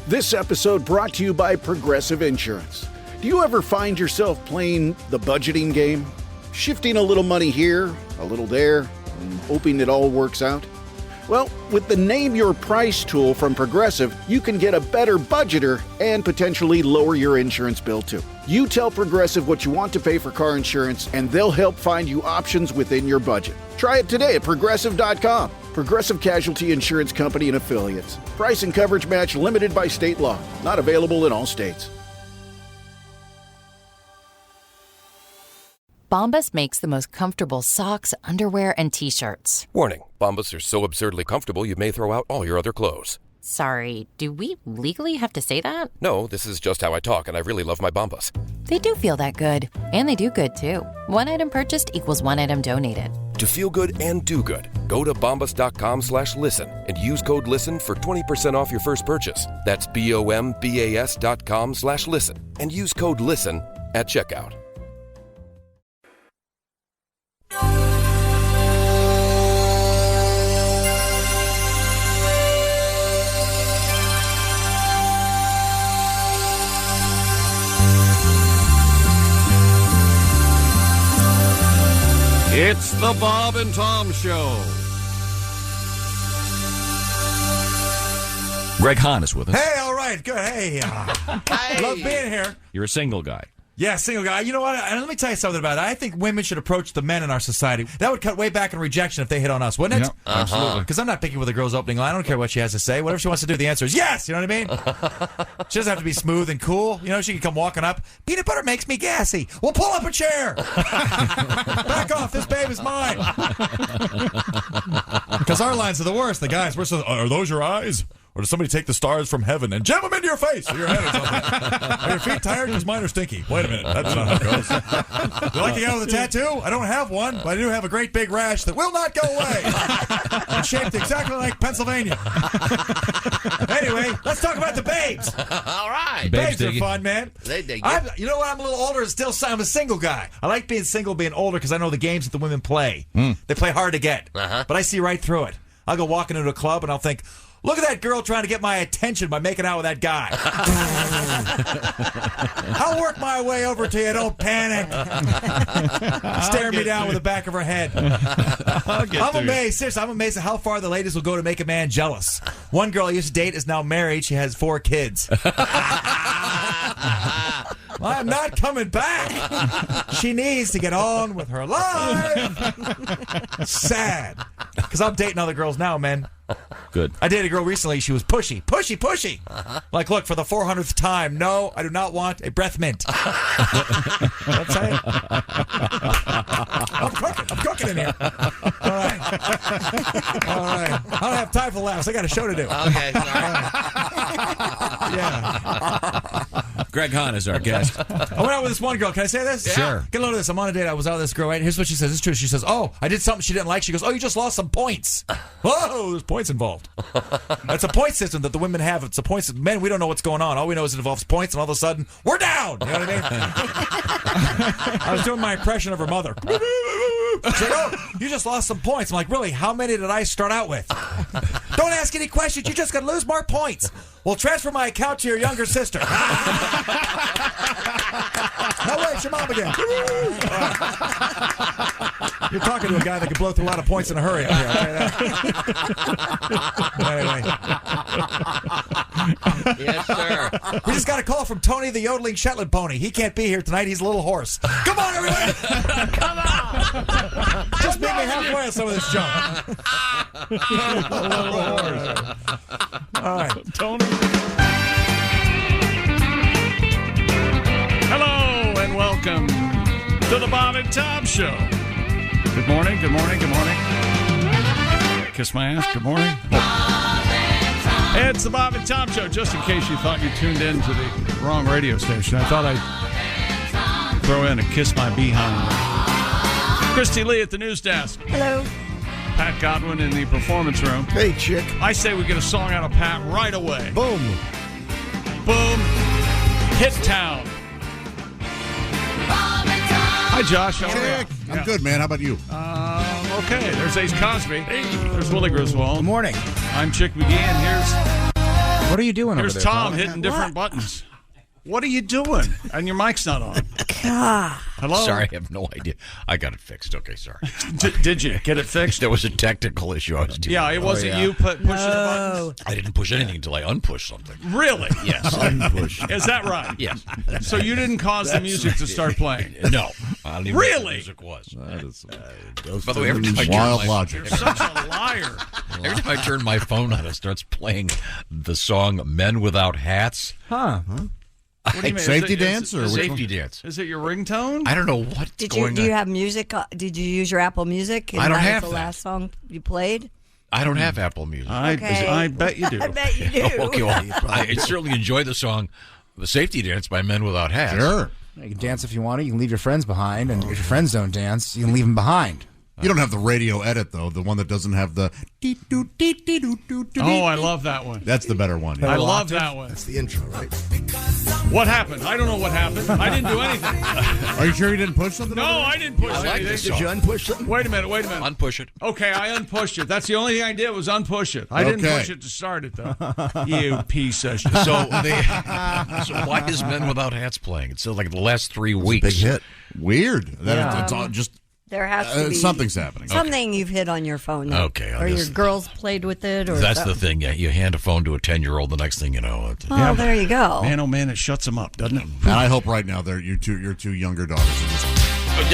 This episode brought to you by Progressive Insurance. Do you ever find yourself playing the budgeting game? Shifting a little money here, a little there, and hoping it all works out? Well, with the Name Your Price tool from Progressive, you can get a better budgeter and potentially lower your insurance bill too. You tell Progressive what you want to pay for car insurance, and they'll help find you options within your budget. Try it today at Progressive.com. Progressive Casualty Insurance Company and Affiliates. Price and coverage match limited by state law. Not available in all states. Bombas makes the most comfortable socks, underwear, and T-shirts. Warning, Bombas are so absurdly comfortable you may throw out all your other clothes. Sorry, do we legally have to say that? No, this is just how I talk, and I really love my Bombas. They do feel that good. And they do good, too. One item purchased equals one item donated. To feel good and do good, go to bombas.com/listen and use code LISTEN for 20% off your first purchase. That's BOMBAS.com/listen and use code LISTEN at checkout. It's the Bob and Tom Show. Greg Hahn is with us. Hey, all right, good. Hey, love being here. You're a single guy. Yeah, single guy. You know what? And let me tell you something about it. I think women should approach the men in our society. That would cut way back in rejection if they hit on us, wouldn't it? Yep, absolutely. Because I'm not picking with a girl's opening line. I don't care what she has to say. Whatever she wants to do, the answer is yes. You know what I mean? She doesn't have to be smooth and cool. You know, she can come walking up. Peanut butter makes me gassy. Well, pull up a chair. Back off. This babe is mine. Because our lines are the worst. The guys, we're so, are those your eyes? Or does somebody take the stars from heaven and jam them into your face or your head or something? Are your feet tired? Because mine are stinky. Wait a minute. That's not how it goes. You like the guy with a tattoo? I don't have one, but I do have a great big rash that will not go away. It's shaped exactly like Pennsylvania. Anyway, let's talk about the babes. All right. Babes are fun, man. They dig you know what? I'm a little older and still I'm a single guy. I like being single, being older, because I know the games that the women play. They play hard to get. But I see right through it. I'll go walking into a club and I'll think, look at that girl trying to get my attention by making out with that guy. I'll work my way over to you. Don't panic. Stare me down with the back of her head. I'm amazed. Seriously, I'm amazed at how far the ladies will go to make a man jealous. One girl I used to date is now married. She has 4 kids. I'm not coming back. She needs to get on with her life. Sad. Because I'm dating other girls now, man. Good. I dated a girl recently. She was pushy. Like, look, for the 400th time, no, I do not want a breath mint. What's that? I'm cooking in here. All right. I don't have time for laughs. I got a show to do. Okay, sorry. Yeah. Greg Hahn is our guest. I went out with this one girl. Can I say this? Yeah. Sure. Get a load of this. I'm on a date. I was out with this girl, right? Here's what she says. It's true. She says, oh, I did something she didn't like. She goes, oh, you just lost some points. Whoa, there's points involved. It's a point system that the women have. It's a point system. Men, we don't know what's going on. All we know is it involves points, and all of a sudden, we're down. You know what I mean? I was doing my impression of her mother. She's like, oh, you just lost some points. I'm like, really? How many did I start out with? Don't ask any questions. You're just going to lose more points. Well, transfer my account to your younger sister. No, wait, it's your mom again. You're talking to a guy that can blow through a lot of points in a hurry. Anyway. Yes, sir. We just got a call from Tony the yodeling Shetland pony. He can't be here tonight. He's a little hoarse. Come on, everybody. Come on. Just meet me halfway on some of this junk. A little hoarse. All right. Tony. Hello and welcome to the Bob and Tom Show. Good morning. Kiss my ass. Good morning. It's the Bob and Tom Show. Just in case you thought you tuned in to the wrong radio station, I thought I'd throw in a Kiss My Behind. Christy Lee at the news desk. Hello. Pat Godwin in the performance room. Hey, chick. I say we get a song out of Pat right away. Boom. Boom. Hit town. Hi, Josh. How are you? I'm good, man. How about you? Okay. There's Ace Cosby. There's Willie Griswold. Good morning. I'm Chick McGee, and here's What are you doing Here's over there, Tom Paul? hitting different buttons. What are you doing? And your mic's not on. God. Hello? Sorry, I have no idea. I got it fixed. Okay, sorry. Did you get it fixed? There was a technical issue I was dealing Yeah, with. it wasn't you pushing the buttons? I didn't push anything until I unpushed something. Really? Yes. Unpush. Is that right? Yes. So you didn't cause the music to start playing? No. I don't even know what the Really? music was. That is By the way, every time I turn wild my- logic. You're such a liar. Every time I turn my phone on, it starts playing the song "Men Without Hats." Huh? What do you mean? Safety dance or which Safety one? dance. Is it your ringtone? I don't know what's Did you going do you on. have music? Did you use your Apple Music? And I don't that was have the that. last song you played. I don't have Apple Music. Okay. I bet you do. I bet you do. Okay, well, I certainly enjoy the song "The Safety Dance" by Men Without Hats. Sure. You can dance if you want to. You can leave your friends behind, and if your friends don't dance, you can leave them behind. You don't have the radio edit, though, the one that doesn't have the... Oh, I love that one. That's the better one. I love that one. That's the intro, right? What happened? I don't know what happened. I didn't do anything. Are you sure you didn't push something? No, over there? I didn't push I like anything. this Did you unpush something? Wait a minute. Unpush it. Okay, I unpushed it. That's the only thing I did was unpush it. I didn't Okay. push it to start it, though. You piece of shit. So why is Men Without Hats playing? It's like the last 3 weeks. Big hit. Weird. That it's all just... There has to be something's happening. Something you've hit on your phone. Though. Okay, I'll or your just- girls played with it. Or That's the something. thing. Yeah, you hand a phone to a 10-year-old. The next thing you know, Oh, there you go. Man, oh man, it shuts them up, doesn't it? And I hope right now your two younger daughters are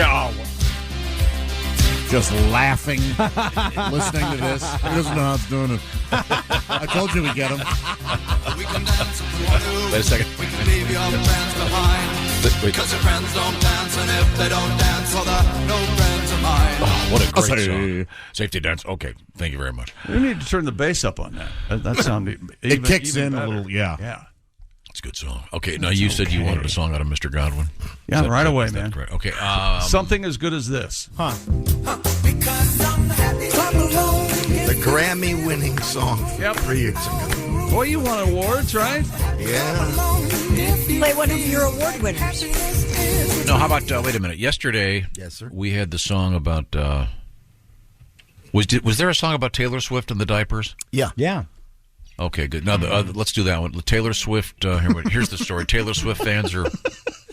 just laughing, listening to this. He doesn't know how it's doing it. I told you we'd get him. We can dance if we want to. Wait a second. We can leave your friends behind. Because your friends don't dance, and if they don't dance, well, they're no friends of mine. Oh, what a great say- song. Safety Dance. Okay, thank you very much. We need to turn the bass up on that. That sounded It kicks even in better. a little, yeah. Yeah. It's a good song. Okay, now you said you wanted a song out of Mr. Godwin. Yeah, Is that- right away, is that man. correct? Okay. Something as good as this. Huh? The Grammy-winning song Yep. 3 years ago. Boy, you won awards, right? Yeah. Play one of your award winners. No, how about, wait a minute. Yesterday, Yes, sir. we had the song about, was there a song about Taylor Swift and the diapers? Yeah. Yeah. Okay, good. Now, let's do that one. Taylor Swift, here's the story. Taylor Swift fans are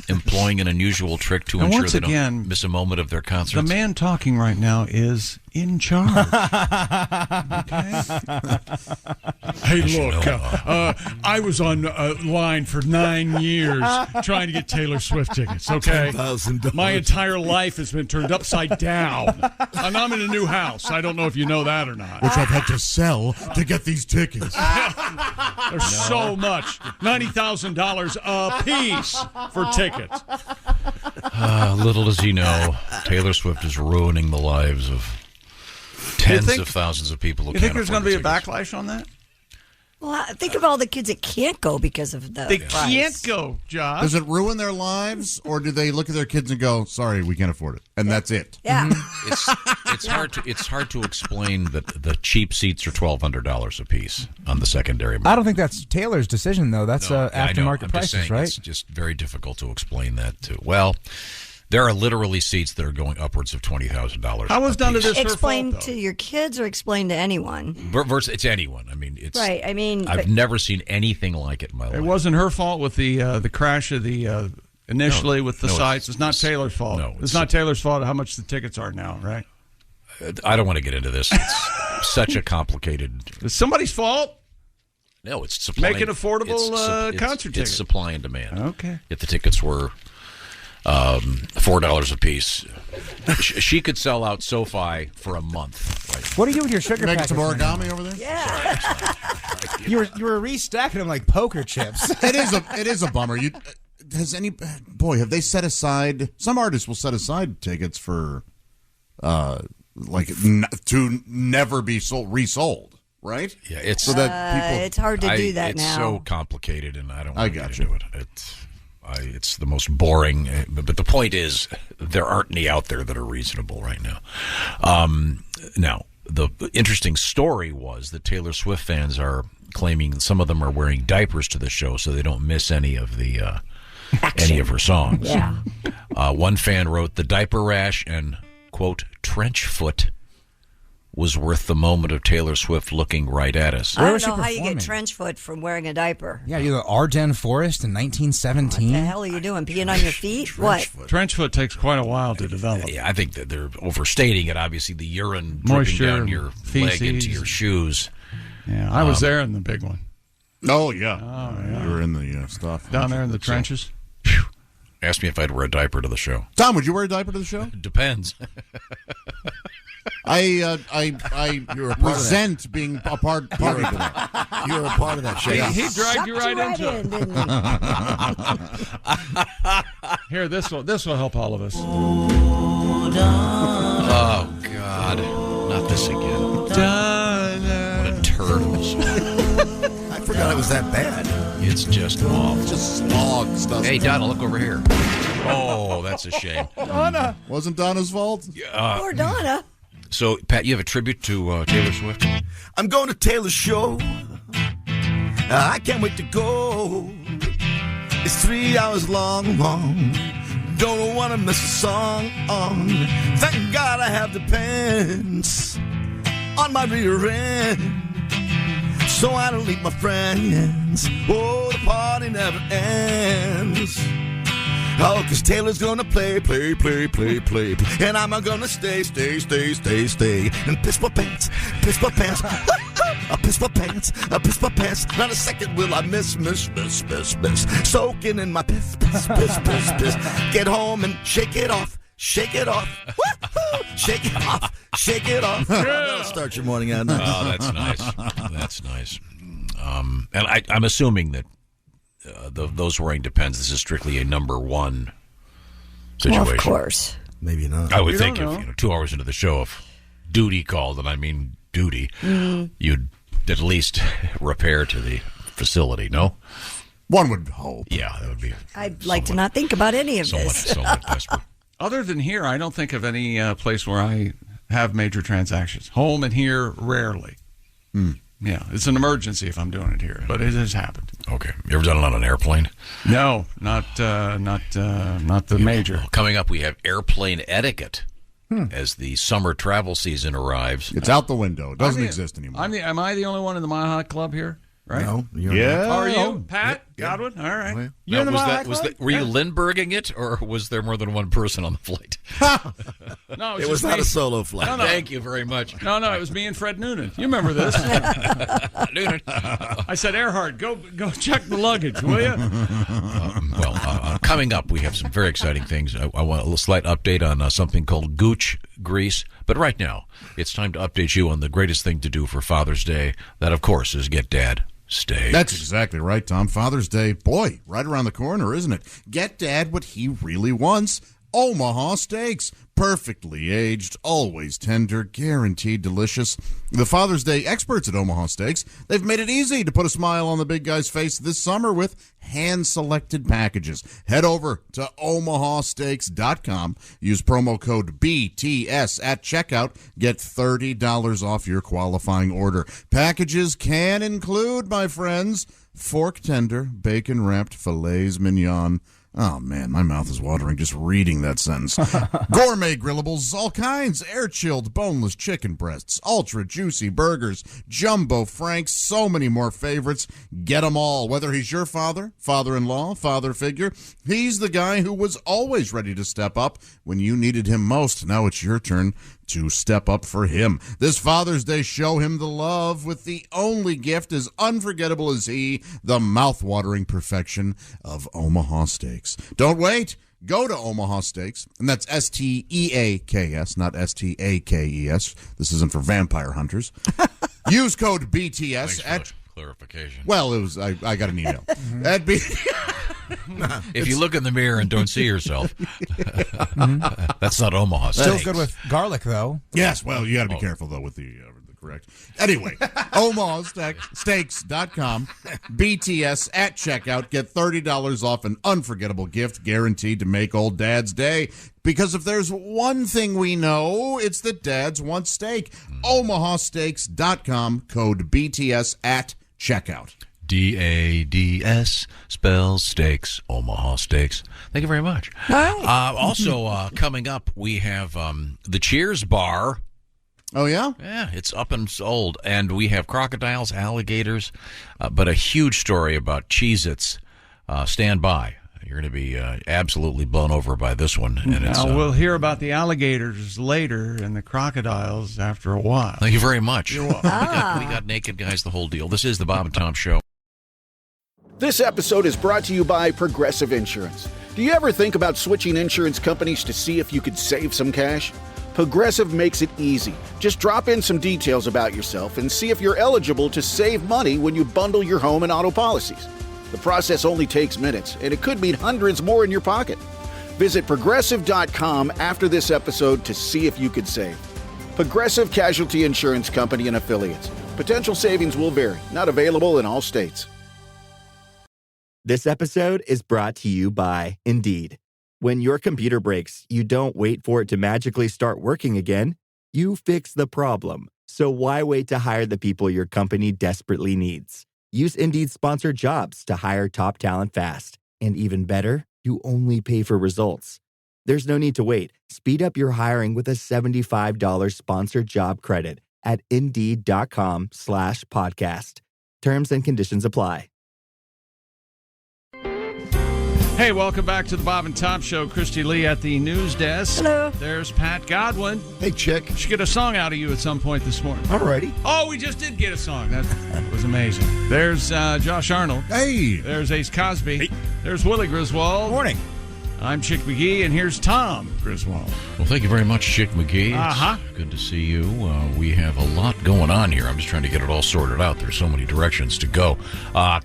employing an unusual trick to And ensure once they again, don't miss a moment of their The concerts. man talking right now is in charge. Okay? Hey, look, I was on line for 9 years trying to get Taylor Swift tickets, okay? $10,000. My entire life has been turned upside down. And I'm in a new house. I don't know if you know that or not. Which I've had to sell to get these tickets. There's so much. $90,000 a piece for tickets. Little does he know, Taylor Swift is ruining the lives of tens think- of thousands of people who You can't think there's going afford to be a the tickets. backlash on that? Well, think of all the kids that can't go because of the They price. can't go, Josh. Does it ruin their lives, or do they look at their kids and go, "Sorry, we can't afford it," and that's it? Yeah. It's hard to explain that the cheap seats are $1,200 a piece on the secondary market. I don't think that's Taylor's decision, though. That's No, I know. aftermarket I'm just prices, saying right? It's just very difficult to explain that to. Well, there are literally seats that are going upwards of $20,000. How was none of this her Explain fault, though? to your kids or explain to anyone. It's anyone. I mean, it's Right, I mean, I've but- never seen anything like it in my life. It wasn't her fault with the crash of the initially with the No, sites. It's not Taylor's fault. no, it's not Taylor's fault how much the tickets are now, right? I don't want to get into this. It's such a complicated. It's somebody's fault. No, it's supply. Make it affordable concert It's tickets. supply and demand. Okay. If the tickets were $4 a piece, she could sell out SoFi for a month. Right? What do you do with your sugar Making packets? some right now? origami over there. Yeah. You were restacking them like poker chips. It is a bummer. Have they set aside? Some artists will set aside tickets for, to never be resold. Right? Yeah, it's so that people. It's hard to do that it's now. so complicated, and I don't. I Want to got get you. into it. It's the most boring. But the point is, there aren't any out there that are reasonable right now. Now, the interesting story was that Taylor Swift fans are claiming some of them are wearing diapers to the show, so they don't miss any of the any of her songs. Yeah. One fan wrote, "The diaper rash and quote trench foot was worth the moment of Taylor Swift looking right at us. I don't know how you get trench foot from wearing a diaper. Yeah, you go Ardennes Forest in 1917. What the hell are you doing? Peeing on your feet? What? Trench foot takes quite a while to develop. Yeah, I think that they're overstating it. Obviously, the urine Moisture, dripping down your leg feces. into your shoes. Yeah, I was there in the big one. Oh, yeah. You were in the stuff. Down there in the trenches. Asked me if I'd wear a diaper to the show. Tom, would you wear a diaper to the show? Depends. I resent being a part of that. You're a part of that show. He dragged you right into it. didn't he? Here, this will help all of us. Oh, God. Not this again. What a turd of a song. I forgot it was that bad. It's just awful. Just slog stuff. Hey, Donna, look over here. Oh, that's a shame. Donna. Wasn't Donna's fault? Poor Donna. So, Pat, you have a tribute to Taylor Swift? I'm going to Taylor's show. I can't wait to go. It's 3 hours long. Don't want to miss a song. Thank God I have the pants on my rear end, so I don't leave my friends. Oh, the party never ends. Oh, 'cause Taylor's gonna play. And I'm gonna stay. And piss my pants. I piss my pants. Not a second will I miss. Soaking in my piss. Get home and shake it off. Woo-hoo! Shake it off. That'll start your morning out. Oh, that's nice. And I'm assuming that those wearing Depends, this is strictly a number one situation. Well, of course. Maybe not. I would think if 2 hours into the show, if duty called, and I mean duty, you'd at least repair to the facility, no? One would hope. Yeah, that would be. I'd like to not think about any of this. Somewhat desperate. Other than here, I don't think of any place where I have major transactions. Home and here, rarely. Yeah, it's an emergency if I'm doing it here, but it has happened. Okay. You ever done it on an airplane? No, not the major. Well, coming up, we have airplane etiquette as the summer travel season arrives. It's out the window. It doesn't exist anymore. Am I the only one in the Mile High Club here? Right? No. Yeah. How are you, Pat? Godwin? All right. Now, were you Lindberghing it, or was there more than one person on the flight? No, it was not a solo flight. No. Thank you very much. No, it was me and Fred Noonan. You remember this? Noonan. I said, Earhart, go check the luggage, will you? Coming up, we have some very exciting things. I want a little slight update on something called Gooch Grease. But right now, it's time to update you on the greatest thing to do for Father's Day. That, of course, is get Dad steaks. That's exactly right, Tom. Father's Day, boy, right around the corner, isn't it? Get Dad what he really wants. Omaha Steaks. Perfectly aged, always tender, guaranteed delicious. The Father's Day experts at Omaha Steaks, they've made it easy to put a smile on the big guy's face this summer with hand-selected packages. Head over to omahasteaks.com. Use promo code BTS at checkout. Get $30 off your qualifying order. Packages can include, my friends, fork tender, bacon-wrapped fillets mignon. Oh, man, my mouth is watering just reading that sentence. Gourmet grillables, all kinds. Air-chilled, boneless chicken breasts, ultra-juicy burgers, jumbo franks, so many more favorites. Get them all. Whether he's your father, father-in-law, father figure, he's the guy who was always ready to step up when you needed him most. Now it's your turn to step up for him. This Father's Day, show him the love with the only gift as unforgettable as he, the mouth-watering perfection of Omaha Steaks. Don't wait. Go to Omaha Steaks, and that's Steaks, not Stakes. This isn't for vampire hunters. Use code BTS at clarification. Well, it was. I got an email. At If you look in the mirror and don't see yourself, that's not Omaha Steaks. Still good with garlic, though. Yes, well, you got to be careful, though, with the correct. Anyway, omahasteaks.com, BTS at checkout. Get $30 off an unforgettable gift guaranteed to make old Dad's day. Because if there's one thing we know, it's that dads want steak. omahasteaks.com, code BTS at checkout. DADS spells steaks, Omaha Steaks. Thank you very much. All right. Also, coming up, we have the Cheers Bar Oh, yeah? Yeah, it's up and sold. And we have crocodiles, alligators, but a huge story about Cheez-Its. Stand by. You're going to be absolutely blown over by this one. And it's, we'll hear about the alligators later and the crocodiles after a while. Thank you very much. You're welcome. We got naked guys, the whole deal. This is the Bob and Tom Show. This episode is brought to you by Progressive Insurance. Do you ever think about switching insurance companies to see if you could save some cash? Progressive makes it easy. Just drop in some details about yourself and see if you're eligible to save money when you bundle your home and auto policies. The process only takes minutes, and it could mean hundreds more in your pocket. Visit Progressive.com after this episode to see if you could save. Progressive Casualty Insurance Company and Affiliates. Potential savings will vary. Not available in all states. This episode is brought to you by Indeed. When your computer breaks, you don't wait for it to magically start working again. You fix the problem. So why wait to hire the people your company desperately needs? Use Indeed's sponsored jobs to hire top talent fast. And even better, you only pay for results. There's no need to wait. Speed up your hiring with a $75 sponsored job credit at Indeed.com/podcast. Terms and conditions apply. Hey, welcome back to the Bob and Tom Show. Christy Lee at the news desk. Hello. There's Pat Godwin. Hey, chick. Should get a song out of you at some point this morning. Alrighty. Oh, we just did get a song. That was amazing. There's Josh Arnold. Hey. There's Ace Cosby. Hey. There's Willie Griswold. Morning. I'm Chick McGee, and here's Tom Griswold. Well, thank you very much, Chick McGee. It's good to see you. We have a lot going on here. I'm just trying to get it all sorted out. There's so many directions to go.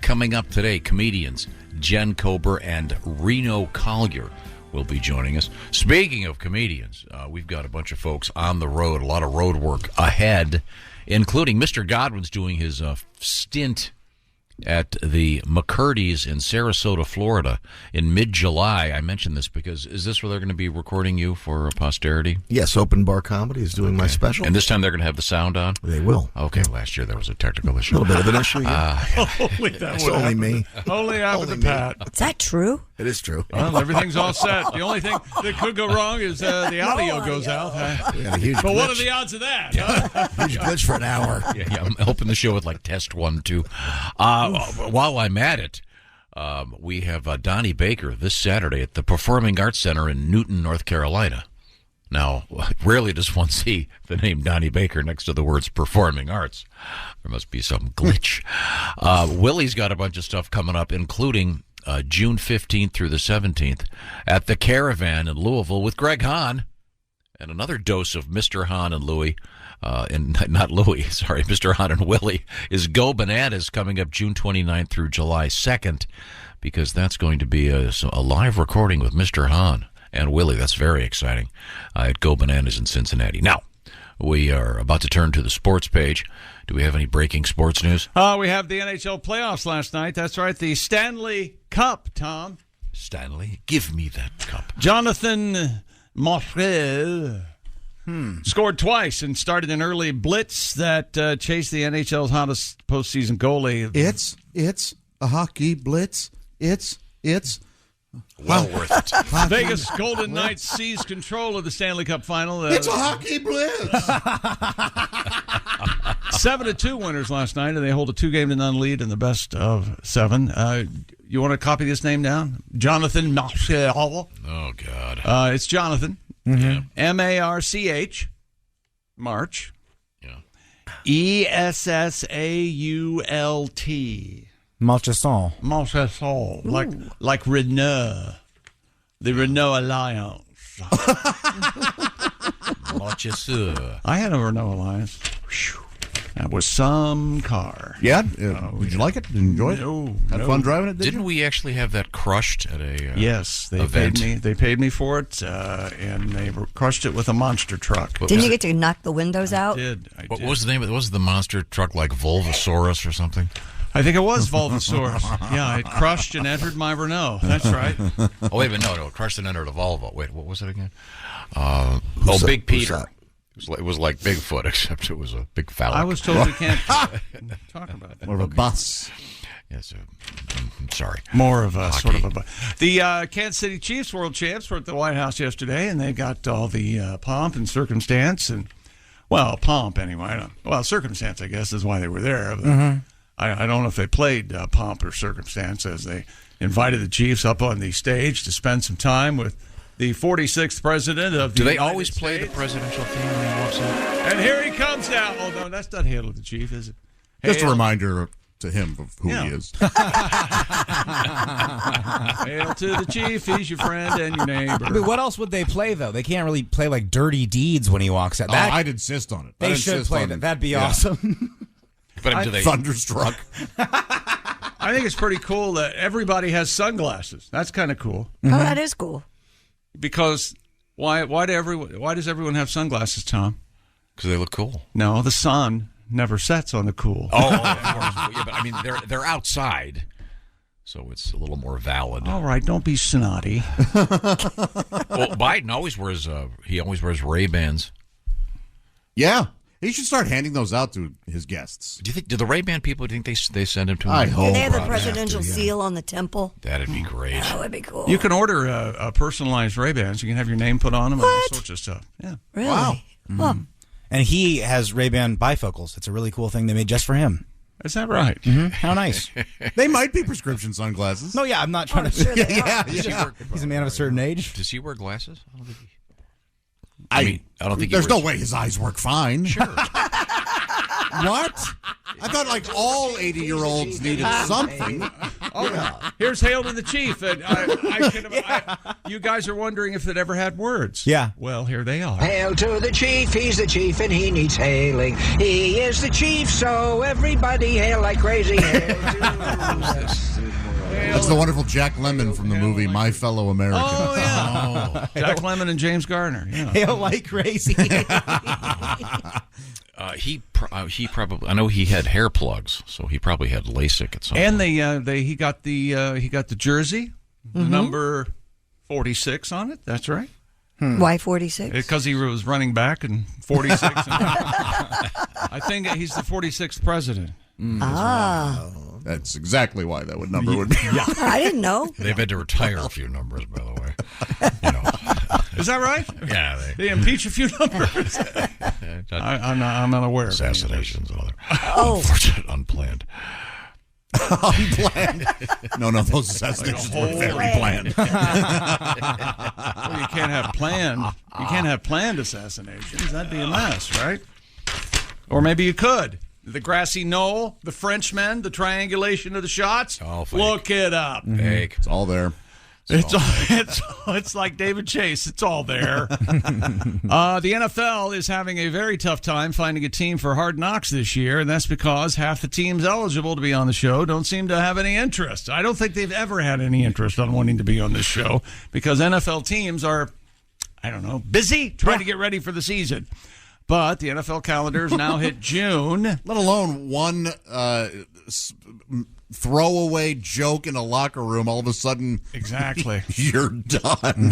Coming up today, comedians Jen Kober and Reno Collier will be joining us. Speaking of comedians, we've got a bunch of folks on the road, a lot of road work ahead, including Mr. Godwin's doing his stint at the McCurdy's in Sarasota, Florida in mid-July. I mentioned this because, is this where they're going to be recording you for posterity? Yes, Open Bar Comedy is doing my special. And this time they're going to have the sound on? They will. Okay, last year there was a technical issue. A little bit of an issue, yeah. It's only me. Only happened to Pat. Is that true? It is true. Well, everything's all set. The only thing that could go wrong is the audio goes out. But what are the odds of that? Huge glitch for an hour. Yeah, I'm helping the show with like test 1, 2. While I'm at it, we have Donnie Baker this Saturday at the Performing Arts Center in Newton, North Carolina. Now, rarely does one see the name Donnie Baker next to the words performing arts. There must be some glitch. Willie's got a bunch of stuff coming up, including June 15th through the 17th at the Caravan in Louisville with Greg Hahn. And another dose of Mr. Hahn and Louie. Mr. Hahn and Willie is Go Bananas coming up June 29th through July 2nd, because that's going to be a live recording with Mr. Hahn and Willie. That's very exciting at Go Bananas in Cincinnati. Now, we are about to turn to the sports page. Do we have any breaking sports news? We have the NHL playoffs last night. That's right, the Stanley Cup, Tom. Stanley, give me that cup. Jonathan Marchel scored twice and started an early blitz that chased the NHL's hottest postseason goalie. It's a hockey blitz. It's well worth it. Vegas Golden Knights seized control of the Stanley Cup final. It's a hockey blitz. 7-2 winners last night, and they hold a 2-0 lead in the best of 7. You want to copy this name down? Jonathan Marchal. Oh, God. It's Jonathan. Yeah. M-A-R-C-H. March. Yeah. E-S-S-A-U-L-T. Marchesson. Marchesson. Like Renault. The Renault Alliance. Marchesson. I had a Renault Alliance. Whew. That was some car. Yeah? Did you like it? Did you enjoy it? No. Had fun driving it, Didn't we actually have that crushed at a yes, they event? paid me. They paid me for it, and they crushed it with a monster truck. Didn't you get to knock the windows out? I did. What was the name of it? Was the monster truck like Volvosaurus or something? I think it was Volvosaurus. Yeah, it crushed and entered my Renault. That's right. Oh, wait a minute. No, it crushed and entered a Volvo. Wait, what was it again? Big Peter. It was like Bigfoot, except it was a big phallic. I was told we can't talk about that. More of a bus. Yes, I'm sorry. More of a sort of a bus. The Kansas City Chiefs world champs were at the White House yesterday, and they got all the pomp and circumstance and Well, pomp anyway. Well, circumstance, I guess, is why they were there. Mm-hmm. I don't know if they played pomp or circumstance, as they invited the Chiefs up on the stage to spend some time with the 46th president of the Do they United always play the States. presidential theme when he walks out? And here he comes now. Oh, no, that's not Hail to the Chief, is it? Just a Hail. reminder to him of who he is. Hail to the Chief. He's your friend and your neighbor. I mean, what else would they play, though? They can't really play, like, Dirty Deeds when he walks out. That, I'd insist on it. They I'd should insist play on that. it. That'd be Yeah. awesome. But do they Thunderstruck? I think it's pretty cool that everybody has sunglasses. That's kind of cool. Oh, that is cool. Because why does everyone have sunglasses, Tom? Because they look cool. No, the sun never sets on the cool. Oh, of course. Yeah, but I mean, they're outside, so it's a little more valid. All right, don't be snotty. Well, Biden always wears Ray-Bans. Yeah. He should start handing those out to his guests. Do the Ray-Ban people, do you think they send him to him? I hope. They have the presidential seal on the temple. That'd be great. That would be cool. You can order a personalized Ray-Bans. You can have your name put on them and all sorts of stuff. Yeah. Really? Wow. Huh. And he has Ray-Ban bifocals. It's a really cool thing they made just for him. Is that right? Mm-hmm. How nice. They might be prescription sunglasses. No, yeah, I'm not trying to. Sure they Yeah, are. yeah. He's a man of a certain age. Does he wear glasses? I don't think he... I don't think there's he no wears... way his eyes work fine. Sure. What? I thought like all 80-year-olds needed something. Oh, here's Hail to the Chief. And you guys are wondering if it ever had words. Yeah. Well, here they are. Hail to the chief, he's the chief and he needs hailing. He is the chief, so everybody hail like crazy. Hail to That's the wonderful Jack Lemmon from the movie My Fellow American. Oh, yeah. Jack Lemmon and James Garner. Yeah. Hail like crazy. He probably, I know he had hair plugs, so he probably had LASIK at some And point. he got the jersey, the number 46 on it. That's right. Why 46? Because he was running back and 46. I think he's the 46th president. That's exactly why that number would be. Yeah. I didn't know. They've had to retire a few numbers, by the way. You know. Is that right? Yeah. They impeach a few numbers. I'm not aware. Assassinations and other unfortunate, unplanned. Unplanned. No, those assassinations were very planned. Well, you can't have planned. You can't have planned assassinations. That'd be a mess, right? Or maybe you could. The grassy knoll, the Frenchmen, the triangulation of the shots. All fake. Look it up. Fake. It's all there. It's like David Chase. It's all there. The NFL is having a very tough time finding a team for Hard Knocks this year, and that's because half the teams eligible to be on the show don't seem to have any interest. I don't think they've ever had any interest on wanting to be on this show because NFL teams are, busy trying to get ready for the season. But the NFL calendar has now hit June. Let alone one throwaway joke in a locker room, all of a sudden, exactly, you're done.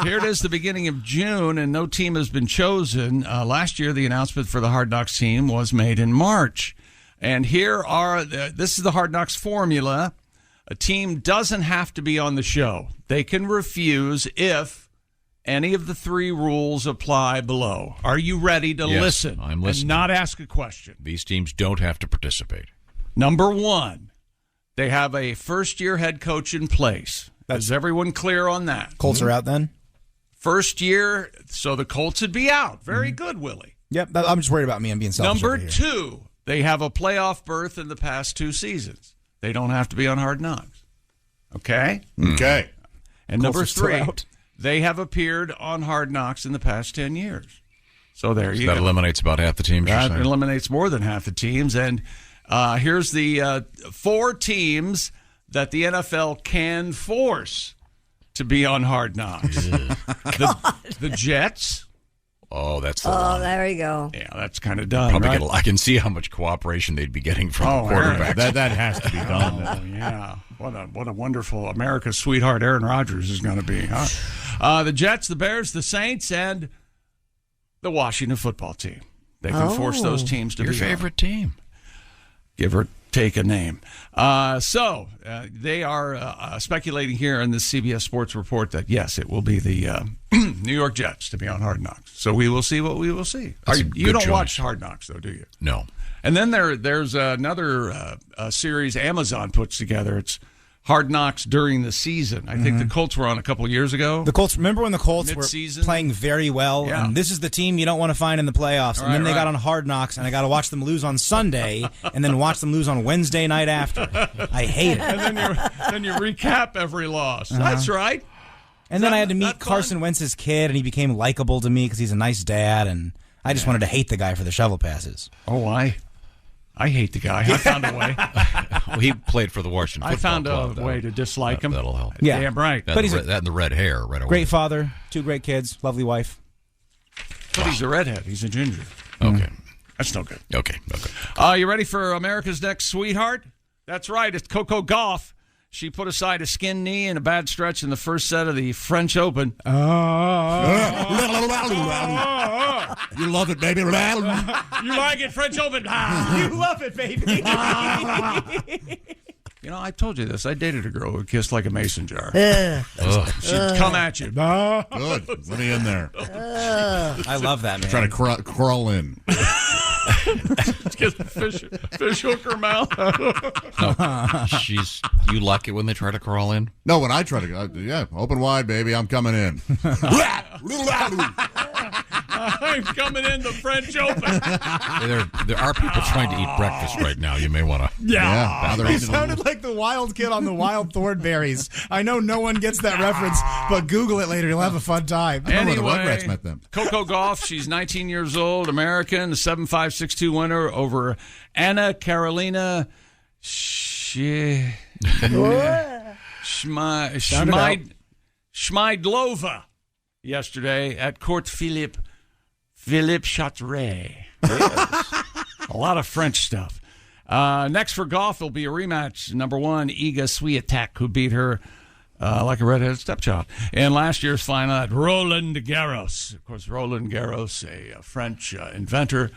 Here it is, the beginning of June, and no team has been chosen. Last year, the announcement for the Hard Knocks team was made in March. And this is the Hard Knocks formula. A team doesn't have to be on the show. They can refuse if any of the three rules apply below. Are you ready to listen? I'm listening. And not ask a question. These teams don't have to participate. Number one, they have a first-year head coach in place. Is everyone clear on that? Colts are out then? First year, so the Colts would be out. Very good, Willie. Yep, I'm just worried about me. I'm being selfish. Number over here. two, they have a playoff berth in the past 2 seasons. They don't have to be on Hard Knocks. Okay? Okay. And Colts number are still three, out. they have appeared on Hard Knocks in the past 10 years. So there you go. That eliminates about half the teams. That eliminates more than half the teams. And here's the 4 teams that the NFL can force to be on Hard Knocks. the Jets. Oh, that's the one. There you go. Yeah, that's kind of done. Probably right? I can see how much cooperation they'd be getting from the quarterback. That has to be done. Oh, yeah. What a wonderful America's sweetheart Aaron Rodgers is going to be, huh? The Jets, the Bears, the Saints, and the Washington football team. They can force those teams to Your be favorite team. Give or take a name. So they are speculating here in the CBS Sports report that, yes, it will be the New York Jets to be on Hard Knocks. So we will see what we will see. You don't watch Hard Knocks, though, do you? No. And then there's another series Amazon puts together. It's Hard Knocks during the season. I think the Colts were on a couple of years ago. The Colts. Remember when the Colts Mid-season? were playing very well? Yeah. And this is the team you don't want to find in the playoffs. And then they got on Hard Knocks, and I got to watch them lose on Sunday, and then watch them lose on Wednesday night after. I hate it. And then you recap every loss. That's right. And then I had to meet Carson Wentz's kid, and he became likable to me because he's a nice dad, and I just wanted to hate the guy for the shovel passes. Oh, why? I hate the guy. I found a way. Well, he played for the Washington Football Club. I found a way to dislike him. That'll help. Yeah. Damn right. That and the red hair right away. Great father, 2 great kids, lovely wife. But he's a redhead. He's a ginger. Okay. That's no good. Okay. You ready for America's Next Sweetheart? That's right. It's Coco Gauff. She put aside a skinned knee and a bad stretch in the first set of the French Open. You love it, baby. You like it, French Open? You love it, baby. You know, I told you this. I dated a girl who kissed like a mason jar. She'd come at you. Good. Let me in there. I love that, man. Trying to crawl in. Just fish hook her mouth. No, you like it when they try to crawl in? No, when I try to, open wide, baby, I'm coming in. I'm coming in the French Open. There are people trying to eat breakfast right now. You may want to. Yeah. He sounded like the wild kid on the wild thornberries. I know no one gets that reference, but Google it later. You'll have a fun time. The Rugrats met them. Coco Gauff, she's 19 years old, American, the 7'5", 6'2" winner over Anna Karolina Schmeidlova yesterday at Court Philippe Chateauret. Yes. A lot of French stuff. Next for Gauff will be a rematch. Number 1, Iga Swiatek, who beat her like a redheaded stepchild in last year's final at Roland Garros. Of course, Roland Garros, a French inventor.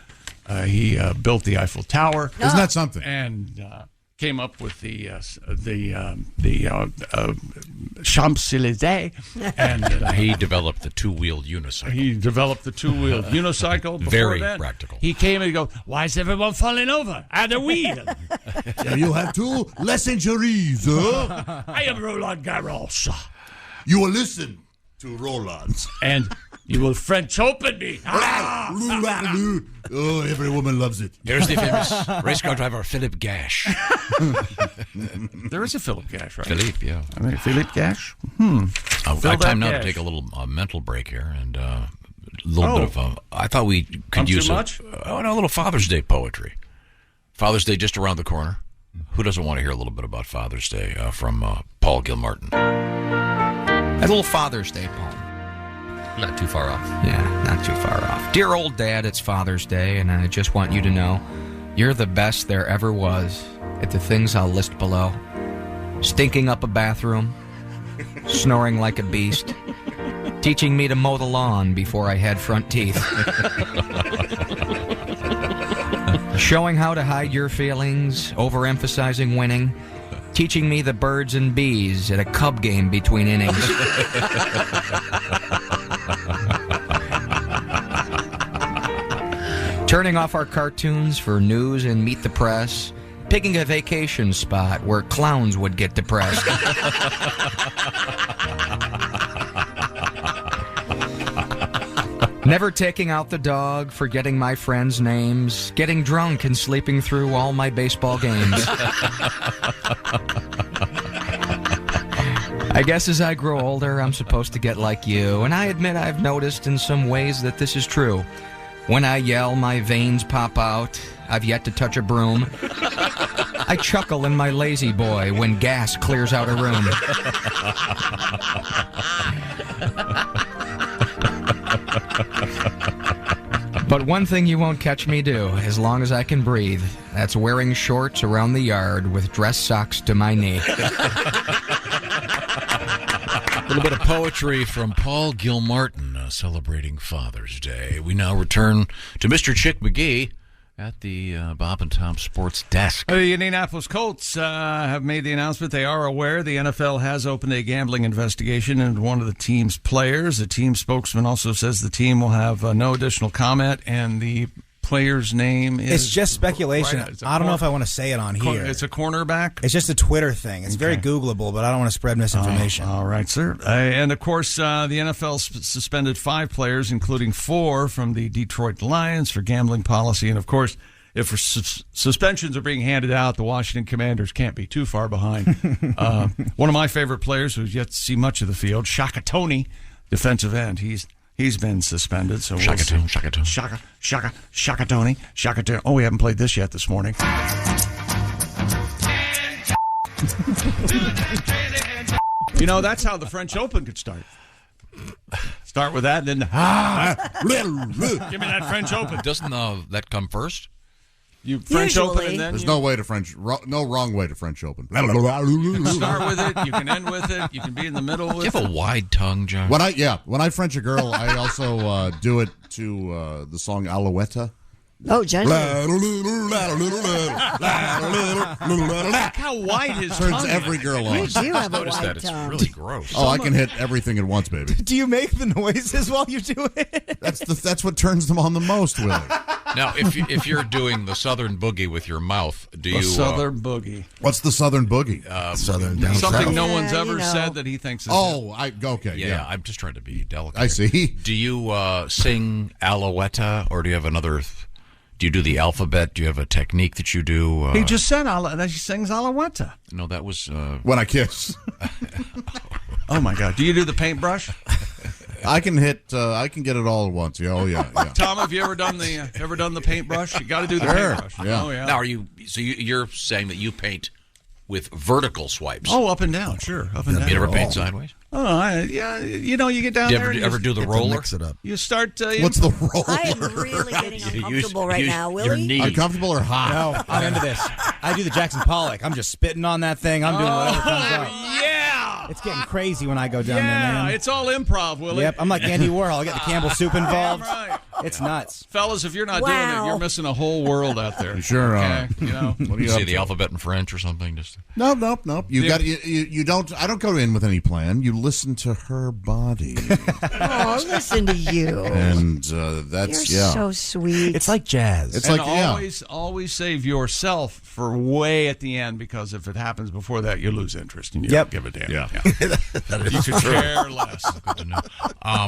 He built the Eiffel Tower. Isn't that something? And came up with the Champs-Élysées. And he developed the two-wheeled unicycle. Before Very then, practical. He came and he goes, "Why is everyone falling over at the wheel?" You have 2 less injuries. I am Roland Garros. You will listen to Roland. And you will French Open me. Oh, every woman loves it. There's the famous race car driver, Philippe Gash. There is a Philippe Gash, right? Philippe, yeah. I mean, Philippe Gash? Time now to take a little mental break here and a little bit of I thought we could use too much? A little Father's Day poetry. Father's Day just around the corner. Who doesn't want to hear a little bit about Father's Day from Paul Gilmartin? A little Father's Day poem. Not too far off. Yeah, not too far off. Dear old Dad, it's Father's Day, and I just want you to know you're the best there ever was at the things I'll list below. Stinking up a bathroom, snoring like a beast, teaching me to mow the lawn before I had front teeth, showing how to hide your feelings, overemphasizing winning, teaching me the birds and bees at a Cub game between innings. Turning off our cartoons for news and Meet the Press. Picking a vacation spot where clowns would get depressed. Never taking out the dog, forgetting my friends' names, getting drunk and sleeping through all my baseball games. I guess as I grow older, I'm supposed to get like you, and I admit I've noticed in some ways that this is true. When I yell, my veins pop out. I've yet to touch a broom. I chuckle in my lazy boy when gas clears out a room. But one thing you won't catch me do, as long as I can breathe, that's wearing shorts around the yard with dress socks to my knee. A little bit of poetry from Paul Gilmartin celebrating Father's Day. We now return to Mr. Chick McGee at the Bob and Tom Sports desk. The Indianapolis Colts have made the announcement they are aware the NFL has opened a gambling investigation into one of the team's players. The team spokesman also says the team will have no additional comment, and the player's name is... It's just speculation. Right, I don't know if I want to say it on here. It's a cornerback? It's just a Twitter thing. It's very Googleable, but I don't want to spread misinformation. All right, sir. And, of course, the NFL suspended 5 players, including 4 from the Detroit Lions for gambling policy. And, of course, if suspensions are being handed out, the Washington Commanders can't be too far behind. One of my favorite players who's yet to see much of the field, Shaka Toney, defensive end. He's been suspended. So Shaka Toney. Oh, we haven't played this yet this morning. You know, that's how the French Open could start. Start with that, and then give me that French Open. Doesn't that come first? You French Open, and then there's no wrong way to French Open. Start with it. You can end with it. You can be in the middle. Do you have a wide tongue, John? When I French a girl, I also do it to the song Alouette. Oh, gently. Look how wide his turns tongue every girl on. You do have a wide It's tongue. really gross. Oh, I can hit everything at once, baby. Do you make the noises while you do it? That's what turns them on the most, Willie. Now, if you're doing the Southern Boogie with your mouth, do you... Southern Boogie. What's the Southern Boogie? Southern down Something south. no one's ever said that he thinks is... Okay, Yeah, I'm just trying to be delicate. I see. Do you sing Alouette, or do you have another... Do you do the alphabet? Do you have a technique that you do? He just said he sings Alouette. No, that was... When I kiss. Oh, my God. Do you do the paintbrush? I can hit. I can get it all at once. Yeah, oh yeah. Tom, have you ever done the paintbrush? You got to do the paintbrush. Yeah. Oh, yeah. Now, you're saying that you paint with vertical swipes? Oh, up and down, sure, up and down. You ever paint sideways? Oh, yeah. You know, you get down there. You ever do the roller? Mix it up. You start. What's the roller? I am really getting uncomfortable right now, Your Willie. knee. Uncomfortable or hot? No, I'm into this. I do the Jackson Pollock. I'm just spitting on that thing. I'm doing whatever comes out. Yeah. It's getting crazy when I go down there, man. It's all improv, Willie. Yep, I'm like Andy Warhol. I'll get the Campbell soup involved. Right. It's nuts. Fellas, if you're not doing it, you're missing a whole world out there. You sure are. You know? What do You you see the alphabet in French or something? Just Nope. You don't. I don't go in with any plan. You listen to her body. Oh, listen to you. And that's You're so sweet. It's like jazz. It's and like always save yourself for way at the end, because if it happens before that, you lose interest and you don't give a damn. Yeah. You could care less. Good to know.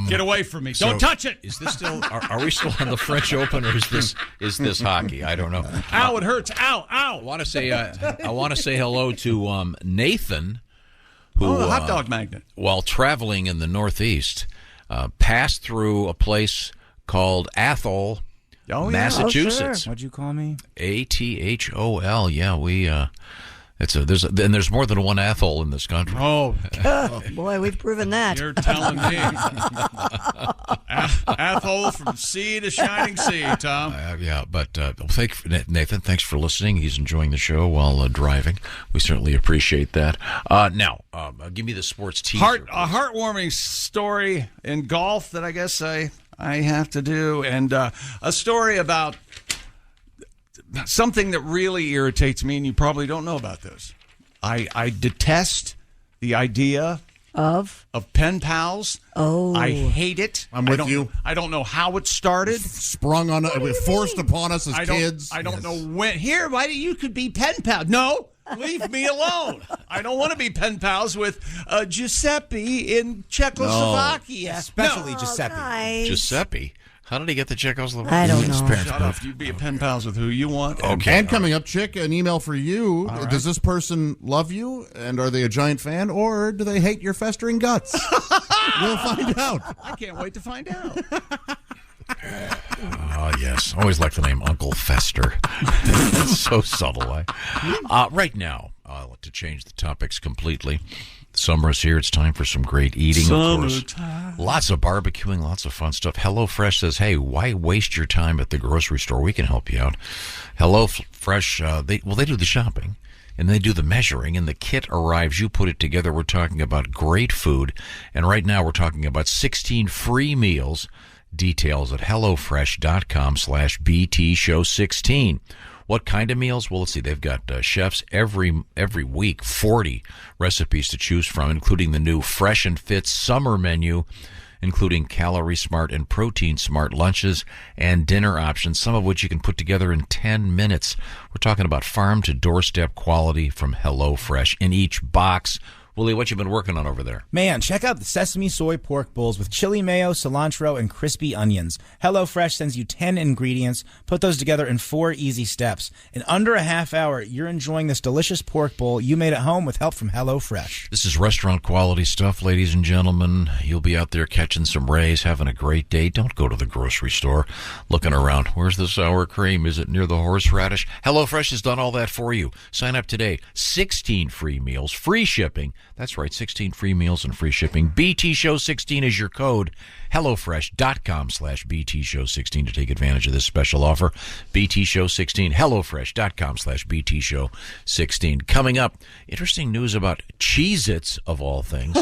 Get away from me! Don't touch it. Is this still? Are we still on the French Open, or is this hockey? I don't know. Ow! It hurts. Ow! Ow! I want to say hello to Nathan, who the hot dog magnet. While traveling in the Northeast, passed through a place called Athol, Massachusetts. Oh, sure. What'd you call me? Athol. Yeah, we. There's more than one Athol in this country. Oh, boy, we've proven that. You're telling me. Athol from sea to shining sea, Tom. Nathan, thanks for listening. He's enjoying the show while driving. We certainly appreciate that. Now, give me the sports teaser. A heartwarming story in golf that I guess I have to do, and a story about something that really irritates me, and you probably don't know about this. I detest the idea of pen pals. Oh, I hate it. I'm with you. I don't know how it started. Sprung on us, forced upon us as kids. I don't know when. Here, you could be pen pals. No, leave me alone. I don't want to be pen pals with Giuseppe in Czechoslovakia. Especially Giuseppe. Guys. Giuseppe? How did he get the Czechoslovakia? I don't know. Shut up. You be a pen pals with who you want. Okay. And coming up, Chick, an email for you. Right. Does this person love you, and are they a giant fan, or do they hate your festering guts? We'll find out. I can't wait to find out. Oh, yes. Always like the name Uncle Fester. It's so subtle. Right now, to change the topics completely. Summer is here. It's time for some great eating, of course. Lots of barbecuing, lots of fun stuff. HelloFresh says, hey, why waste your time at the grocery store? We can help you out. HelloFresh, they do the shopping, and they do the measuring, and the kit arrives. You put it together. We're talking about great food, and right now we're talking about 16 free meals Details at HelloFresh.com/BTShow16. What kind of meals? Well, let's see. They've got chefs every week, 40 recipes to choose from, including the new Fresh and Fit summer menu, including Calorie Smart and Protein Smart lunches and dinner options, some of which you can put together in 10 minutes. We're talking about farm to doorstep quality from HelloFresh in each box. Willie, what you been working on over there? Man, check out the sesame soy pork bowls with chili mayo, cilantro, and crispy onions. HelloFresh sends you 10 ingredients. Put those together in 4 easy steps. In under a half hour, you're enjoying this delicious pork bowl you made at home with help from HelloFresh. This is restaurant quality stuff, ladies and gentlemen. You'll be out there catching some rays, having a great day. Don't go to the grocery store looking around. Where's the sour cream? Is it near the horseradish? HelloFresh has done all that for you. Sign up today. 16 free meals, free shipping. That's right, 16 free meals and free shipping. BTShow16 is your code. HelloFresh.com/BTShow16 to take advantage of this special offer. BTShow16. HelloFresh.com/BTShow16. Coming up, interesting news about Cheez-Its, of all things.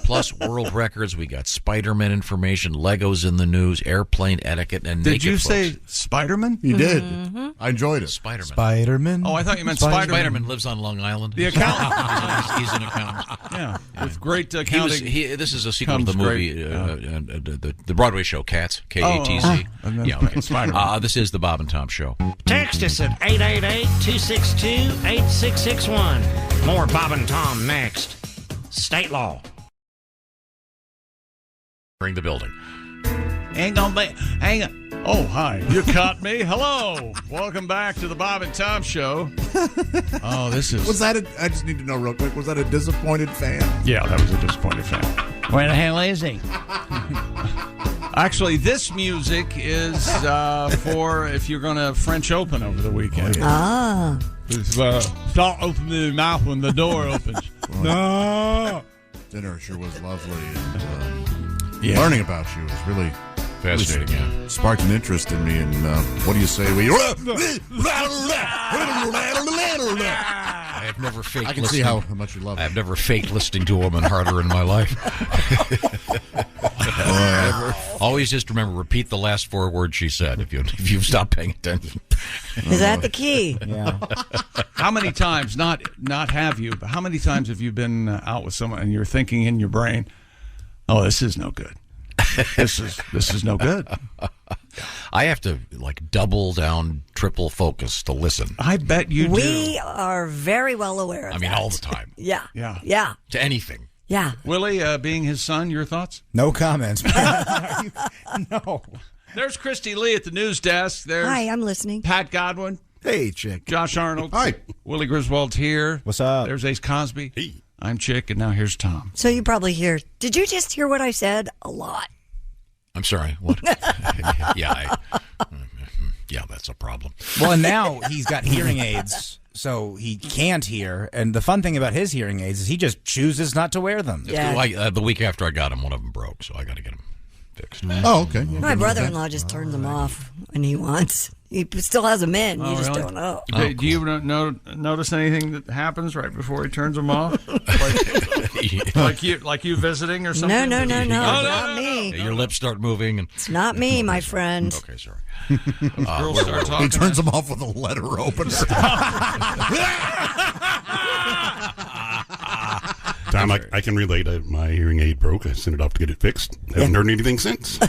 Plus world records. We got Spider-Man information, Legos in the news, airplane etiquette, and Did naked you folks. say Spider-Man? You did. I enjoyed it. Spider-Man. Spider-Man. Oh, I thought you meant Spider-Man. Spider-Man lives on Long Island. The accountant. He's an accountant. Yeah, with great accounting. This is a sequel to the movie, the Broadway show Cats, K-A-T-Z. Yeah, okay. Spider-Man. This is the Bob and Tom Show. Text us at 888-262-8661. More Bob and Tom next. State law. Bring the building. Hang on. Oh, hi. You caught me. Hello. Welcome back to the Bob and Tom Show. Oh, this is... Was that I just need to know real quick, was that a disappointed fan? Yeah, that was a disappointed fan. Where the hell is he? Actually, this music is for if you're going to French Open over the weekend. Ah. Start opening your mouth when the door opens. No. Dinner sure was lovely. And learning about you was really... Fascinating, yeah. Sparked an interest in me, and what do you say? I have never faked I can listening. see how much you love it. I have never faked listening to a woman harder in my life. Always just remember, repeat the last 4 words she said if you've stopped paying attention. Is that the key? Yeah. How many times, not have you, but how many times have you been out with someone and you're thinking in your brain, oh, this is no good. This is no good. I have to double down, triple focus to listen. I bet you do. We are very well aware of that. I mean, all the time. Yeah. Yeah. To anything. Yeah. Willie, being his son, your thoughts? No comments. No. There's Christy Lee at the news desk. There's Hi, I'm listening. Pat Godwin. Hey, Chick. Josh Arnold. Hi. Willie Griswold's here. What's up? There's Ace Cosby. Hey. I'm Chick, and now here's Tom. So you probably hear, did you just hear what I said? A lot. I'm sorry, what? Yeah, that's a problem. Well, and now he's got hearing aids, so he can't hear. And the fun thing about his hearing aids is he just chooses not to wear them. Yeah. The week after I got him, one of them broke, so I got to get them fixed. Oh, okay. My brother-in-law just turns them off when he wants. He still has them in. You just don't know. Do you notice anything that happens right before he turns them off? like you visiting or something? No, not me. Your lips start moving. And It's not me, my friend. Okay, sorry. Girls start talking. He turns them off with a letter opener. Tom, I can relate. My hearing aid broke. I sent it off to get it fixed. I haven't heard anything since.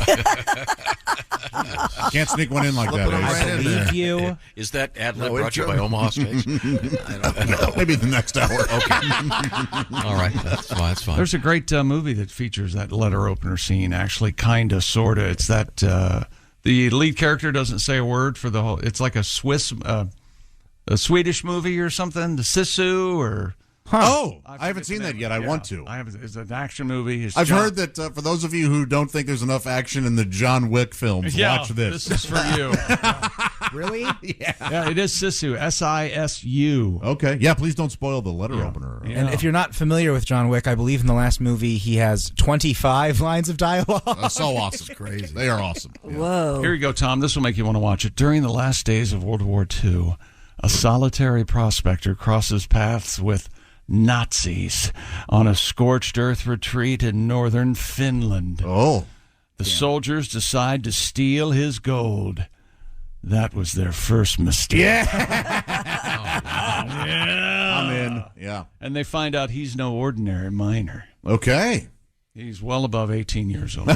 Can't sneak one in like that. I believe you. Is that ad lib brought to you by Omaha Steaks? I don't know. Maybe the next hour. Okay. All right. That's fine. There's a great movie that features that letter opener scene, actually, kind of, sort of. It's that the lead character doesn't say a word for the whole... It's like a Swedish movie or something, the Sisu or... Huh. Oh, I haven't seen that yet. I want to. It's an action movie. I've heard that for those of you who don't think there's enough action in the John Wick films, watch this. This is for you. Really? Yeah, it is Sisu. S-I-S-U. Okay. Yeah, please don't spoil the letter opener. And if you're not familiar with John Wick, I believe in the last movie he has 25 lines of dialogue. That's so awesome. It's crazy. They are awesome. Yeah. Whoa. Here you go, Tom. This will make you want to watch it. During the last days of World War II, a solitary prospector crosses paths with Nazis on a scorched earth retreat in northern Finland. Oh. The soldiers decide to steal his gold. That was their first mistake. Yeah. Yeah. I'm in. Yeah. And they find out he's no ordinary miner. Okay. He's well above 18 years old.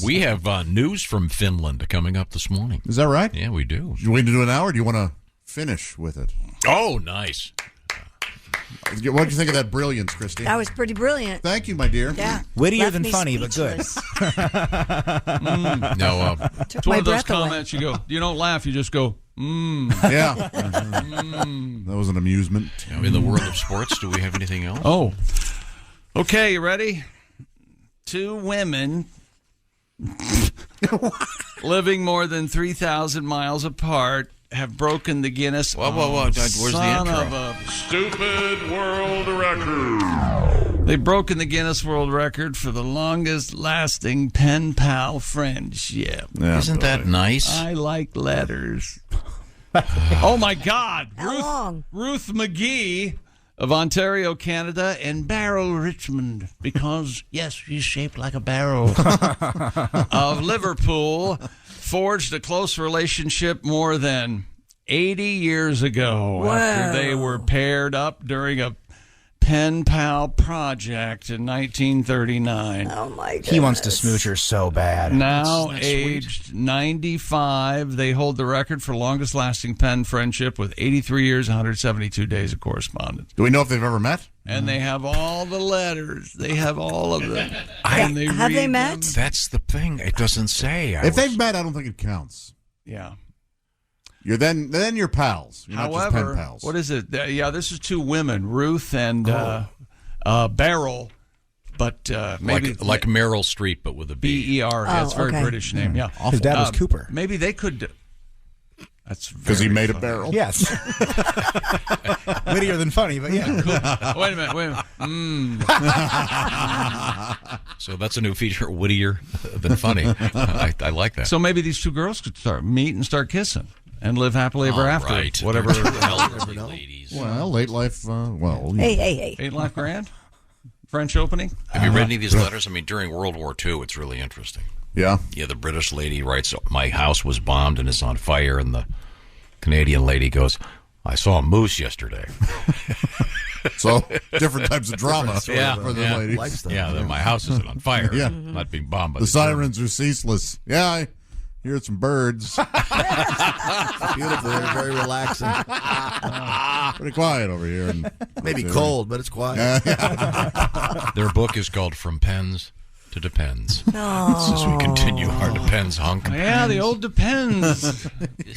We have news from Finland coming up this morning. Is that right? Yeah, we do. You waiting to do an hour? Or do you want to finish with it? Oh, nice. What did you think of that brilliance, Christy? That was pretty brilliant. Thank you, my dear. Yeah. Wittier Left than me funny, but good. speechless. No, It's one of those comments you go, you don't laugh, you just go, Yeah. That was an amusement. In the world of sports, do we have anything else? Oh. Okay, you ready? 2 women living more than 3,000 miles apart have broken the Guinness. Whoa. Where's the intro? Of a stupid world record. They've broken the Guinness World Record for the longest lasting pen pal friendship. Yeah, Isn't that nice? I like letters. Oh my God. How long? Ruth McGee of Ontario, Canada, and Barrel Richmond, because, yes, she's shaped like a barrel, of Liverpool, forged a close relationship more than 80 years ago after they were paired up during a pen pal project in 1939. Oh, my God. He wants to smooch her so bad. Now That's aged 95, they hold the record for longest lasting pen friendship with 83 years, 172 days of correspondence. Do we know if they've ever met? And they have all the letters. They have all of them. Have they met? That's the thing. It doesn't say. If they've met, I don't think it counts. Yeah. You're then you're pals. You're not just pen However, pals. what is it? Yeah, this is 2 women, Ruth and Beryl, but maybe like Meryl Streep, but with a B. B-E-R. Yeah, it's a very British name. Yeah, His dad was Cooper. Maybe they could. That's because he made funny. a barrel. Yes. Wittier than funny, but yeah. Wait a minute. So that's a new feature, wittier than funny. I like that. So maybe these 2 girls could meet and start kissing and live happily ever after. Right. Whatever. Elderly ladies. Well, late life. Hey. Ain't life grand? French opening? Have you read any of these letters? I mean, during World War II, it's really interesting. Yeah. Yeah, the British lady writes, "My house was bombed and is on fire," and the Canadian lady goes, "I saw a moose yesterday." So different types of drama for the lady. Yeah, my house isn't on fire. Yeah. Not being bombed by The sirens are ceaseless. Yeah, I hear some birds. Beautiful. They're very relaxing. Pretty quiet over here. And Maybe cold, but it's quiet. Their book is called From Pens to Depends. As we continue our Depends hunk. Yeah, the old Depends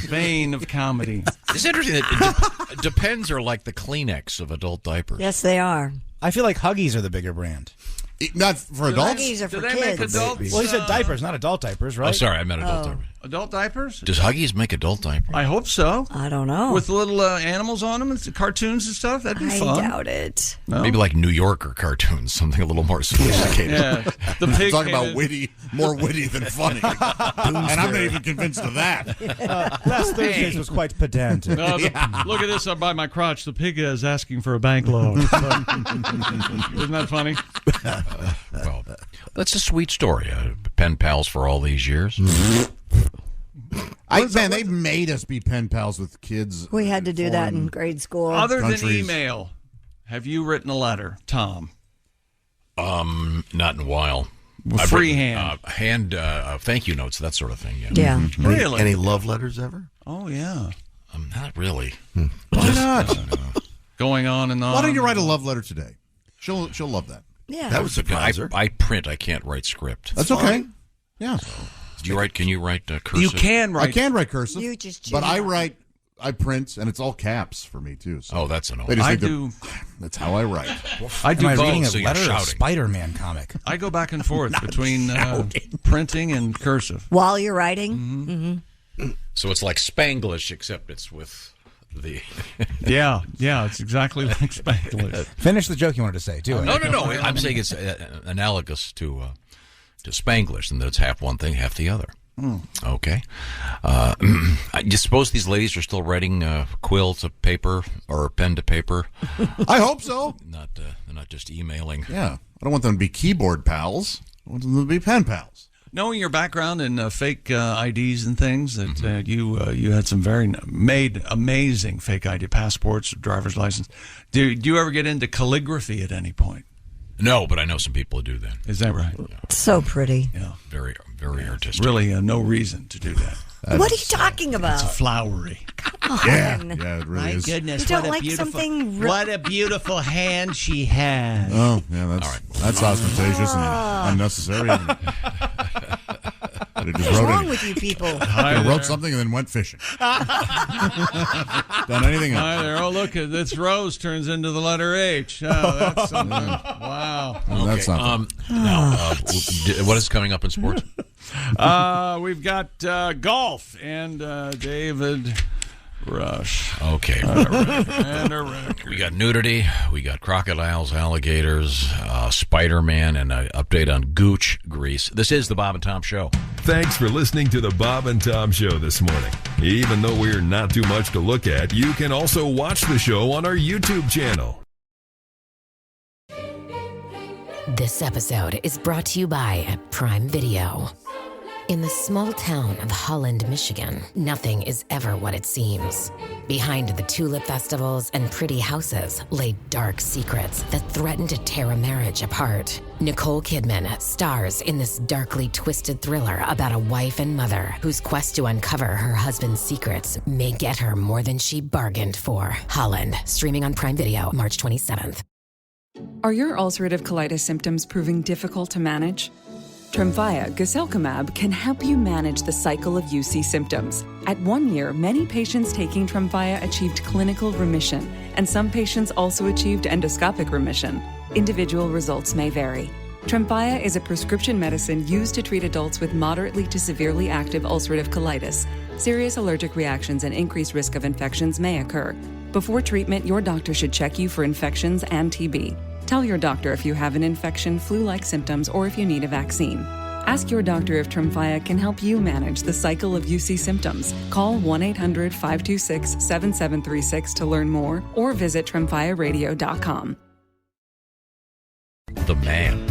vein of comedy. It's interesting that Depends are like the Kleenex of adult diapers. Yes, they are. I feel like Huggies are the bigger brand. Not for adults? Huggies are for Do they make kids. adults? Well, he said diapers, not adult diapers, right? Oh, sorry, I meant adult diapers. Adult diapers? Does Huggies make adult diapers? I hope so. I don't know. With little animals on them and cartoons and stuff? That'd be I fun. doubt it. No? Maybe like New Yorker cartoons, something a little more sophisticated. Yeah. The pig Talking about more witty than funny. And I'm not even convinced of that. Last Thursday's was quite pedantic. Look at this up by my crotch. The pig is asking for a bank loan. Isn't that funny? Well, that's a sweet story. Pen pals for all these years. They made us be pen pals with kids. We had to do that in grade school. Other than email, have you written a letter, Tom? Not in a while. Freehand. Thank you notes, that sort of thing. Yeah. Yeah. Really? Any love letters ever? Oh, yeah. Not really. Why not? Going on and on. Why don't you write a love letter today? She'll love that. Yeah. That would surprise her. I print. I can't write script. That's okay. Yeah. Can you write cursive? You can write. I can write cursive. You just but I print, and it's all caps for me too. So oh, that's annoying. I do. That's how I write. I do Am I both. reading a so you're letter or a shouting. Spider-Man comic? I go back and forth between printing and cursive. While you're writing? Mm-hmm. So it's like Spanglish, except it's with the... Yeah, it's exactly like Spanglish. Finish the joke you wanted to say. Do it. No. I'm saying it's analogous to Spanglish, and that it's half one thing, half the other. Okay. You suppose these ladies are still writing quill to paper or pen to paper? I hope so. They're not just emailing. Yeah. I don't want them to be keyboard pals. I want them to be pen pals. Knowing your background in fake IDs and things, that you had some made amazing fake ID passports, driver's license. Do you ever get into calligraphy at any point? No, but I know some people who do that. Is that right? So pretty. Yeah, very, very artistic. Really, no reason to do that. What are you talking about? It's flowery. Yeah, it really is. My goodness, You don't what a like beautiful, something what a beautiful hand she has. Oh, yeah, that's ostentatious and unnecessary. They just What's wrote wrong it. with you people? They wrote something and then went fishing. Done anything else? Hi there. Oh, look, this rose turns into the letter H. Oh, that's something. Wow. Well, that's something. Now, what is coming up in sports? We've got golf and David Rush. Okay. And a record. We got nudity. We got crocodiles, alligators, Spider-Man, and an update on Gooch grease. This is the Bob and Tom Show. Thanks for listening to the Bob and Tom Show this morning. Even though we're not too much to look at, you can also watch the show on our YouTube channel. This episode is brought to you by Prime Video. In the small town of Holland, Michigan, nothing is ever what it seems. Behind the tulip festivals and pretty houses lay dark secrets that threaten to tear a marriage apart. Nicole Kidman stars in this darkly twisted thriller about a wife and mother whose quest to uncover her husband's secrets may get her more than she bargained for. Holland, streaming on Prime Video March 27th. Are your ulcerative colitis symptoms proving difficult to manage? Tremfya guselkumab can help you manage the cycle of UC symptoms. At 1 year, many patients taking Tremfya achieved clinical remission, and some patients also achieved endoscopic remission. Individual results may vary. Tremfya is a prescription medicine used to treat adults with moderately to severely active ulcerative colitis. Serious allergic reactions and increased risk of infections may occur. Before treatment, your doctor should check you for infections and TB. Tell your doctor if you have an infection, flu-like symptoms, or if you need a vaccine. Ask your doctor if Tremfya can help you manage the cycle of UC symptoms. Call 1-800-526-7736 to learn more, or visit tremfyaradio.com. The man.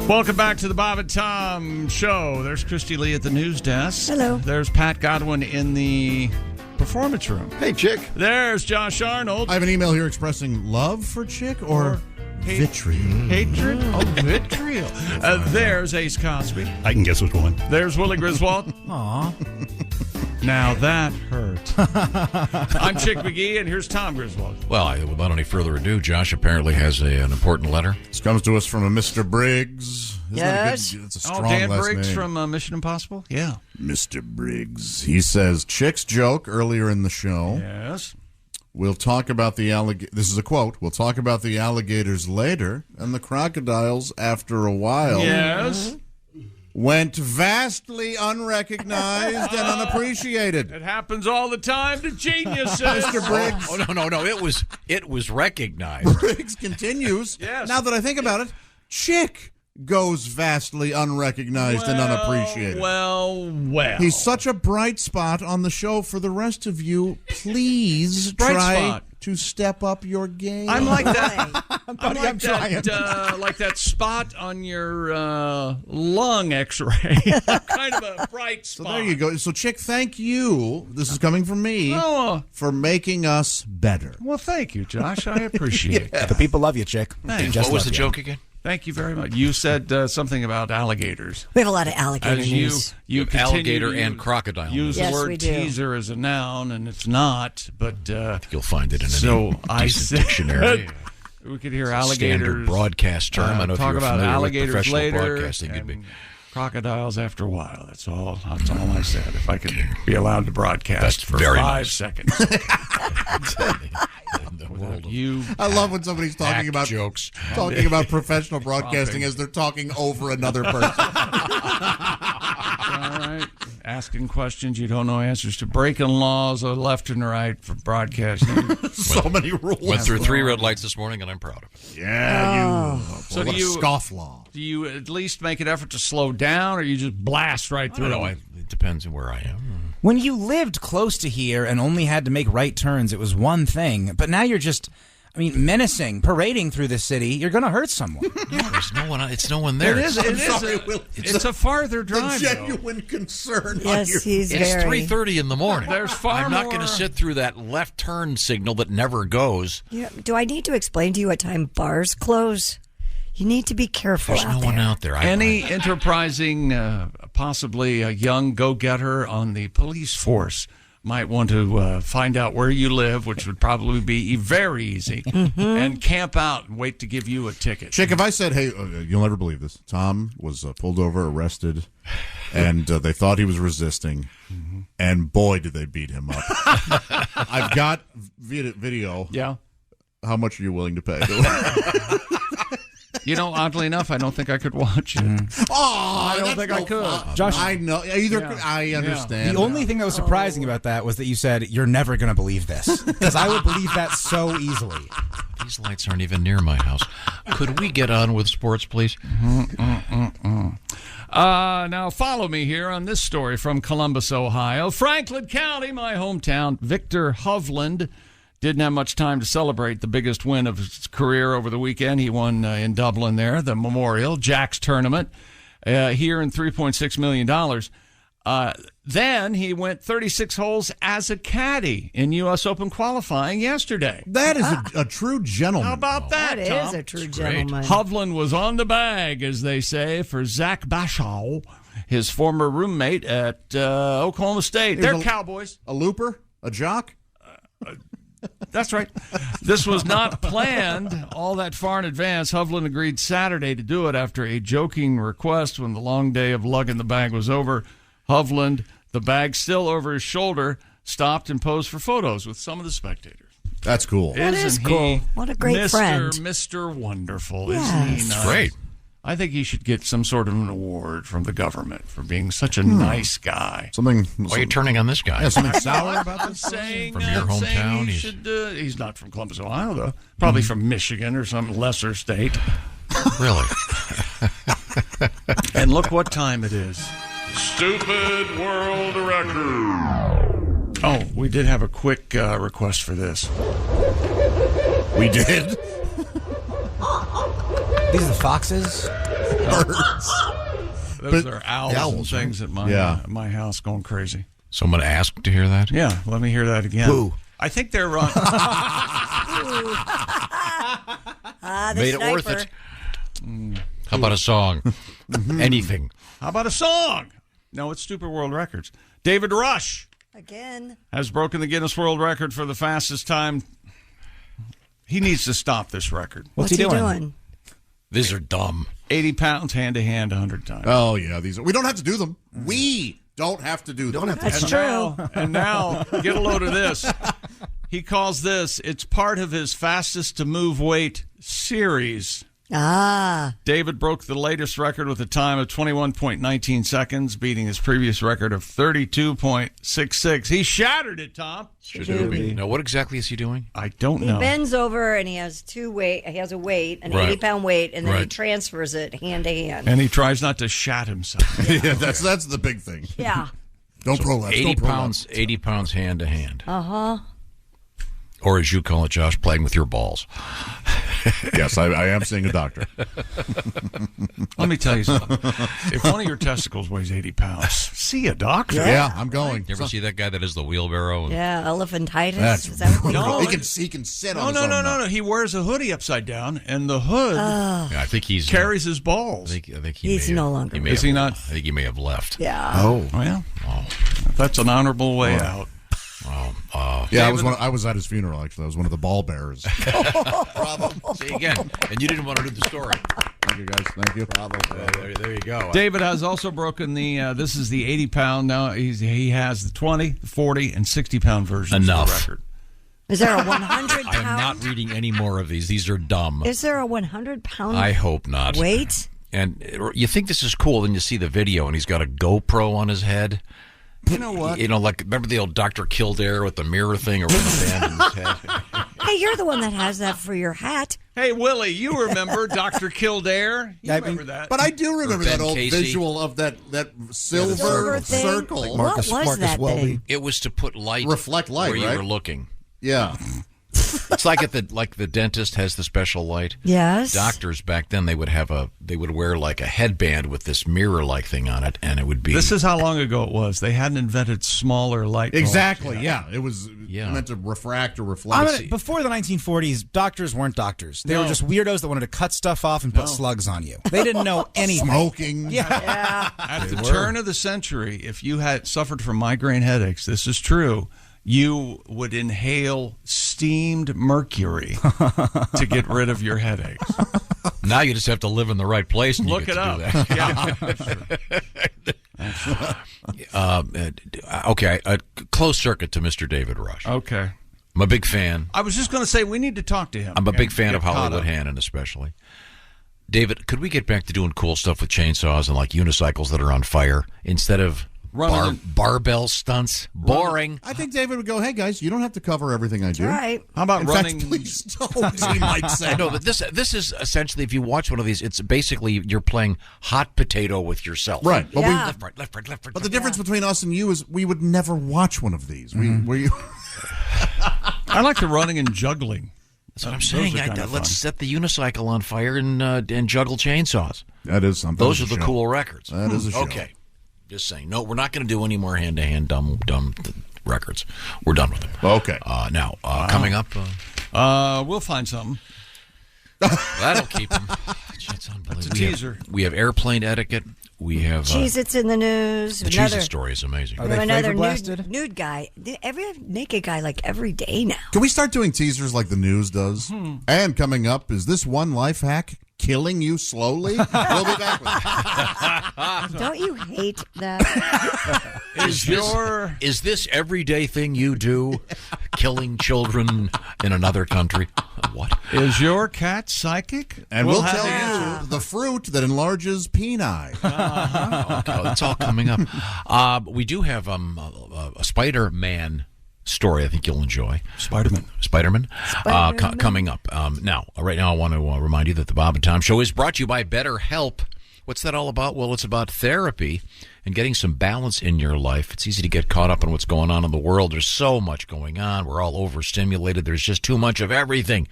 Welcome back to the Bob and Tom Show. There's Christy Lee at the news desk. Hello. There's Pat Godwin in the performance room. Hey, Chick. There's Josh Arnold. I have an email here expressing love for Chick or vitriol. Hatred? Oh, vitriol. There's Ace Cosby. I can guess which one. There's Willie Griswold. Aw. Now that hurt. I'm Chick McGee, and here's Tom Griswold. Well, without any further ado, Josh apparently has an important letter. This comes to us from a Mr. Briggs. Isn't Yes. that a good, it's a strong Dan last Briggs name. from Mission Impossible? Yeah. Mr. Briggs. He says, Chick's joke earlier in the show. Yes. We'll talk about the This is a quote. We'll talk about the alligators later and the crocodiles after a while. Yes. Went vastly unrecognized and unappreciated. It happens all the time to geniuses. Mr. Briggs. Oh, no. It was recognized. Briggs continues. Yes. Now that I think about it, Chick goes vastly unrecognized and unappreciated. Well. He's such a bright spot on the show. For the rest of you, please Bright try spot. to step up your game. I'm like that. Buddy, I'm trying. Like that spot on your lung X-ray. Kind of a bright spot. So there you go. So, Chick, thank you. This is coming from me for making us better. Well, thank you, Josh. I appreciate it. The people love you, Chick. Thanks. Just What was love the you. joke again? Thank you very much. You said something about alligators. We have a lot of alligator As news. you continue Alligator to and crocodile. Use Yes, the we word do. teaser as a noun, and it's not. But You'll find it in so I decent said dictionary. we could hear alligators. Standard broadcast term. I don't know if talk you're about familiar with alligators professional later. broadcasting. You'd be. And crocodiles after a while. That's all I said. If I could be allowed to broadcast That's for very 5 nice. seconds. In the world of You I love when somebody's talking hack about jokes. talking about professional broadcasting as they're talking over another person. all right. Asking questions you don't know answers to, breaking laws left and right for broadcasting. So many rules. Went through 3 red lights this morning, and I'm proud of it. Yeah, So what do a you scofflaw? Do you at least make an effort to slow down, or you just blast right I through? don't know. It depends on where I am. When you lived close to here and only had to make right turns, it was one thing. But now you're just, I mean, menacing, parading through the city, you're going to hurt someone. There's no one. It's no one there. It's a farther drive. The genuine concern. Yes, he's It's very. 3:30 in the morning. There's far I'm not going more- to sit through that left turn signal that never goes. Yeah, do I need to explain to you what time bars close? You need to be careful. There's no one out there. Any enterprising, possibly a young go-getter on the police force might want to find out where you live, which would probably be very easy, and camp out and wait to give you a ticket. Chick, if I said, hey, you'll never believe this. Tom was pulled over, arrested, and they thought he was resisting, and boy, did they beat him up. I've got video. Yeah. How much are you willing to pay? You know, oddly enough, I don't think I could watch it. I don't think I could. Josh, I know. I understand. The only thing that was surprising about that was that you said, you're never going to believe this. Because I would believe that so easily. These lights aren't even near my house. Could we get on with sports, please? Now, follow me here on this story from Columbus, Ohio. Franklin County, my hometown, Victor Hovland didn't have much time to celebrate the biggest win of his career over the weekend. He won in Dublin there, the Memorial Jacks tournament, here in $3.6 million. Then he went 36 holes as a caddy in U.S. Open qualifying yesterday. That is a true gentleman. How about that, That Tom? is a true gentleman. Hovland was on the bag, as they say, for Zach Bashaw, his former roommate at Oklahoma State. They're Cowboys. A looper? A jock? That's right. This was not planned all that far in advance. Hovland agreed Saturday to do it after a joking request when the long day of lugging the bag was over. Hovland, the bag still over his shoulder, stopped and posed for photos with some of the spectators. That's cool. That is Isn't cool. he What a great friend. Mr. Wonderful, Yes. isn't he? It's great. I think he should get some sort of an award from the government for being such a nice guy. Something. Why are you turning on this guy? Yeah, something sour about this? Saying, From your hometown? He's not from Columbus, Ohio, though. Probably from Michigan or some lesser state. Really? And look what time it is. Stupid world record. Oh, we did have a quick request for this. We did? These are the foxes? Birds. Those are owls and things at my house going crazy. Someone asked to hear that? Yeah, let me hear that again. Who? I think they're on. The Made sniper. it worth it. How about a song? Anything. How about a song? No, it's Stupid World Records. David Rush Again. has broken the Guinness World Record for the fastest time. He needs to stop this record. What's he doing? These are dumb. 80 pounds, hand to hand, 100 times. Oh, yeah. We don't have to do them. We don't have to do them. That's true. And now, get a load of this. He calls this, it's part of his fastest to move weight series. Ah. David broke the latest record with a time of 21.19 seconds, beating his previous record of 32.66. He shattered it, Tom. Now, what exactly is he doing? I don't He know. bends over and he has a weight, an Right. 80-pound weight, and then he Right. transfers it hand to hand. And he tries not to shat himself. Yeah, that's the big thing. Yeah. Don't prolapse. 80 don't pounds, 80 pounds hand to hand. Uh-huh. Or as you call it, Josh, playing with your balls. Yes, I am seeing a doctor. Let me tell you something. If one of your testicles weighs 80 pounds, see a doctor. Yeah, I'm going. You ever see that guy that is the wheelbarrow? Yeah, elephantitis. That's Is that what they No, call he it? can sit No, on his no, own no, nut. no. He wears a hoodie upside down, and the hood Yeah, I think he's carries his balls. I think He's no longer. may Is have- he not? I think he may have left. Yeah. Oh. Well, that's an honorable way out. Yeah, I was at his funeral, actually. I was one of the ball bearers. See again, and you didn't want to do the story. Thank you, guys. Thank you. There you go. David has also broken the, this is the 80-pound. Now he has the 20, the 40, and 60-pound versions Enough. of the record. Is there a 100 I am pound? not reading any more of these. These are dumb. Is there a 100 pound? I hope not. Weight? And you think this is cool, then you see the video, and he's got a GoPro on his head. You know what? You know, like, remember the old Dr. Kildare with the mirror thing or with the band in his head? Hey, you're the one that has that for your hat. Hey, Willie, you remember Dr. Kildare? You remember that? But I do remember Ben that old Casey. visual of that silver Silver thing? circle. What was that thing? It was to put light, Reflect light, where you right? were looking. Yeah. It's like the dentist has the special light. Yes. Doctors back then they would wear like a headband with this mirror-like thing on it, and it would be. This is how long ago it was. They hadn't invented smaller light bulbs. Exactly. Yeah, it was meant to refract or reflect. Before the 1940s, doctors weren't doctors. They were just weirdos that wanted to cut stuff off and put slugs on you. They didn't know anything. Smoking. Yeah. At the turn of the century, if you had suffered from migraine headaches, this is true, you would inhale steamed mercury to get rid of your headaches. Now you just have to live in the right place and look you it get up. To do that. Okay, a closed circuit to Mr. David Rush. Okay. I'm a big fan. I was just going to say we need to talk to him. I'm a big fan Get of caught Hollywood up. Hannon, especially. David, could we get back to doing cool stuff with chainsaws and like unicycles that are on fire instead of barbell stunts? Boring. I think David would go, hey, guys, you don't have to cover everything I do. Right. How about In running? fact, please don't, he might say. I know, but this is essentially, if you watch one of these, it's basically you're playing hot potato with yourself. Right. But left, right, left, right, left, right. But the difference between us and you is we would never watch one of these. We I like the running and juggling. That's what I'm saying. Let's set the unicycle on fire and juggle chainsaws. That is something. Those are the cool records. That is a show. Okay. Just saying. No, we're not going to do any more hand-to-hand dumb records. We're done with them. Okay. Now, coming up. We'll find something. That'll keep them. It's unbelievable. That's a teaser. We have airplane etiquette. We have Cheez-It's in the news. The Cheez-It story is amazing. Are they another flavor blasted? nude guy. Every naked guy like every day now. Can we start doing teasers like the news does? And coming up, is this one life hack killing you slowly? We'll be back with it. Don't you hate that? Is this everyday thing you do, killing children in another country? What? Is your cat psychic? And we'll tell you the fruit that enlarges peni. Okay, that's all coming up. We do have a Spider-Man story I think you'll enjoy. Spider-Man. Coming up. Right now I want to remind you that the Bob and Tom Show is brought to you by BetterHelp. What's that all about? Well, it's about therapy and getting some balance in your life. It's easy to get caught up in what's going on in the world. There's so much going on. We're all overstimulated. There's just too much of everything.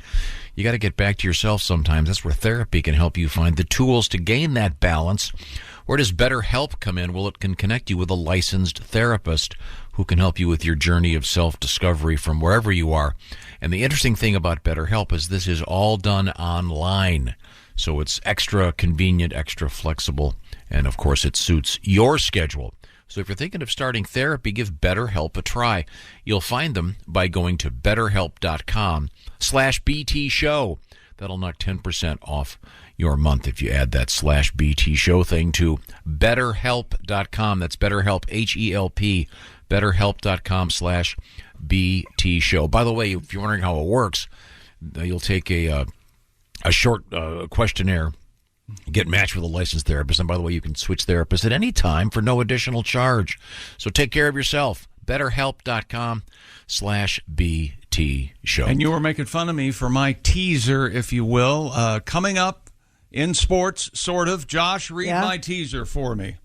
You got to get back to yourself sometimes. That's where therapy can help you find the tools to gain that balance. Where does BetterHelp come in? Well, it can connect you with a licensed therapist who can help you with your journey of self-discovery from wherever you are. And the interesting thing about BetterHelp is this is all done online. So it's extra convenient, extra flexible, and of course it suits your schedule. So if you're thinking of starting therapy, give BetterHelp a try. You'll find them by going to betterhelp.com/BT show. That'll knock 10% off your month if you add that /BT show thing to betterhelp.com. That's BetterHelp, HELP, betterhelp.com/BT show. By the way, if you're wondering how it works, you'll take a short questionnaire, get matched with a licensed therapist, and by the way, you can switch therapists at any time for no additional charge. So take care of yourself. BetterHelp.com/BT show. And you were making fun of me for my teaser, if you will. Coming up in sports, sort of. Josh, read my teaser for me.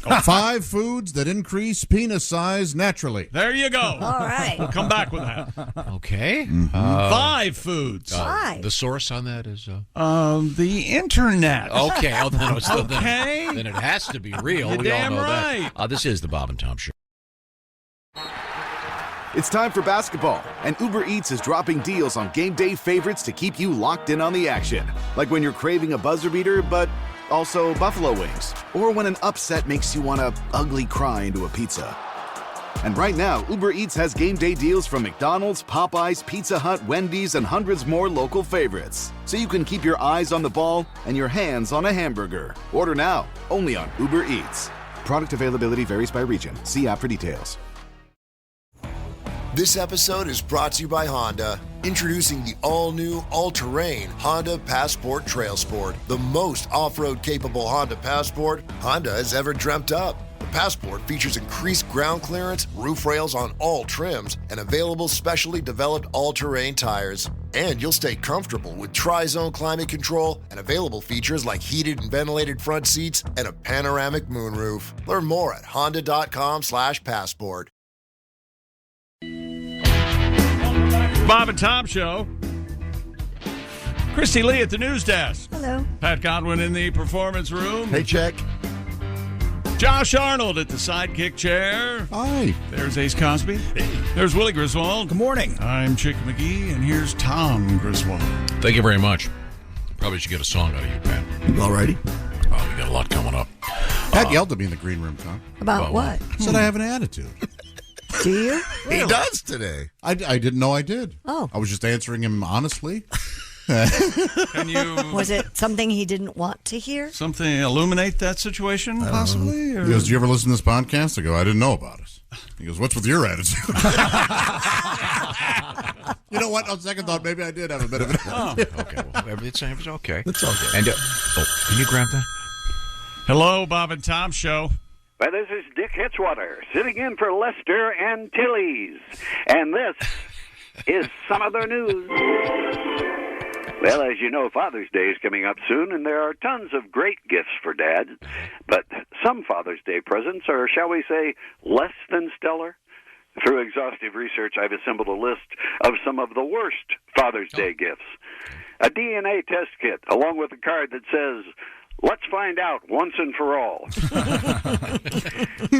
5 foods that increase penis size naturally. There you go. All right. We'll come back with that. Okay. 5 foods. The source on that is? The internet. Okay. Oh, then, okay. Then it has to be real. You're we all damn know right. that. This is the Bob and Tom Show. It's time for basketball, and Uber Eats is dropping deals on game day favorites to keep you locked in on the action. Like when you're craving a buzzer beater, but also buffalo wings. Or when an upset makes you want to ugly cry into a pizza. And right now, Uber Eats has game day deals from McDonald's, Popeyes, Pizza Hut, Wendy's, and hundreds more local favorites. So you can keep your eyes on the ball and your hands on a hamburger. Order now, only on Uber Eats. Product availability varies by region. See app for details. This episode is brought to you by Honda. Introducing the all-new, all-terrain Honda Passport Trail Sport, the most off-road capable Honda Passport Honda has ever dreamt up. The Passport features increased ground clearance, roof rails on all trims, and available specially developed all-terrain tires. And you'll stay comfortable with tri-zone climate control and available features like heated and ventilated front seats and a panoramic moonroof. Learn more at honda.com/passport. Bob and Tom Show. Christy Lee at the news desk. Hello. Pat Godwin in the performance room. Hey, check. Josh Arnold at the sidekick chair. Hi. There's Ace Cosby. Hey. There's Willie Griswold. Good morning. I'm Chick McGee, and here's Tom Griswold. Thank you very much. Probably should get a song out of you, Pat. Alrighty. Oh, we got a lot coming up. Pat yelled at me in the green room, Tom. About what? Said I have an attitude. Do you? He does today. I didn't know I did. Oh. I was just answering him honestly. Can you... Was it something he didn't want to hear? Something illuminate that situation, possibly? Or? He goes, "Do you ever listen to this podcast?" I go, "I didn't know about it." He goes, "What's with your attitude?" You know what? On second thought, maybe I did have a bit of an attitude. Oh, okay. Well, it's okay. It's okay. And, can you grab that? Hello, Bob and Tom Show. Well, this is Dick Hitzwater, sitting in for Lester and Tilly's. And this is some of their news. Well, as you know, Father's Day is coming up soon, and there are tons of great gifts for Dad. But some Father's Day presents are, shall we say, less than stellar. Through exhaustive research, I've assembled a list of some of the worst Father's Day gifts. A DNA test kit, along with a card that says, "Let's find out once and for all."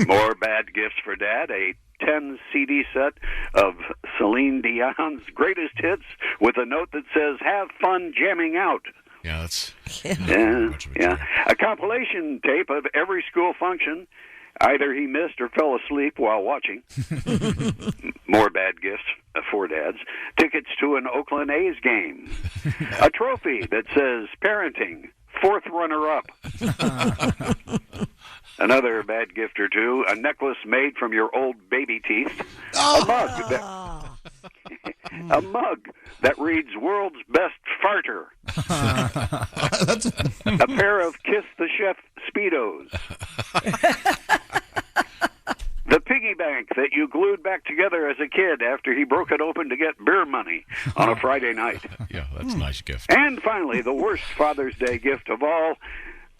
More bad gifts for Dad, a 10 CD set of Celine Dion's greatest hits with a note that says, "Have fun jamming out." Yeah, that's... Yeah. A compilation tape of every school function. Either he missed or fell asleep while watching. More bad gifts for dads. Tickets to an Oakland A's game. A trophy that says parenting, 4th runner-up. Another bad gift or two, a necklace made from your old baby teeth. A mug that reads "World's Best Farter." A pair of Kiss the Chef Speedos. The piggy bank that you glued back together as a kid after he broke it open to get beer money on a Friday night. Yeah, that's a nice gift. And finally, the worst Father's Day gift of all,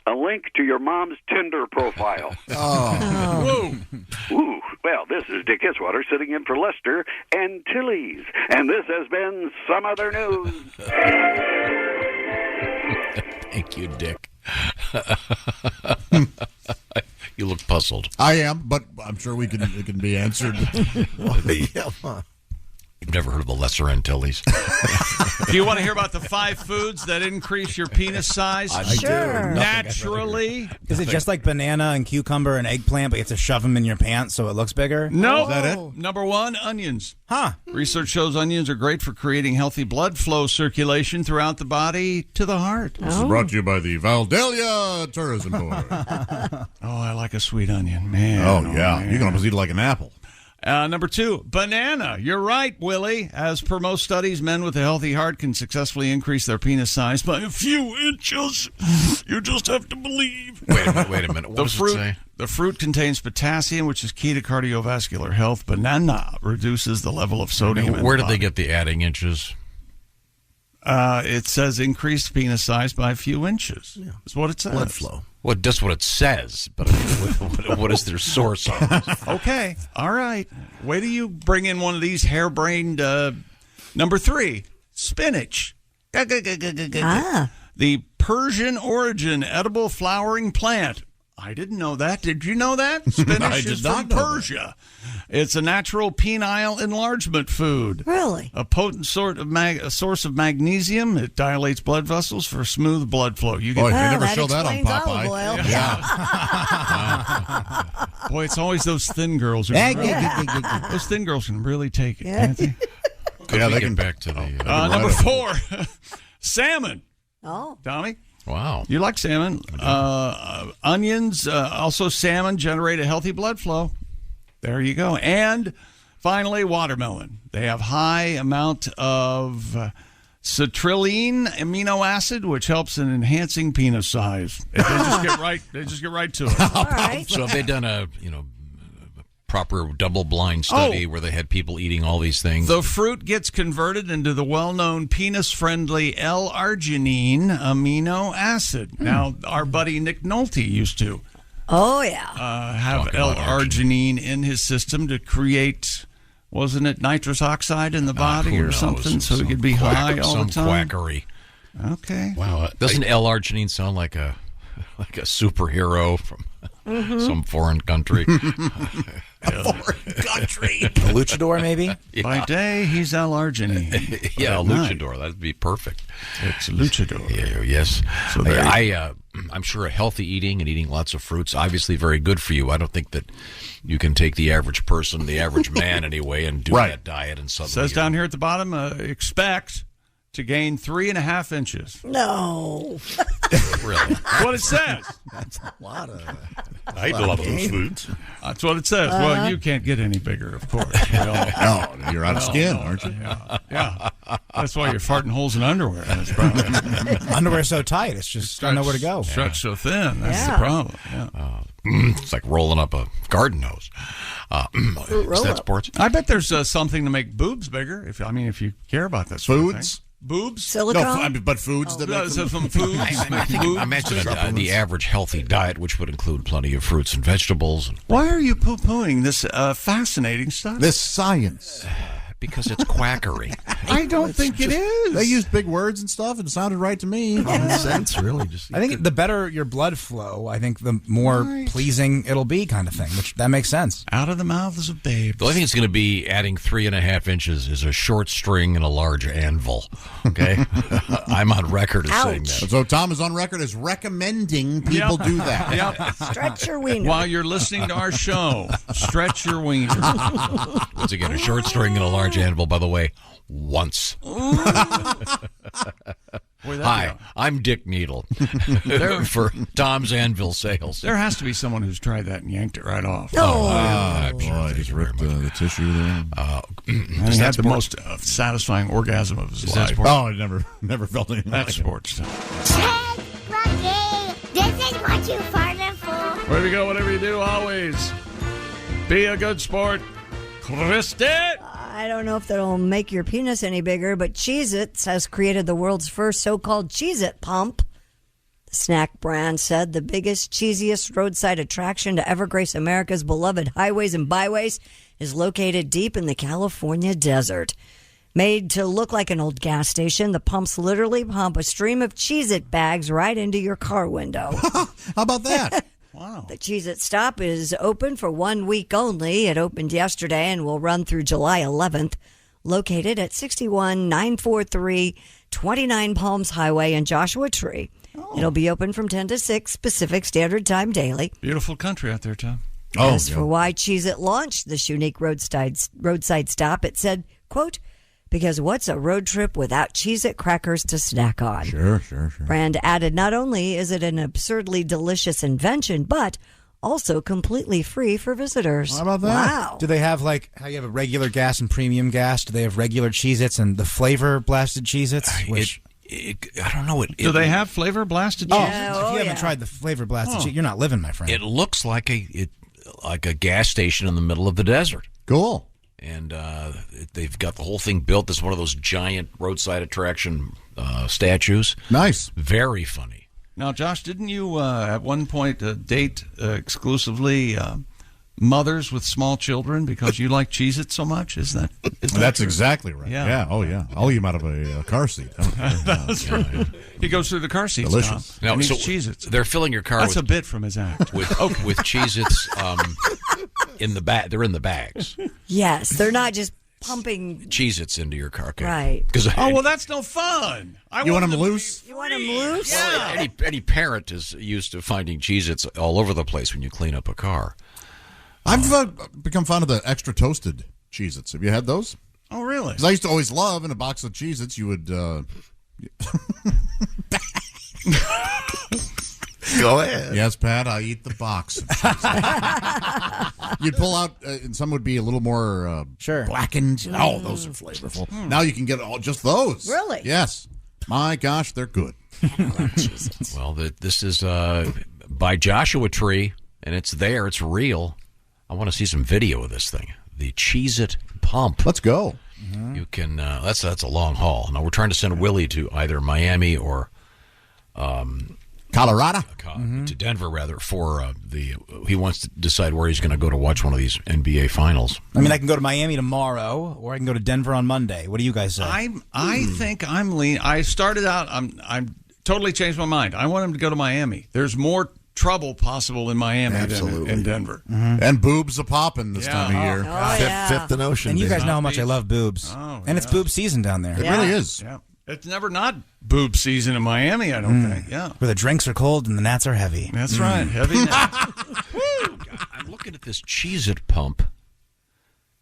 a link to your mom's Tinder profile. Oh. Ooh. Well, this is Dick Hitzwater sitting in for Lester and Tilly's. And this has been Some Other News. Thank you, Dick. You look puzzled. I am, but I'm sure it can be answered. You've never heard of the Lesser Antilles? Do you want to hear about the 5 foods that increase your penis size? Sure. Naturally. Is it just like banana and cucumber and eggplant, but you have to shove them in your pants so it looks bigger? No. Is that it? Number 1, onions. Huh. Research shows onions are great for creating healthy blood flow circulation throughout the body to the heart. This is brought to you by the Valdelia Tourism Board. Oh, I like a sweet onion, man. Oh, yeah. Man. You can almost eat it like an apple. Number 2, banana. You're right, Willie. As per most studies, men with a healthy heart can successfully increase their penis size by a few inches. You just have to believe. Wait a minute. What does it say? The fruit contains potassium, which is key to cardiovascular health. Banana reduces the level of sodium. Where did they get the adding inches? It says increased penis size by a few inches. Yeah. That's what it says. Blood flow. Well, that's what it says, but what is their source on this? Okay. All right. Wait till you bring in one of these harebrained. Number 3, spinach. The Persian origin edible flowering plant. I didn't know that. Did you know that? Spinach is from Persia. It's a natural penile enlargement food. Really? A potent source of magnesium. It dilates blood vessels for smooth blood flow. You they never show that on Popeye. Yeah. Boy, it's always those thin girls. Those thin girls can really take it, can't they? Yeah, they can. Back to the number 4, salmon. Oh, Tommy. Wow. You like salmon. Onions, also salmon, generate a healthy blood flow. There you go. And finally, watermelon. They have high amount of citrulline amino acid, which helps in enhancing penis size. They just get right to it. All right. So have they done a proper double-blind study where they had people eating all these things? The fruit gets converted into the well-known penis-friendly L-arginine amino acid. Now, our buddy Nick Nolte used to have L-arginine in his system to create wasn't it nitrous oxide in the body or something, so he could be high all the time? Some quackery. Okay. Wow. Doesn't L-arginine sound like a superhero from some foreign country? Foreign country. A luchador, maybe? Yeah. By day, he's L-arginine. Yeah, a At night, luchador. That'd be perfect. it's a luchador. Yeah, yes. So I'm sure healthy eating and eating lots of fruits, obviously very good for you. I don't think that you can take the average person, the average man anyway, and do that diet and suddenly... Says down here at the bottom, expect to gain 3.5 inches. No. Really? That's what it says. That's a lot of... I eat a lot of those foods. That's what it says. Well, you can't get any bigger, of course. No, you're out of skin, aren't you? Yeah. That's why you're farting holes in underwear. That's probably. Underwear's so tight, it's just don't know where to go. Stretch so thin. That's the problem. Yeah. It's like rolling up a garden hose. Is that sports? I bet there's something to make boobs bigger. If you care about that sort of thing. Foods? Boobs? Silicone? No, but foods that make them... Some foods. I imagine the average healthy diet, which would include plenty of fruits and vegetables. Why are you poo-pooing this fascinating stuff? This science. Because it's quackery. I don't think it is. They used big words and stuff. It sounded right to me. Common sense, really. Just I think the better your blood flow, I think the more pleasing it'll be, kind of thing, which that makes sense. Out of the mouths of babes. The only thing it's going to be adding 3.5 inches is a short string and a large anvil. Okay? I'm on record as saying that. So Tom is on record as recommending people do that. Yep. Stretch your wiener. While you're listening to our show, stretch your wiener. Once again, a short string and a large anvil, by the way, once. Hi, I'm Dick Needle for Tom's Anvil Sales. There has to be someone who's tried that and yanked it right off. I'm sure. I just ripped the tissue there. And he had the most satisfying orgasm of his life. Oh, I never felt anything That's like sports stuff. Hey, Rocky, this is what you farted for. Where we go, whatever you do, always be a good sport. Christy! I don't know if that'll make your penis any bigger, but Cheez-It has created the world's first so-called Cheez-It pump. The snack brand said the biggest, cheesiest roadside attraction to ever grace America's beloved highways and byways is located deep in the California desert. Made to look like an old gas station, the pumps literally pump a stream of Cheez-It bags right into your car window. How about that? Wow. The Cheez-It stop is open for 1 week only. It opened yesterday and will run through July 11th. Located at 61943 29 Palms Highway in Joshua Tree. It'll be open from 10 to 6 Pacific Standard Time daily. Beautiful country out there, Tom. As for why Cheez-It launched this unique roadside stop, it said, quote, because what's a road trip without Cheez-It crackers to snack on? Sure. Brand added, not only is it an absurdly delicious invention, but also completely free for visitors. How about that? Wow. Do they have, like, how you have a regular gas and premium gas? Do they have regular Cheez-Its and the flavor blasted Cheez-Its? I don't know. Do they have flavor blasted Oh, Cheez-Its? if you haven't tried the flavor blasted Cheez-Its, you're not living, my friend. It looks like a gas station in the middle of the desert. Cool. And they've got the whole thing built as one of those giant roadside attraction statues. Nice. Very funny. Now, Josh, didn't you at one point date exclusively mothers with small children because you like Cheez-It so much? That's true? Exactly right. Yeah. Oh, yeah. I'll eat him out of a car seat. That's right. He goes through the car seats. Delicious. Now, so Cheez-Its. They're filling your car That's a bit from his act. with Cheez-Its in the bag. They're in the bags. Yes, they're not just pumping Cheez-Its into your car. Okay. Right. Oh, well, that's no fun. You want them loose? You want them loose? Yeah. Any parent is used to finding Cheez-Its all over the place when you clean up a car. I've become fond of the extra toasted Cheez-Its. Have you had those? Oh, really? Because I used to always love in a box of Cheez-Its, you would... Go ahead. Yes, Pat, I eat the box. You'd pull out, and some would be a little more blackened. Oh, those are flavorful. Now you can get just those. Really? Yes. My gosh, they're good. Well, this is by Joshua Tree, and it's there. It's real. I want to see some video of this thing. The Cheez-It pump. Let's go. You can. That's a long haul. Now we're trying to send Willie to either Miami or Colorado? To Denver, rather, for he wants to decide where he's going to go to watch one of these NBA finals. I mean, I can go to Miami tomorrow, or I can go to Denver on Monday. What do you guys say? I think I'm lean. I started out. I'm totally changed my mind. I want him to go to Miami. There's more trouble possible in Miami than in Denver. And boobs a popping this time of year. Fifth and Ocean. And you guys know how much I love boobs. And it's boob season down there. It really is. Yeah. It's never not boob season in Miami, I don't think. Yeah. Where the drinks are cold and the gnats are heavy. That's right. Heavy gnats. I'm looking at this Cheez-It pump.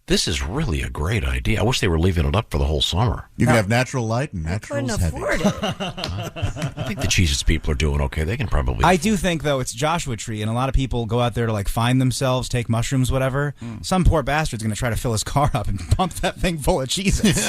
This is really a great idea. I wish they were leaving it up for the whole summer. You can have natural light and natural heavy. Afford it. I think the Cheez-Its people are doing okay. They can probably. I do think, though, it's Joshua Tree, and a lot of people go out there to, like, find themselves, take mushrooms, whatever. Some poor bastard's going to try to fill his car up and pump that thing full of Cheez-Its.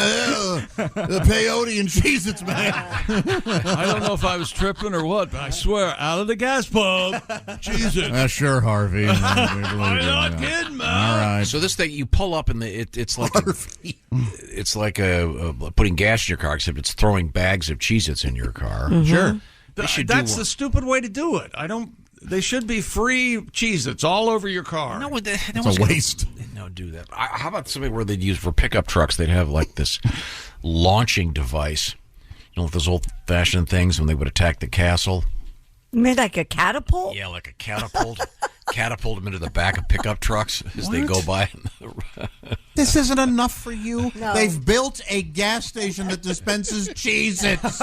The peyote and Cheez-Its, man. I don't know if I was tripping or what, but I swear, out of the gas pump, Cheez-Its. Sure, Harvey. I'm not kidding, man. All right. So this thing, you pull up and it's like it's like putting gas in your car, except it's throwing bags of Cheez-Its in your car. Sure. That's the stupid way to do it. They should be free Cheez-Its all over your car. No, It's a waste. No, do that. How about something where they'd use for pickup trucks? They'd have like this launching device. You know, with those old-fashioned things when they would attack the castle. You mean like a catapult? Yeah, like a catapult. Catapult them into the back of pickup trucks as they go by. This isn't enough for you? No. They've built a gas station that dispenses Cheez-Its.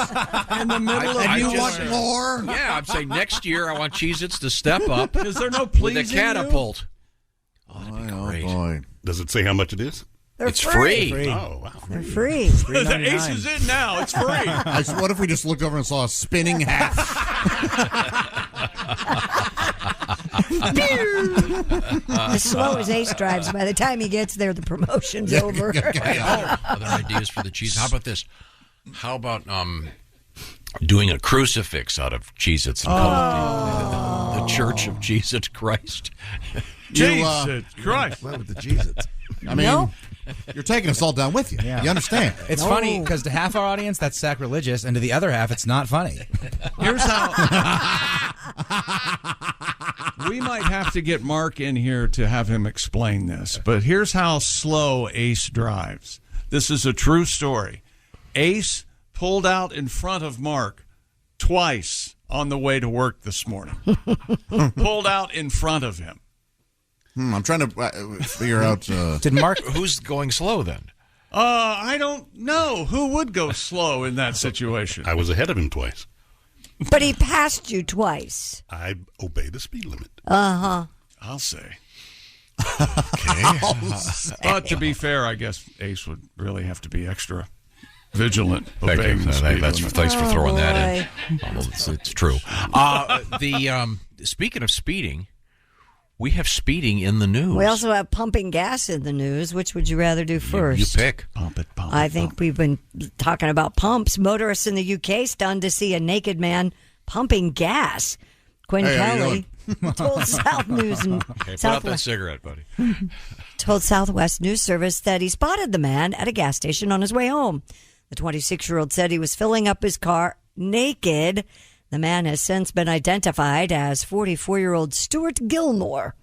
In the middle And you want more? Yeah, I'm saying next year I want Cheez-Its to step up. Is there no with pleasing a catapult? Oh, that'd be great. Boy. Does it say how much it is? They're It's free. free. Oh, wow. They're free. The Ace is in now. It's free. What if we just looked over and saw a spinning hat? As slow as Ace drives, by the time he gets there, the promotion's over. Other ideas for the cheese. How about this? How about doing a crucifix out of Cheez-Its and call it the Church of Jesus Christ? Jesus Christ. What with the Cheez-Its? I mean, you're taking us all down with you. Yeah. You understand? It's funny because to half our audience, that's sacrilegious, and to the other half, it's not funny. Here's how. We might have to get Mark in here to have him explain this, but here's how slow Ace drives. This is a true story. Ace pulled out in front of Mark twice on the way to work this morning. Pulled out in front of him. I'm trying to figure out. Did Mark? Who's going slow then? I don't know. Who would go slow in that situation? I was ahead of him twice. But he passed you twice. I obey the speed limit. Uh-huh. I'll say. Okay. But to be fair, I guess Ace would really have to be extra vigilant. Thank you. obeying the speed limit. Thanks for throwing that boy. in. Although it's true. Speaking of speeding, we have speeding in the news. We also have pumping gas in the news. Which would you rather do first? You pick. Pump it. I think we've been talking about pumps. Motorists in the UK stunned to see a naked man pumping gas. Quinn Kelly told South News and Okay, put out that cigarette, buddy. told Southwest News Service that he spotted the man at a gas station on his way home. The 26-year-old said he was filling up his car naked. The man has since been identified as 44-year-old Stuart Gilmore,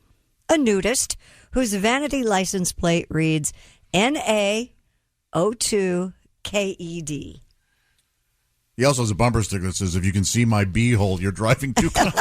a nudist whose vanity license plate reads NA02KED. He also has a bumper sticker that says, "If you can see my beehole, you're driving too close."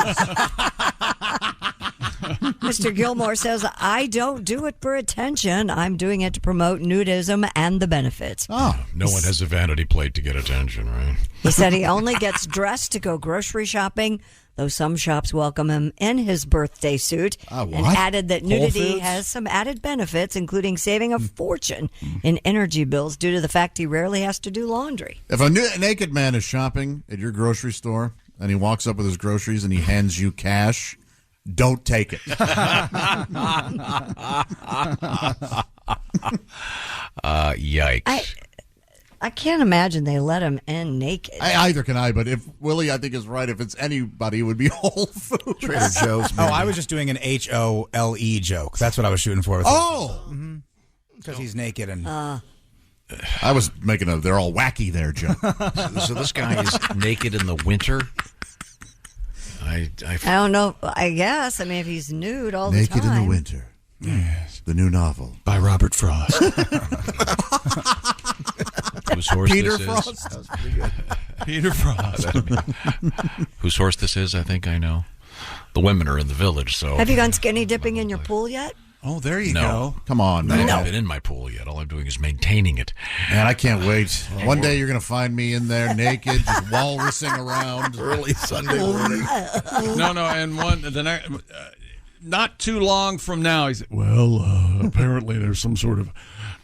Mr. Gilmore says, I don't do it for attention. I'm doing it to promote nudism and the benefits. Oh, no one has a vanity plate to get attention, right? He said he only gets dressed to go grocery shopping, though some shops welcome him in his birthday suit, and added that nudity has some added benefits, including saving a fortune in energy bills due to the fact he rarely has to do laundry. If a naked man is shopping at your grocery store and he walks up with his groceries and he hands you cash, don't take it. Yikes. I can't imagine they let him in naked. Either can I, but if Willie, I think, is right, if it's anybody, it would be Whole Foods. Trader Joe's. Oh, I was just doing an HOLE joke. That's what I was shooting for. Because he's naked and... I was making they're all wacky there, Joe. So this guy is naked in the winter? I don't know. I guess. I mean, if he's nude all the Naked time. in the Winter. Yes. The new novel. By Robert Frost. Whose horse Peter this Frost. is? That was pretty good. Peter Frost. Whose horse this is, I think I know. The women are in the village, so... Have you gone skinny dipping in your pool yet? Oh, there you No. go. Come on, I man. haven't been in my pool yet. All I'm doing is maintaining it. Man, I can't wait. One day you're going to find me in there naked, just walrusing around. Early Sunday morning. No, and not too long from now, he said, well, apparently there's some sort of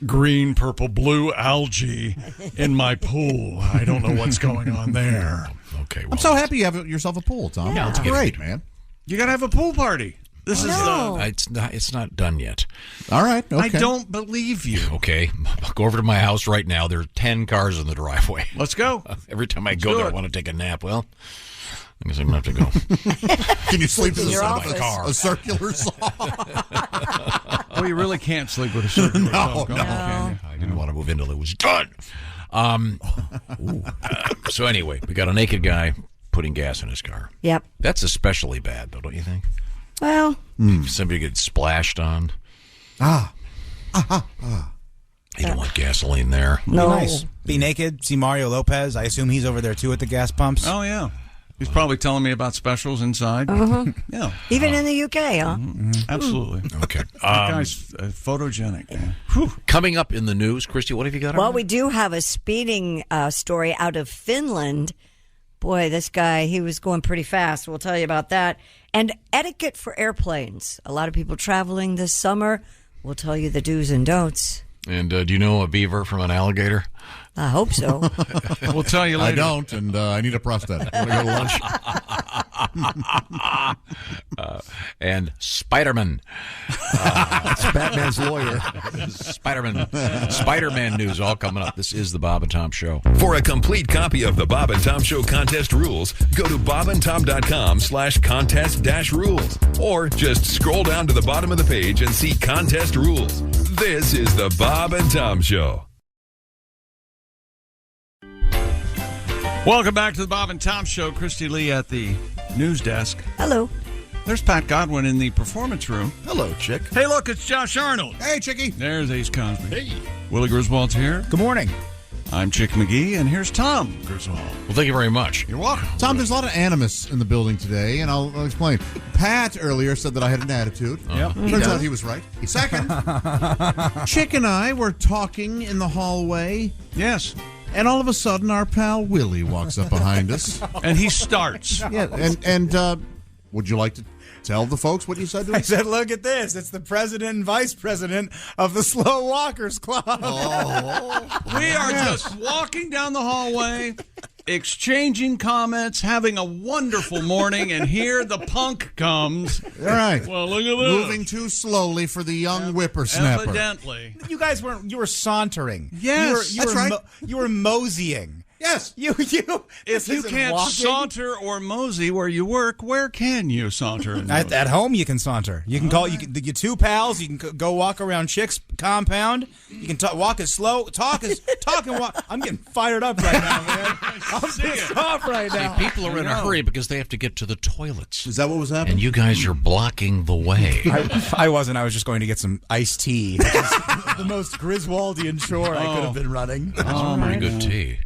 green, purple, blue algae in my pool. I don't know what's going on there. Okay, well, I'm so happy you have yourself a pool, Tom. Yeah. That's great, man. You got to have a pool party. This is it's not done yet. All right, okay. I don't believe you. Okay, I'll go over to my house right now. There are 10 cars in the driveway. Let's go. Every time I go there, I want to take a nap. Well, I guess I'm going to have to go. Can you sleep in your the office. car? A circular saw? Oh, you really can't sleep with a circular saw. No. I didn't want to move in until it was done. So anyway, we got a naked guy putting gas in his car. Yep. That's especially bad, though, don't you think? Well, If somebody gets splashed on. You don't want gasoline there. no. Be nice. Be naked. See Mario Lopez. I assume he's over there too at the gas pumps. Oh, yeah. He's probably telling me about specials inside. Yeah. Even in the UK, huh? Absolutely. Okay. That guy's photogenic, man. Coming up in the news, Christy, what have you got on Well, there? we do have a speeding story out of Finland. Boy, this guy, he was going pretty fast. We'll tell you about that. And etiquette for airplanes. A lot of people traveling this summer. We'll tell you the do's and don'ts. And do you know a beaver from an alligator? I hope so. We'll tell you later. I don't, and I need a prosthetic. I'm going to go to lunch. And Spider-Man. It's Batman's lawyer. Spider-Man news all coming up. This is the Bob and Tom Show. For a complete copy of the Bob and Tom Show contest rules, go to bobandtom.com/contest-rules. Or just scroll down to the bottom of the page and see contest rules. This is the Bob and Tom Show. Welcome back to the Bob and Tom Show. Christy Lee at the news desk. Hello. There's Pat Godwin in the performance room. Hello, chick. Hey, look, it's Josh Arnold. Hey, Chickie. There's Ace Cosby. Hey. Willie Griswold's here. Good morning. I'm Chick McGee, and here's Tom Griswold. Well, thank you very much. You're welcome. Tom, there's a lot of animus in the building today, and I'll explain. Pat earlier said that I had an attitude. Yep. Turns out he was right. Second, Chick and I were talking in the hallway, Yes. and all of a sudden our pal Willie walks up behind us. And he starts. Yeah, and would you like to tell the folks what you said to I us? said, look at this. It's the president and vice president of the Slow Walkers Club. We are just walking down the hallway, exchanging comments, having a wonderful morning, and here the punk comes. All right. Well, look at this. Moving too slowly for the young whippersnapper. Evidently. You guys weren't. You were sauntering. Yes, you were that's right. You were moseying. Yes. If If you can't saunter or mosey where you work, where can you saunter? And At home, you can saunter. You can call you two pals. You can go walk around Chick's compound. You can walk as slow, talk and walk. I'm getting fired up right now, man. I'm pissed off right now. See, people are in a hurry because they have to get to the toilets. Is that what was happening? And you guys are blocking the way. I wasn't. I was just going to get some iced tea. Which is the most Griswoldian chore I could have been running. That's pretty good tea.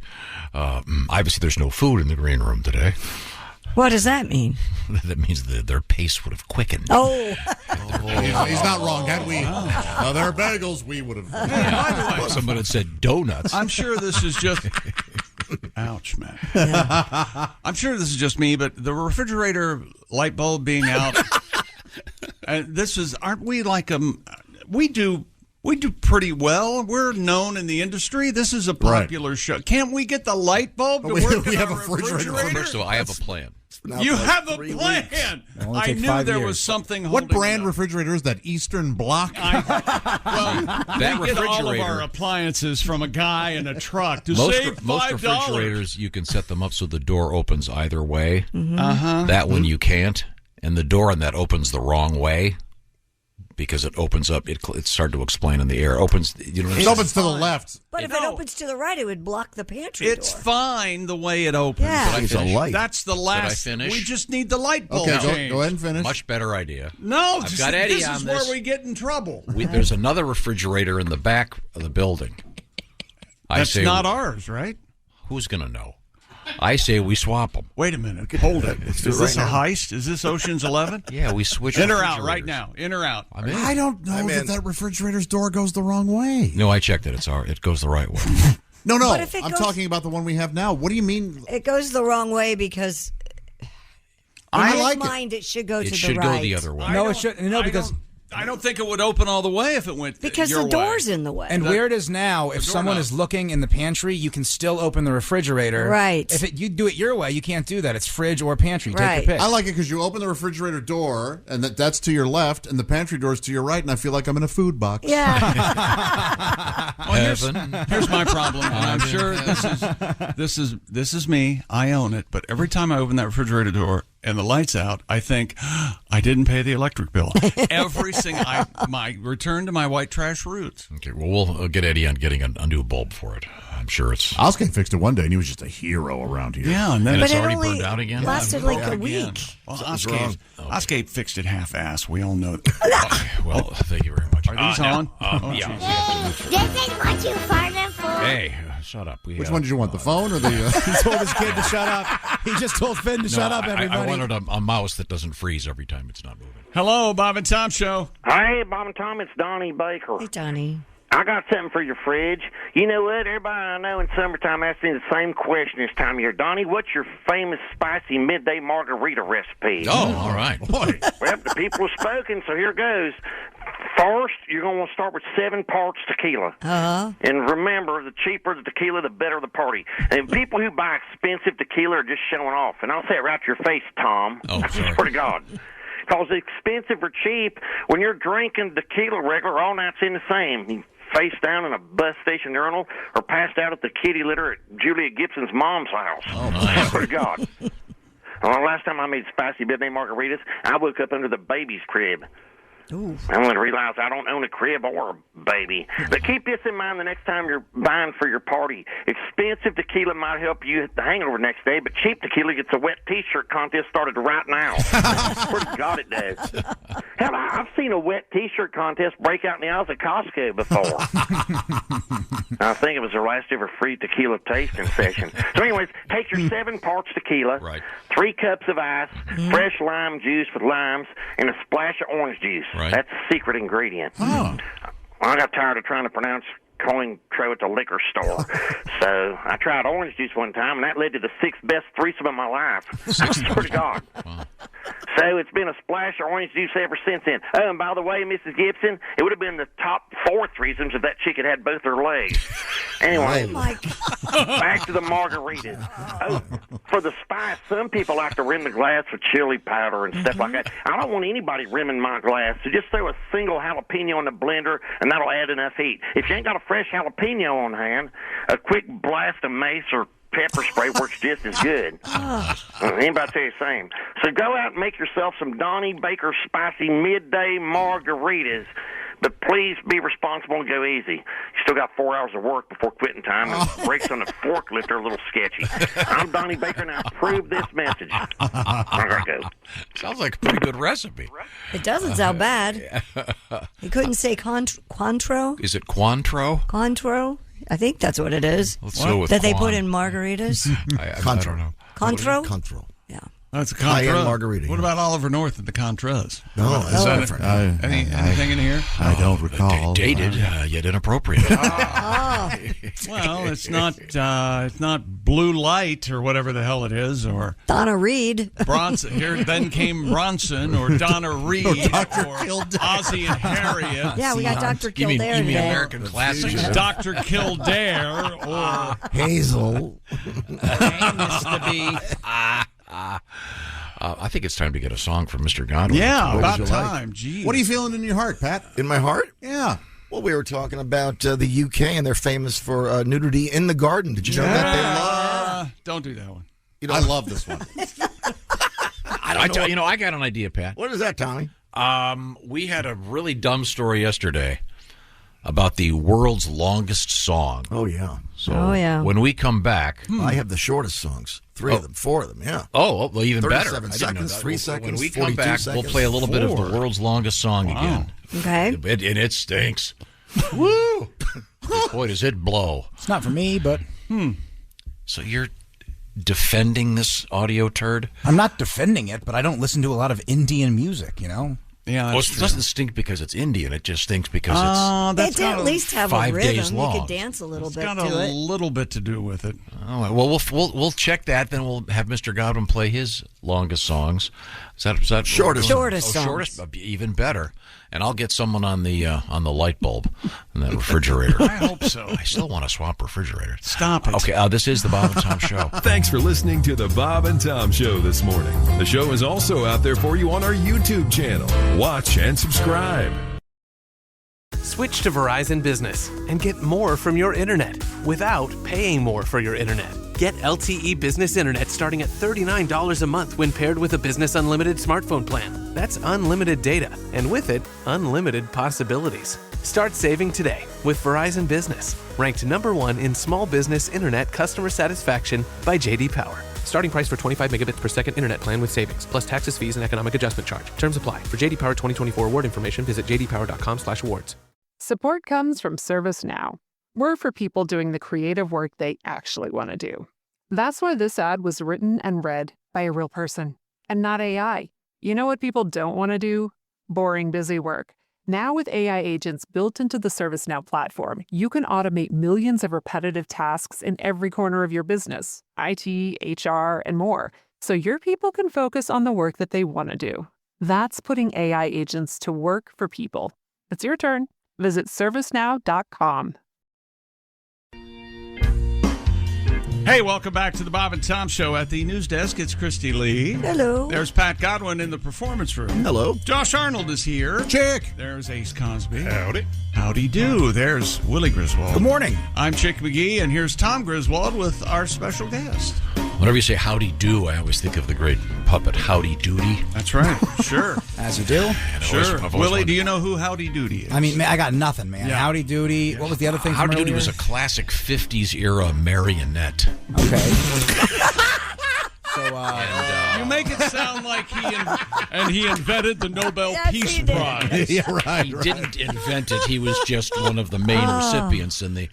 Obviously, there's no food in the green room today. What does that mean? That means that their pace would have quickened. Oh. He's not wrong. Had we other bagels, we would have. Well, someone had said donuts. I'm sure this is just... Ouch, man. Yeah. I'm sure this is just me, but the refrigerator light bulb being out... this is... Aren't we like... We do pretty well. We're known in the industry. This is a popular show. Can't we get the light bulb to work in our refrigerator? First of all, I have a plan. You have a plan. I knew there was something holding What brand refrigerator is that? Eastern Bloc? We get all of our appliances from a guy in a truck to save $5. Most refrigerators, you can set them up so the door opens either way. Uh-huh. That one you can't. And the door on that opens the wrong way. because it opens up. It's hard to explain in the air. It opens to the left. But if it opens to the right, it would block the pantry It's door. fine the way it opens. Yeah. Did I finish? That's the last. Did I finish? We just need the light bulb changed. Go ahead and finish. Much better idea. No, I've got Eddie this on is this. where we get in trouble. There's another refrigerator in the back of the building. That's not ours, right? Who's going to know? I say we swap them. Wait a minute. Hold it. Is this a heist? Is this Ocean's 11? Yeah, we switch. In or out right now. In or out. I don't know that refrigerator's door goes the wrong way. No, I checked it. It goes the right way. No. But if it I'm goes- talking about the one we have now. What do you mean? It goes the wrong way because in his mind it should go to the right. It should go the other way. No, it should. No, because I don't think it would open all the way if it went because your the door's way. in the way. And where it is now, if someone is looking in the pantry, you can still open the refrigerator. Right. If you do it your way, you can't do that. It's fridge or pantry. Right. Take your pick. I like it because you open the refrigerator door, and that's to your left, and the pantry door is to your right, and I feel like I'm in a food box. Yeah. Well, here's my problem, and I'm sure this is me. I own it, but every time I open that refrigerator door and the light's out, I think I didn't pay the electric bill. Every single my return to my white trash roots. Okay, well, we'll get Eddie on getting a new bulb for it. I'm sure it's. Oskay fixed it one day, and he was just a hero around here. Yeah, and then it's But it already only burned out again. lasted like a week. Well, Oskay fixed it half-assed. We all know that. Okay, well, thank you very much. Are these on? Yeah. This is what you farted for. Hey, shut up. Which one did you want, the phone or the... He told his kid to shut up. He just told Finn to shut up, everybody. I wanted a mouse that doesn't freeze every time it's not moving. Hello, Bob and Tom Show. Hey, Bob and Tom, it's Donnie Baker. Hey, Donnie. I got something for your fridge. You know what? Everybody I know in summertime asks me the same question this time of year. Donnie, what's your famous spicy midday margarita recipe? Oh, all right. Boy. Well, the people have spoken, so here goes. First, you're going to want to start with 7 parts tequila. Uh-huh. And remember, the cheaper the tequila, the better the party. And people who buy expensive tequila are just showing off. And I'll say it right to your face, Tom. Oh, sorry. Swear to God. Because expensive or cheap, when you're drinking tequila regular, all night's in the same. You face down in a bus station urinal or passed out at the kitty litter at Julia Gibson's mom's house. Oh, my. Swear to God. Well, last time I made spicy midday margaritas, I woke up under the baby's crib. Ooh. I only realized I don't own a crib or a baby. But keep this in mind the next time you're buying for your party. Expensive tequila might help you hit the hangover next day, but cheap tequila gets a wet T-shirt contest started right now. Swear to God it does. Hell, I've seen a wet T-shirt contest break out in the aisles at Costco before. I think it was their last ever free tequila tasting session. So anyways, take your 7 parts tequila, Right. 3 cups of ice, fresh lime juice with limes, and a splash of orange juice. Right. That's the secret ingredient. Oh. I got tired of trying to pronounce Cointreau at the liquor store. So I tried orange juice one time, and that led to the 6th best threesome of my life. I swear to God. Wow. So it's been a splash of orange juice ever since then. Oh, and by the way, Mrs. Gibson, it would have been the top 4 threesomes if that chick had had both her legs. Anyway, back to the margaritas. Oh, for the spice, some people like to rim the glass with chili powder and stuff like that. I don't want anybody rimming my glass, so just throw a single jalapeno in the blender, and that'll add enough heat. If you ain't got a fresh jalapeno on hand, a quick blast of mace or pepper spray works just as good. Anybody tell you the same. So go out and make yourself some Donnie Baker spicy midday margaritas. But please be responsible and go easy. You still got 4 hours of work before quitting time, and breaks on the forklift are a little sketchy. I'm Donnie Baker, and I approve this message. I go. Sounds like a pretty good recipe. It doesn't sound bad. You couldn't say Cointreau? Is it Cointreau? Cointreau? I think that's what it is. Let's go with that they Quan. put in margaritas. I don't know. Cointreau? Cointreau. Yeah. That's a High-end Contra. margarita. What about Oliver North at the Contras? No, Is that different. anything in here? I don't recall. Dated, yet inappropriate. Well, it's not Blue Light or whatever the hell it is, or Donna Reed. Bronson. Here, then came Bronson or Donna Reed or Ozzie and Harriet. Yeah, we got Dr. You mean Kildare you mean today. American classics? Dr. Kildare or Hazel. Mr. B. I think it's time to get a song from Mr. Godwin. Yeah, What about would you like? time. Geez. What are you feeling in your heart, Pat? In my heart? Yeah. Well, we were talking about the UK, and they're famous for nudity in the garden. Did you know that? They love. Don't do that one. You know, I love this one. I got an idea, Pat. What is that, Tommy? We had a really dumb story yesterday about the world's longest song. Oh, yeah. So when we come back... I have the shortest songs. 3 of them, 4 of them, yeah. Oh, well, even better. 37 seconds, 3 seconds, When we 42 come back, seconds. we'll play a little bit of the world's longest song again. Okay. And it stinks. Woo! Boy, does it blow. It's not for me, but... So you're defending this audio turd? I'm not defending it, but I don't listen to a lot of Indian music, you know? Yeah, it doesn't stink because it's Indian. It just stinks because it's It at least have 5 a rhythm. days long. You could dance a little It's bit got to a it. little bit to do with it. Oh, well, we'll check that. Then we'll have Mr. Godwin play his longest songs. Is that Shortest songs. Shortest, even better. And I'll get someone on the light bulb in that refrigerator. I hope so. I still want to swap refrigerators. Stop it. Okay, this is the Bob and Tom Show. Thanks for listening to the Bob and Tom Show this morning. The show is also out there for you on our YouTube channel. Watch and subscribe. Switch to Verizon Business and get more from your internet without paying more for your internet. Get LTE Business Internet starting at $39 a month when paired with a Business Unlimited smartphone plan. That's unlimited data, and with it, unlimited possibilities. Start saving today with Verizon Business, ranked #1 in small business internet customer satisfaction by J.D. Power. Starting price for 25 megabits per second internet plan with savings, plus taxes, fees, and economic adjustment charge. Terms apply. For J.D. Power 2024 award information, visit jdpower.com/awards. Support comes from ServiceNow. We're for people doing the creative work they actually want to do. That's why this ad was written and read by a real person and not AI. You know what people don't want to do? Boring, busy work. Now with AI agents built into the ServiceNow platform, you can automate millions of repetitive tasks in every corner of your business, IT, HR, and more, so your people can focus on the work that they want to do. That's putting AI agents to work for people. It's your turn. Visit servicenow.com. Hey, welcome back to the Bob and Tom Show. At the news desk, it's Christy Lee. Hello. There's Pat Godwin in the performance room. Hello. Josh Arnold is here. Chick. There's Ace Cosby. Howdy. Howdy do. There's Willie Griswold. Good morning. I'm Chick McGee, and here's Tom Griswold with our special guest. Whenever you say howdy do, I always think of the great puppet Howdy Doody. That's right. Sure. As you do. Sure. Willie, do you know who Howdy Doody is? I mean, I got nothing, man. Yeah. Howdy Doody. What was the other thing from Howdy Doody earlier? was a classic 50s era marionette. Okay. So, you make it sound like he invented the Nobel Peace Prize. Yeah, right. He didn't invent it. He was just one of the main recipients in the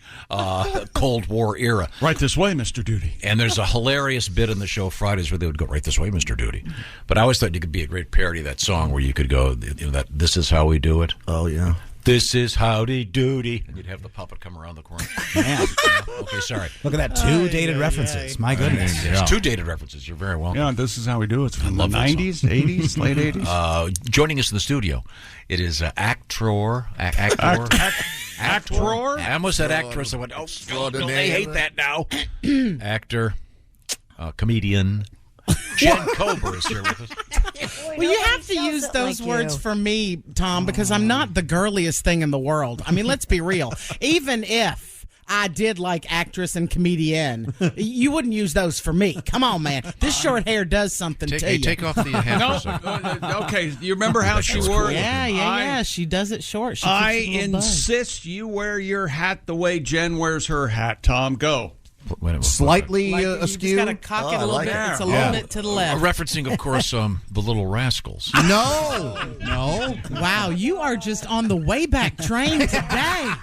Cold War era. Right this way, Mr. Doody. And there's a hilarious bit in the show Fridays where they would go, right this way, Mr. Doody. But I always thought you could be a great parody of that song where you could go, that this is how we do it. Oh, yeah. This is Howdy Doody. And you'd have the puppet come around the corner. Man. Okay, sorry. Look at that. 2 dated references. My goodness. Yes, 2 dated references. You're very welcome. Yeah, this is how we do it. It's from the 90s, 80s, late 80s. Joining us in the studio, it is actor. Actor? I almost said actress. I went, no, they hate that now. Actor, comedian. Jen Kober is here with us. Well, you have to use those words for me, Tom, because I'm not the girliest thing in the world. I mean, let's be real. Even if I did like actress and comedian, you wouldn't use those for me. Come on, man. This short hair does something to you. Take off the hat for a second. Okay, you remember how she wore it? Yeah. She does it short. I insist you wear your hat the way Jen wears her hat. Tom, go. Slightly Like, you askew. just got to cock it a little bit. It's a little bit to the left. Referencing, of course, the Little Rascals. No. Wow, you are just on the way back train today.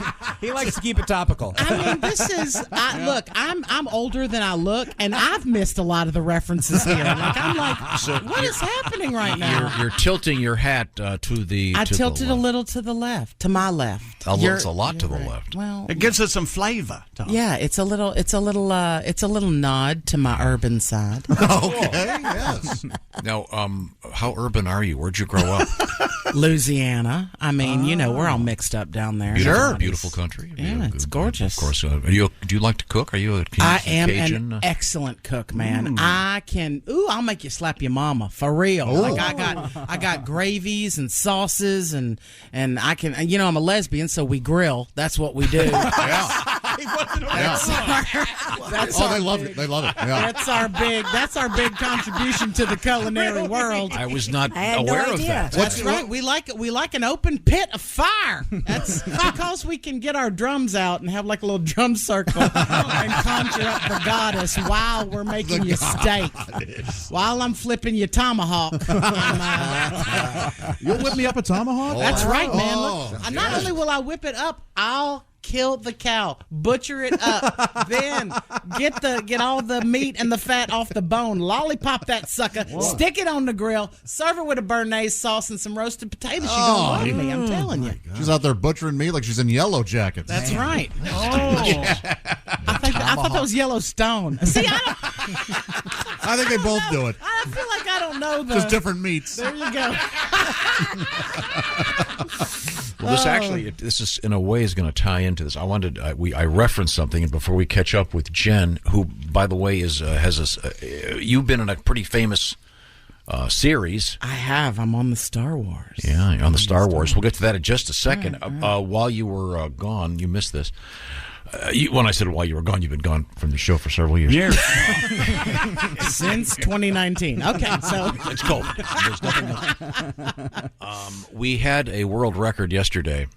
He likes to keep it topical. I mean, this is look. I'm older than I look, and I've missed a lot of the references here. Like I'm like, what is happening right now? You're tilting your hat to the. I tilted a little to the left, to my left. It's a lot to the left. Well, it gives it some flavor. Tom. Yeah, it's a little nod to my urban side. Okay, yes. Now, how urban are you? Where'd you grow up? Louisiana. I mean, we're all mixed up down there. Beautiful country. Yeah, it's gorgeous. Of course. Do you like to cook? Are you a I am Cajun? an excellent cook, man. I can. I'll make you slap your mama for real. Ooh. Like I got gravies and sauces and I can. I'm a lesbian, so we grill. That's what we do. Yeah. They love it. They love it. Yeah. That's our big contribution to the culinary world. I was not I had aware no of idea. that. That's right. We like an open pit of fire. That's because we can get our drums out and have like a little drum circle and conjure up the goddess while we're making you steak. While I'm flipping you tomahawk. You'll whip me up a tomahawk? That's right, man. Look, not only will I whip it up, I'll kill the cow, butcher it up, then get all the meat and the fat off the bone, lollipop that sucker, stick it on the grill, serve it with a béarnaise sauce and some roasted potatoes. You're gonna love me, I'm telling you. She's out there butchering me like she's in Yellow Jackets. That's right. I thought that was Yellowstone. See, I think they both do it. I feel like I don't know the... Just different meats. There you go. Well, this is in a way is going to tie into this. I referenced something, and before we catch up with Jen, who, by the way, you've been in a pretty famous series. I have. I'm on the Star Wars. Yeah, you're on the Star Wars. We'll get to that in just a second. Right. While you were gone, you missed this. When I said while you were gone, you've been gone from the show for several years. Since 2019. Okay, so it's cold. There's nothing else. We had a world record yesterday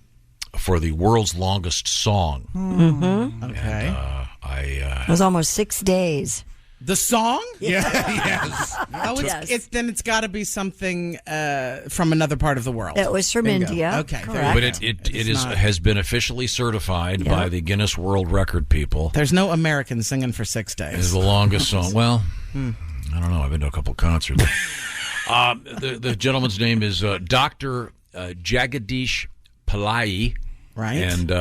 for the world's longest song. Mm-hmm. Okay. And, it was almost 6 days. The song? Yeah. Yes. Oh, it's got to be something from another part of the world. It was from India. Okay, correct. But has been officially certified by the Guinness World Record people. There's no American singing for 6 days. It's the longest song. Well, I don't know. I've been to a couple concerts. The gentleman's name is Dr. Jagadish Pillai. Right. And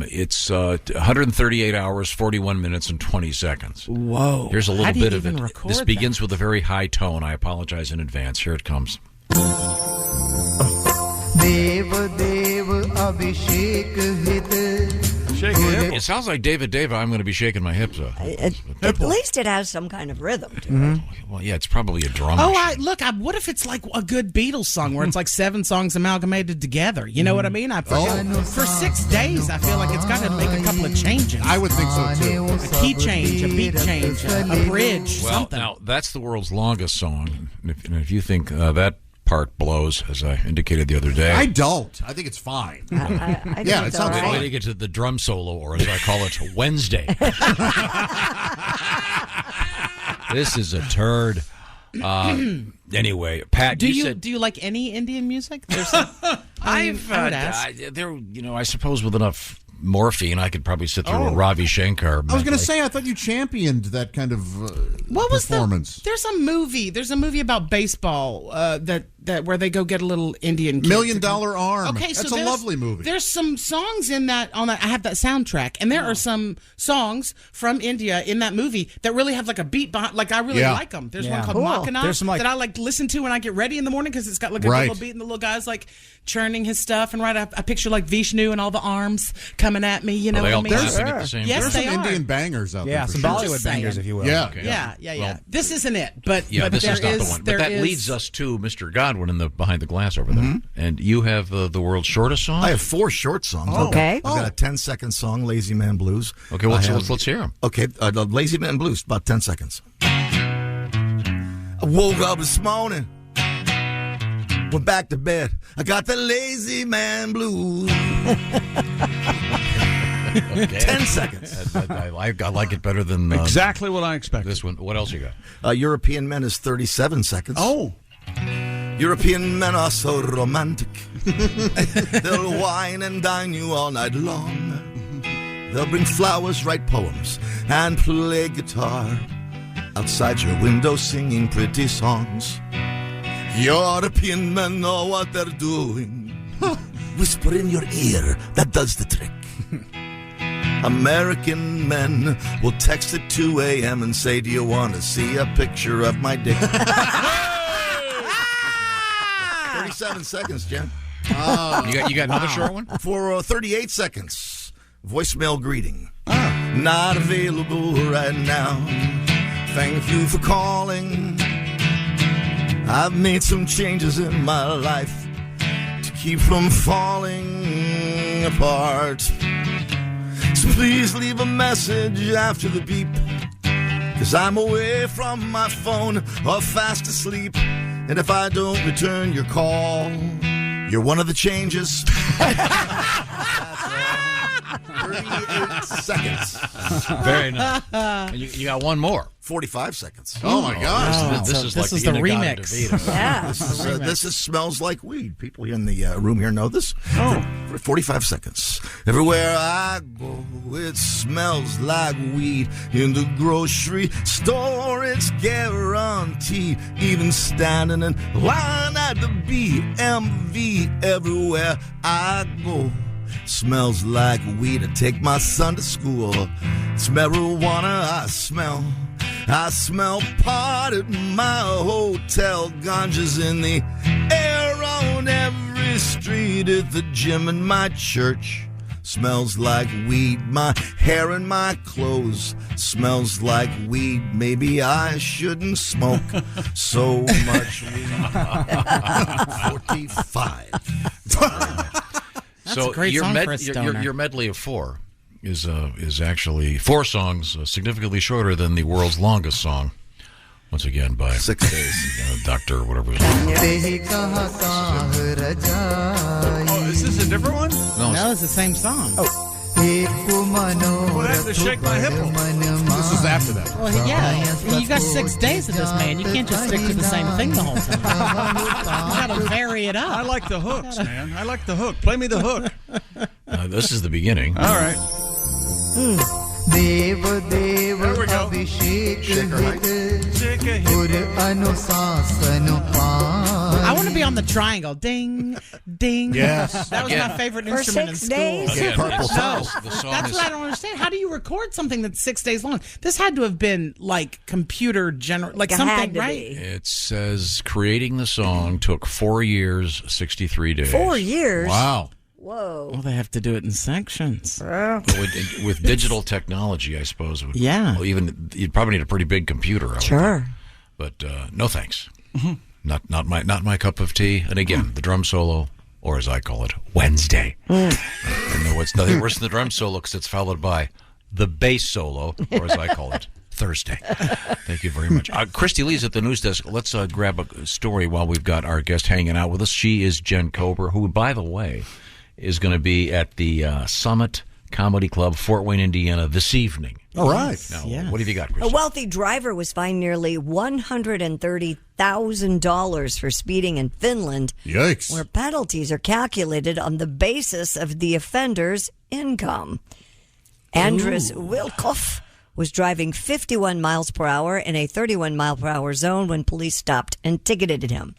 it's 138 hours, 41 minutes, and 20 seconds. Whoa. Here's a little bit of it. This That begins with a very high tone. I apologize in advance. Here it comes. It sounds like David, I'm going to be shaking my hips. At least it has some kind of rhythm to it. Well, yeah, it's probably a drum. What if it's like a good Beatles song where it's like 7 songs amalgamated together? You know what I mean? For 6 days, I feel like it's got to make a couple of changes. I would think so, too. A key change, a beat change, a bridge, something. Now, that's the world's longest song. And if you think that part blows, as I indicated the other day. I don't. I think it's fine. I yeah, it sounds fine. fine. Way to get to the drum solo, or as I call it, Wednesday. This is a turd. Anyway, Pat, do you like any Indian music? I suppose with enough morphine, I could probably sit through a Ravi Shankar. I was going to say, I thought you championed that kind of performance. There's a movie about baseball that where they go get a little Indian kid $1 Million Arm. Okay, that's so a lovely movie. There's some songs on that. I have that soundtrack, and there are some songs from India in that movie that really have like a beat behind. Like I really like them. There's one called Makana that I like listen to when I get ready in the morning because it's got like a little beat, and the little guy's like churning his stuff, and I picture like Vishnu and all the arms coming at me. You know what I mean? Yes, there's some Indian bangers out there. Yeah, some Bollywood bangers, if you will. Yeah, okay. Yeah. Well, this isn't it, but this is not the one. But that leads us to Mr. Godwin in the behind the glass over there, and you have the world's shortest song. I have 4 short songs. Okay, I've got a 10-second song, "Lazy Man Blues." Okay, let's hear them. Okay, the "Lazy Man Blues," about 10 seconds. I woke up this morning, went back to bed. I got the lazy man blues. 10 seconds. I like it better than exactly what I expected. This one. What else you got? European Men is 37 seconds. Oh. European men are so romantic. They'll wine and dine you all night long. They'll bring flowers, write poems, and play guitar outside your window singing pretty songs. European men know what they're doing. Whisper in your ear, that does the trick. American men will text at 2 a.m. and say, "Do you want to see a picture of my dick?" 37 seconds, Jen. You got another short one? For 38 seconds. Voicemail greeting. Not available right now. Thank you for calling. I've made some changes in my life to keep from falling apart. So please leave a message after the beep, 'cause I'm away from my phone or fast asleep. And if I don't return your call, you're one of the changes. 38 seconds. Very nice. You got one more. 45 seconds. Oh, my gosh. This is this like is the remix. Yeah. This is Smells Like Weed. People in the room here know this. For 45 seconds. Everywhere I go, it smells like weed. In the grocery store, it's guaranteed. Even standing in line at the BMV, everywhere I go, smells like weed. I take my son to school. It's marijuana I smell. I smell pot at my hotel. Ganja's in the air on every street. At the gym in my church, smells like weed. My hair and my clothes smells like weed. Maybe I shouldn't smoke so much weed. 45. That's a great song for a stoner. Your medley of four is actually 4 songs, significantly shorter than the world's longest song. Once again, by 6 days. Doctor, whatever his name is. Oh, is this a different one? No, it's the same song. Oh. What happened to Shake My Hippo? This is after that. Well, yeah. You got 6 days of this, man. You can't just stick to the same thing the whole time. You got to vary it up. I like the hooks, man. I like the hook. Play me the hook. This is the begining. All right. There we go. I want to be on the triangle. Ding, ding. Yes. That was my favorite For instrument in 6 school. days? Again, Purple that's That's what I don't understand. How do you record something that's 6 days long? This had to have been like computer like It something, had to right? be. It says creating the song took 4 years, 63 days. 4 years? Wow. Whoa. Well, they have to do it in sections. With digital technology, I suppose. Yeah. Well, even you'd probably need a pretty big computer. I would Sure. think. But no thanks. Not my cup of tea. And again, the drum solo, or as I call it, Wednesday. And no, it's nothing worse than the drum solo because it's followed by the bass solo, or as I call it, Thursday. Thank you very much. Christy Lee's at the news desk. Let's grab a story while we've got our guest hanging out with us. She is Jen Kober, who, by the way, is going to be at the Summit Comedy Club, Fort Wayne, Indiana, this evening. All right. Now, Yes. what have you got, A Christy? wealthy driver was fined nearly $130,000 for speeding in Finland, Yikes. where penalties are calculated on the basis of the offender's income. Andres Wilkoff was driving 51 miles per hour in a 31 mile per hour zone when police stopped and ticketed him.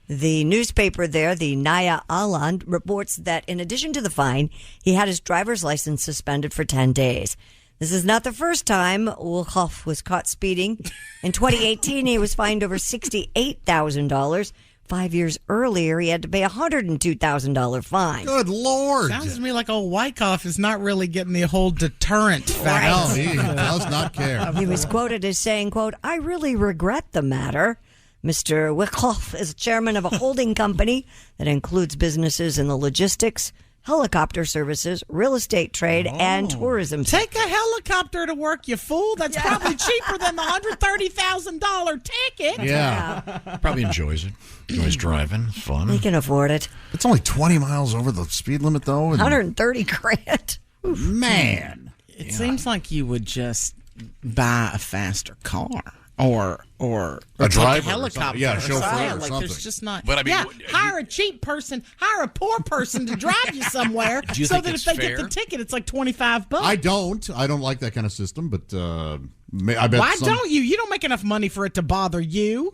The newspaper there, the Naya Aland, reports that in addition to the fine, he had his driver's license suspended for 10 days. This is not the first time Wilkoff was caught speeding. In 2018, he was fined over $68,000. 5 years earlier, he had to pay a $102,000 fine. Good Lord. Sounds to me like old Wyckoff is not really getting the whole deterrent factor. No, he does not care. He was quoted as saying, quote, "I really regret the matter." Mr. Wyckoff is chairman of a holding company that includes businesses in the logistics, helicopter services, real estate trade, and tourism. Take a helicopter to work, you fool. That's probably cheaper than the $130,000 ticket. Yeah. Probably enjoys it. Enjoys driving. It's fun. He can afford it. It's only 20 miles over the speed limit, though. And 130 grand. man. It seems like you would just buy a faster car. Or a take driver, a helicopter, yeah, a chauffeur or like something. there's just not. But I mean, hire a cheap person, hire a poor person to drive you somewhere, Do you so think that it's if they fair? get the ticket, it's like $25. I don't like that kind of system, but I bet. Why don't you? You don't make enough money for it to bother you.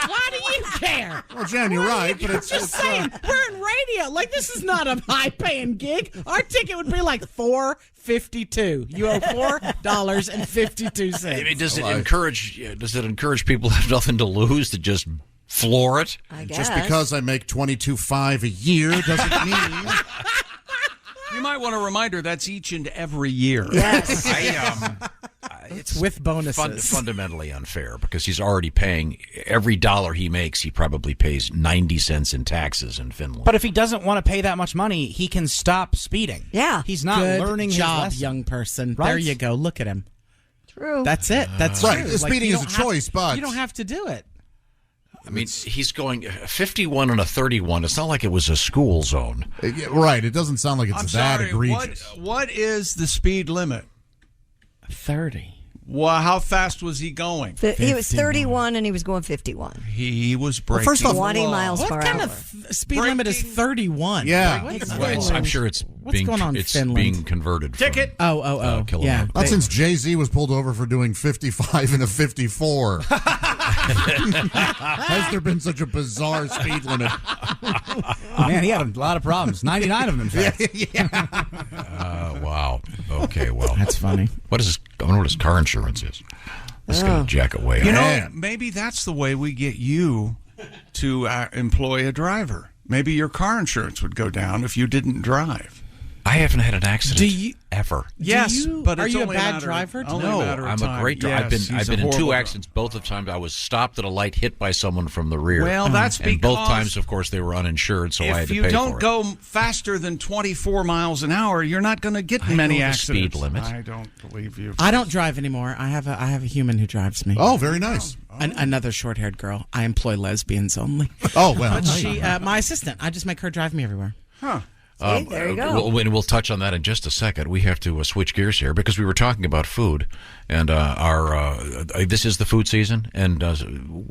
Why do you care? Well, Jen, you're right, but it's just saying. We're in radio. Like, this is not a high-paying gig. Our ticket would be like $4.52. You owe $4.52. I mean, does it encourage people who have nothing to lose to just floor it? I guess. Just because I make $22,500 a year doesn't mean. You might want to remind her that's each and every year. Yes. It's with bonuses. Fundamentally unfair because he's already paying every dollar he makes. He probably pays 90 cents in taxes in Finland. But if he doesn't want to pay that much money, he can stop speeding. Yeah. He's not Good learning his job, lesson. young person. Right? There you go. Look at him. True. That's it. That's right. true. Speeding is a choice, but you don't have to do it. I mean, he's going 51 and a 31. It's not like it was a school zone. Right. It doesn't sound like it's I'm that sorry, egregious. What is the speed limit? 30. Well, how fast was he going? He was 31 and he was going 51. He was breaking. First off, 20 miles per What kind hour. of speed limit is 31? Yeah. I'm sure it's What's going on in it's Finland? being converted. Ticket. Oh, yeah. kilometer. Not since Jay-Z was pulled over for doing 55 and a 54. Has there been such a bizarre speed limit? Man, he had a lot of problems. 99 of them, in fact. Wow. Okay, well. That's funny. What is his, I wonder what his car insurance is. This is going to jack it way You up. know, maybe that's the way we get you to employ a driver. Maybe your car insurance would go down if you didn't drive. I haven't had an accident ever. Yes, but are it's you a only bad matter- driver? only No, matter of I'm time. a great driver. Yes, I've he's been a in 2 horrible accidents. Both of times I was stopped at a light, hit by someone from the rear. Well, that's and both because times, of course, they were uninsured, so I had If to you pay don't for it. go faster than 24 miles an hour, you're not going to get I many know the accidents. speed limit. I don't believe you. I don't drive anymore. I have a human who drives me. Oh, very nice. Another short-haired girl. I employ lesbians only. Oh, well. But she, my assistant. I just make her drive me everywhere. Huh. See, there you go. We'll touch on that in just a second. We have to switch gears here because we were talking about food, and this is the food season. And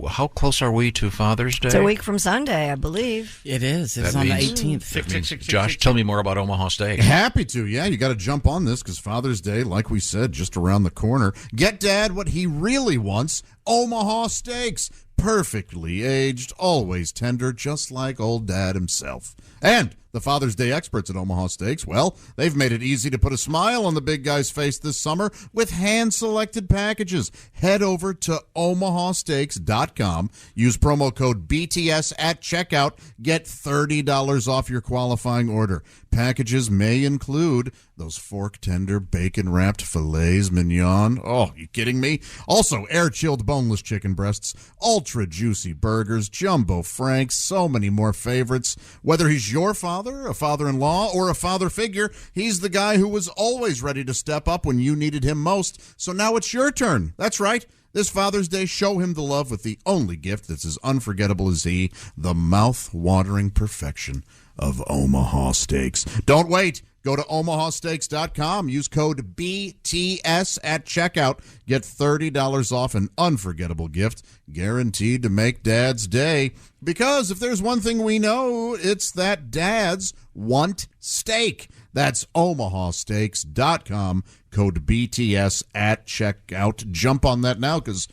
how close are we to Father's Day? It's a week from Sunday, I believe. It is. It's That on means- the 18th. That means, Josh, tell me more about Omaha Steak. Happy to. Yeah, you got to jump on this because Father's Day, like we said, just around the corner. Get Dad what he really wants, Omaha Steaks. Perfectly aged, always tender, just like old Dad himself. And the Father's Day experts at Omaha Steaks, well, they've made it easy to put a smile on the big guy's face this summer with hand-selected packages. Head over to omahasteaks.com. Use promo code BTS at checkout. Get $30 off your qualifying order. Packages may include those fork-tender, bacon-wrapped filets mignon. Oh, you kidding me? Also, air-chilled boneless chicken breasts, ultra-juicy burgers, jumbo franks, so many more favorites. Whether he's your father, a father-in-law, or a father figure, he's the guy who was always ready to step up when you needed him most. So now it's your turn. That's right. This Father's Day, show him the love with the only gift that's as unforgettable as he, the mouth-watering perfection of Omaha Steaks. Don't wait. Go to omahasteaks.com. Use code BTS at checkout. Get $30 off an unforgettable gift guaranteed to make Dad's day. Because if there's one thing we know, it's that dads want steak. That's omahasteaks.com. Code BTS at checkout. Jump on that now because,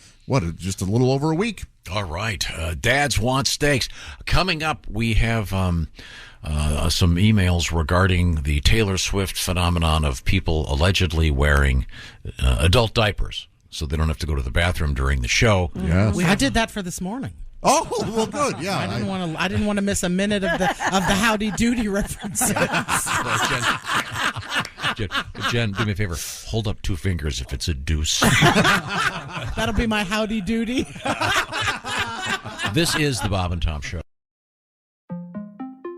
just a little over a week. All right. Dads want steaks. Coming up, we have some emails regarding the Taylor Swift phenomenon of people allegedly wearing adult diapers so they don't have to go to the bathroom during the show. Yes. I did that for this morning. Oh, well, good. Yeah. I didn't want to miss a minute of the Howdy Doody references. Jen, do me a favor. Hold up 2 fingers if it's a deuce. That'll be my Howdy Doody. This is the Bob and Tom Show.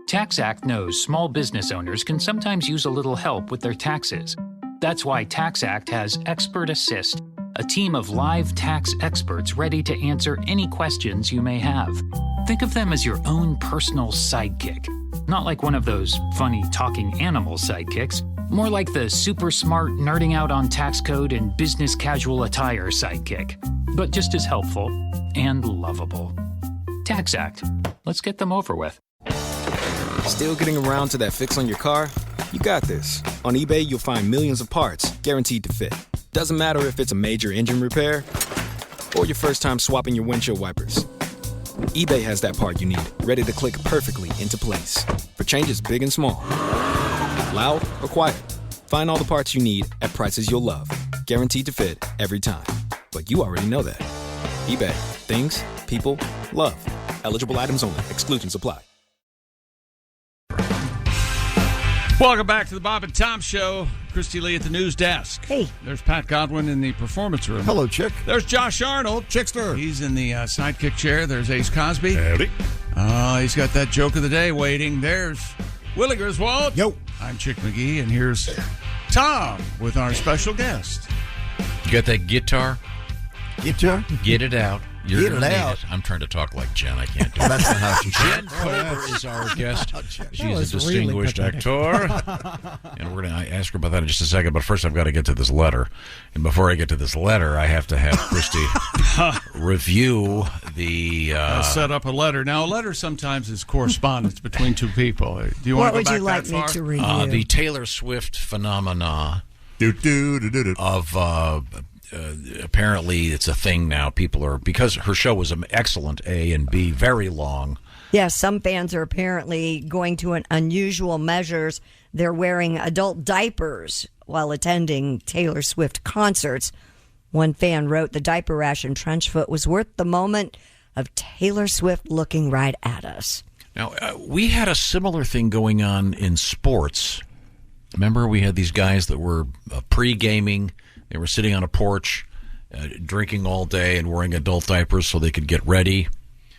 TaxAct knows small business owners can sometimes use a little help with their taxes. That's why TaxAct has Expert Assist, a team of live tax experts ready to answer any questions you may have. Think of them as your own personal sidekick. Not like one of those funny talking animal sidekicks, more like the super smart nerding out on tax code and business casual attire sidekick, but just as helpful and lovable. TaxAct. Let's get them over with. Still getting around to that fix on your car? You got this. On eBay, you'll find millions of parts guaranteed to fit. Doesn't matter if it's a major engine repair or your first time swapping your windshield wipers. eBay has that part you need, ready to click perfectly into place for changes big and small. Loud or quiet, find all the parts you need at prices you'll love. Guaranteed to fit every time. But you already know that. eBay. Things, people, love. Eligible items only. Exclusions apply. Welcome back to the Bob and Tom Show. Christy Lee at the news desk. Hey. There's Pat Godwin in the performance room. Hello, Chick. There's Josh Arnold. Chickster. He's in the sidekick chair. There's Ace Cosby. Howdy. He's got that joke of the day waiting. There's Willie Griswold. Yo. I'm Chick McGee, and here's Tom with our special guest. You got that guitar? Guitar? Get it out. You're Get gonna it need out. I'm trying to talk like Jen. I can't do it. That's not how she Jen Kober is our guest. She's a was distinguished really actor. And we're going to ask her about that in just a second. But first, I've got to get to this letter. And before I get to this letter, I have to have Christy review the... set up a letter. Now, a letter sometimes is correspondence between two people. Do you want to go back that far? What would you like me to review? the Taylor Swift phenomena of... apparently it's a thing now. People are, because her show was excellent, A, and B, very long. Yes, some fans are apparently going to unusual measures. They're wearing adult diapers while attending Taylor Swift concerts. One fan wrote, "The diaper rash and trench foot was worth the moment of Taylor Swift looking right at us." Now, we had a similar thing going on in sports. Remember, we had these guys that were pre-gaming. They were sitting on a porch, drinking all day and wearing adult diapers so they could get ready.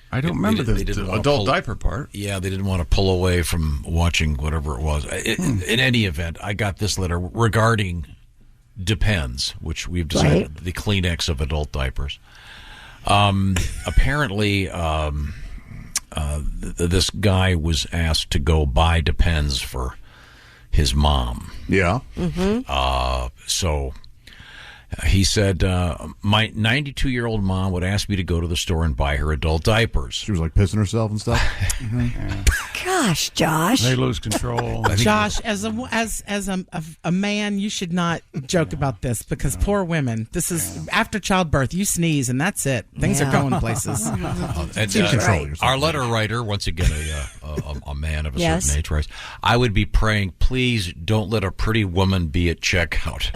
I don't remember the adult diaper part. Yeah, they didn't want to pull away from watching whatever it was. In any event, I got this letter regarding Depends, which we've decided the Kleenex of adult diapers. Apparently, this guy was asked to go buy Depends for his mom. Yeah. So... he said, my 92-year-old mom would ask me to go to the store and buy her adult diapers. She was like pissing herself and stuff. Gosh, Josh. They lose control. Josh, as a man, you should not joke about this because poor women. This is after childbirth. You sneeze and that's it. Things are going places. And, our letter writer, once again, a man of a certain age, writes, "I would be praying, please don't let a pretty woman be at checkout."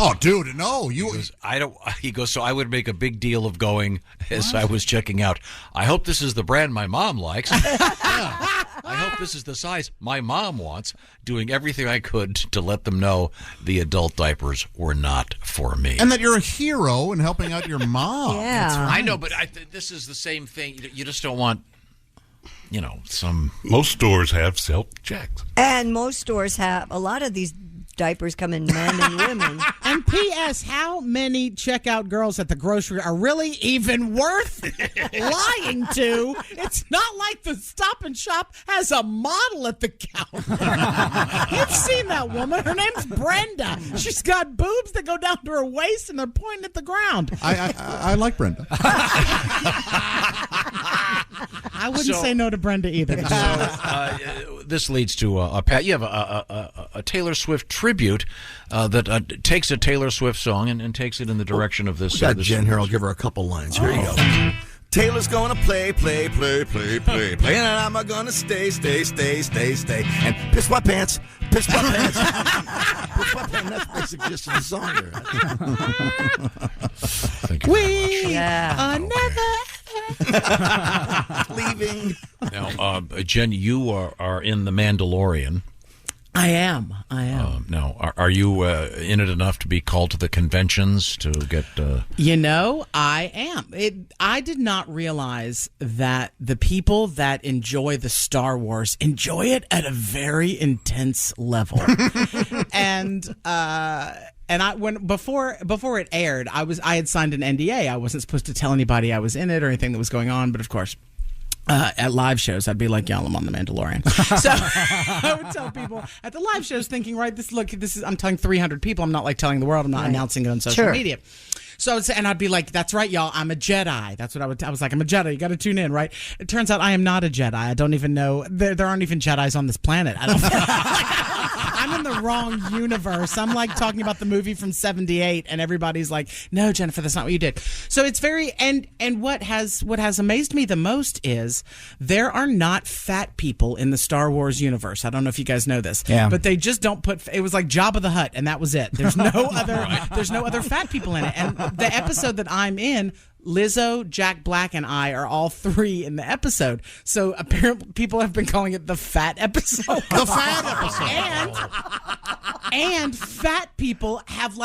Oh, dude, no! He goes. So I would make a big deal of going as I was checking out. I hope this is the brand my mom likes. I hope this is the size my mom wants. Doing everything I could to let them know the adult diapers were not for me, and that you're a hero in helping out your mom. Yeah, I know, but this is the same thing. You just don't want. Some. Most stores have self-checks. And most stores have. A lot of these diapers come in men and women. And P.S., how many checkout girls at the grocery are really even worth lying to? It's not like the Stop and Shop has a model at the counter. You've seen that woman. Her name's Brenda. She's got boobs that go down to her waist and they're pointing at the ground. I like Brenda. I wouldn't say no to Brenda either. This leads to Pat. You have a Taylor Swift tribute that takes a Taylor Swift song and takes it in the direction of this. We got Jen here. I'll give her a couple lines. Here you go. Taylor's gonna play, and I'm gonna stay, and piss my pants. Piss my pants. That's basically just the song here. Thank you very much. Are never leaving. Now, Jen, you are in The Mandalorian. I am. Now, are you in it enough to be called to the conventions to get... I am. I did not realize that the people that enjoy the Star Wars enjoy it at a very intense level. And before it aired, I had signed an NDA. I wasn't supposed to tell anybody I was in it or anything that was going on, but of course... at live shows, I'd be like, "Yeah, I'm on The Mandalorian." So I would tell people at the live shows, thinking, "Right, I'm telling 300 people. I'm not like telling the world. I'm not announcing it on social media." So I'd be like, "That's right, y'all. I'm a Jedi." That's what I was like, "I'm a Jedi. You got to tune in, right?" It turns out I am not a Jedi. I don't even know there aren't even Jedis on this planet. I don't. I'm in the wrong universe. I'm like talking about the movie from '78, and everybody's like, "No, Jennifer, that's not what you did." So it's very and what has amazed me the most is there are not fat people in the Star Wars universe. I don't know if you guys know this, but they just don't put. It was like Jabba the Hutt, and that was it. There's no other. There's no other fat people in it. And the episode that I'm in, Lizzo, Jack Black, and I are all three in the episode. So apparently people have been calling it the fat episode. The fat episode. And fat people have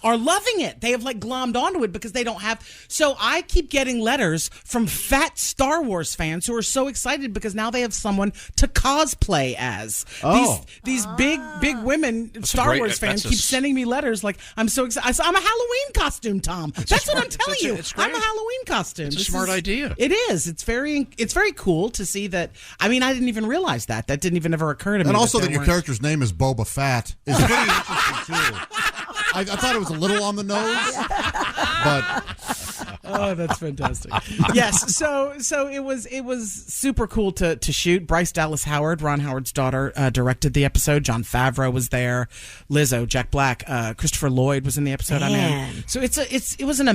are loving it. They have glommed onto it because they don't have. So I keep getting letters from fat Star Wars fans who are so excited because now they have someone to cosplay as. These big women Star Wars fans keep sending me letters I'm so excited. I'm a Halloween costume, Tom. That's what I'm telling you. I'm a Halloween costume. It's a smart idea. It is. It's very cool to see that. I mean, I didn't even realize that. That didn't even ever occur to me. And also that your character's name is Boba Fett is pretty interesting too. I thought it was a little on the nose, but oh, that's fantastic. Yes, so it was super cool to shoot. Bryce Dallas Howard, Ron Howard's daughter, directed the episode. John Favreau was there. Lizzo, Jack Black, Christopher Lloyd was in the episode. Man. I mean, so it was an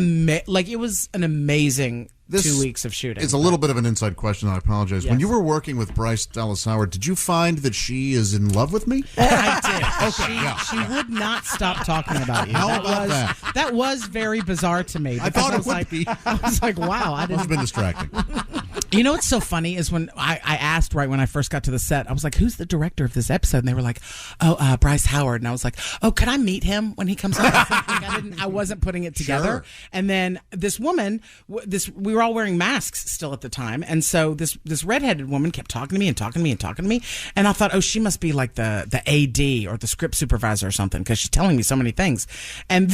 amazing 2 weeks of shooting. It's a little bit of an inside question. I apologize. Yes. When you were working with Bryce Dallas Howard, did you find that she is in love with me? I did. Okay, She would not stop talking about you. How about that? That was very bizarre to me. I thought it would be. I was like, wow. I didn't. It's been distracting. You know what's so funny is when I asked right when I first got to the set, I was like, who's the director of this episode? And they were like, Bryce Howard. And I was like, oh, could I meet him when he comes on? I wasn't putting it together. Sure. And then this woman, we were all wearing masks still at the time. And so this redheaded woman kept talking to me and talking to me and talking to me. And I thought, oh, she must be like the AD or the script supervisor or something because she's telling me so many things. And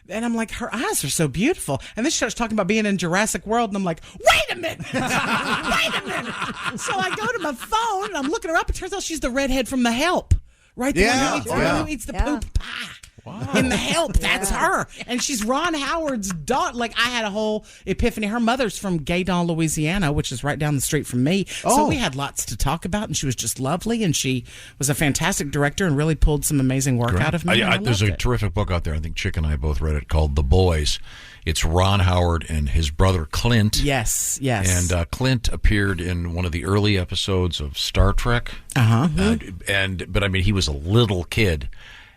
I'm like, her eyes are so beautiful. And then she starts talking about being in Jurassic World. And I'm like, wait a minute. Wait a minute. So I go to my phone and I'm looking her up. It turns out she's the redhead from The Help. Right? The one who eats the poop pie. Wow. In The Help, that's her. And she's Ron Howard's daughter. I had a whole epiphany. Her mother's from Gaydon, Louisiana, which is right down the street from me. So we had lots to talk about, and she was just lovely, and she was a fantastic director and really pulled some amazing work out of me. There's a terrific book out there. I think Chick and I both read it called The Boys. It's Ron Howard and his brother Clint. Yes. And Clint appeared in one of the early episodes of Star Trek. But I mean, he was a little kid.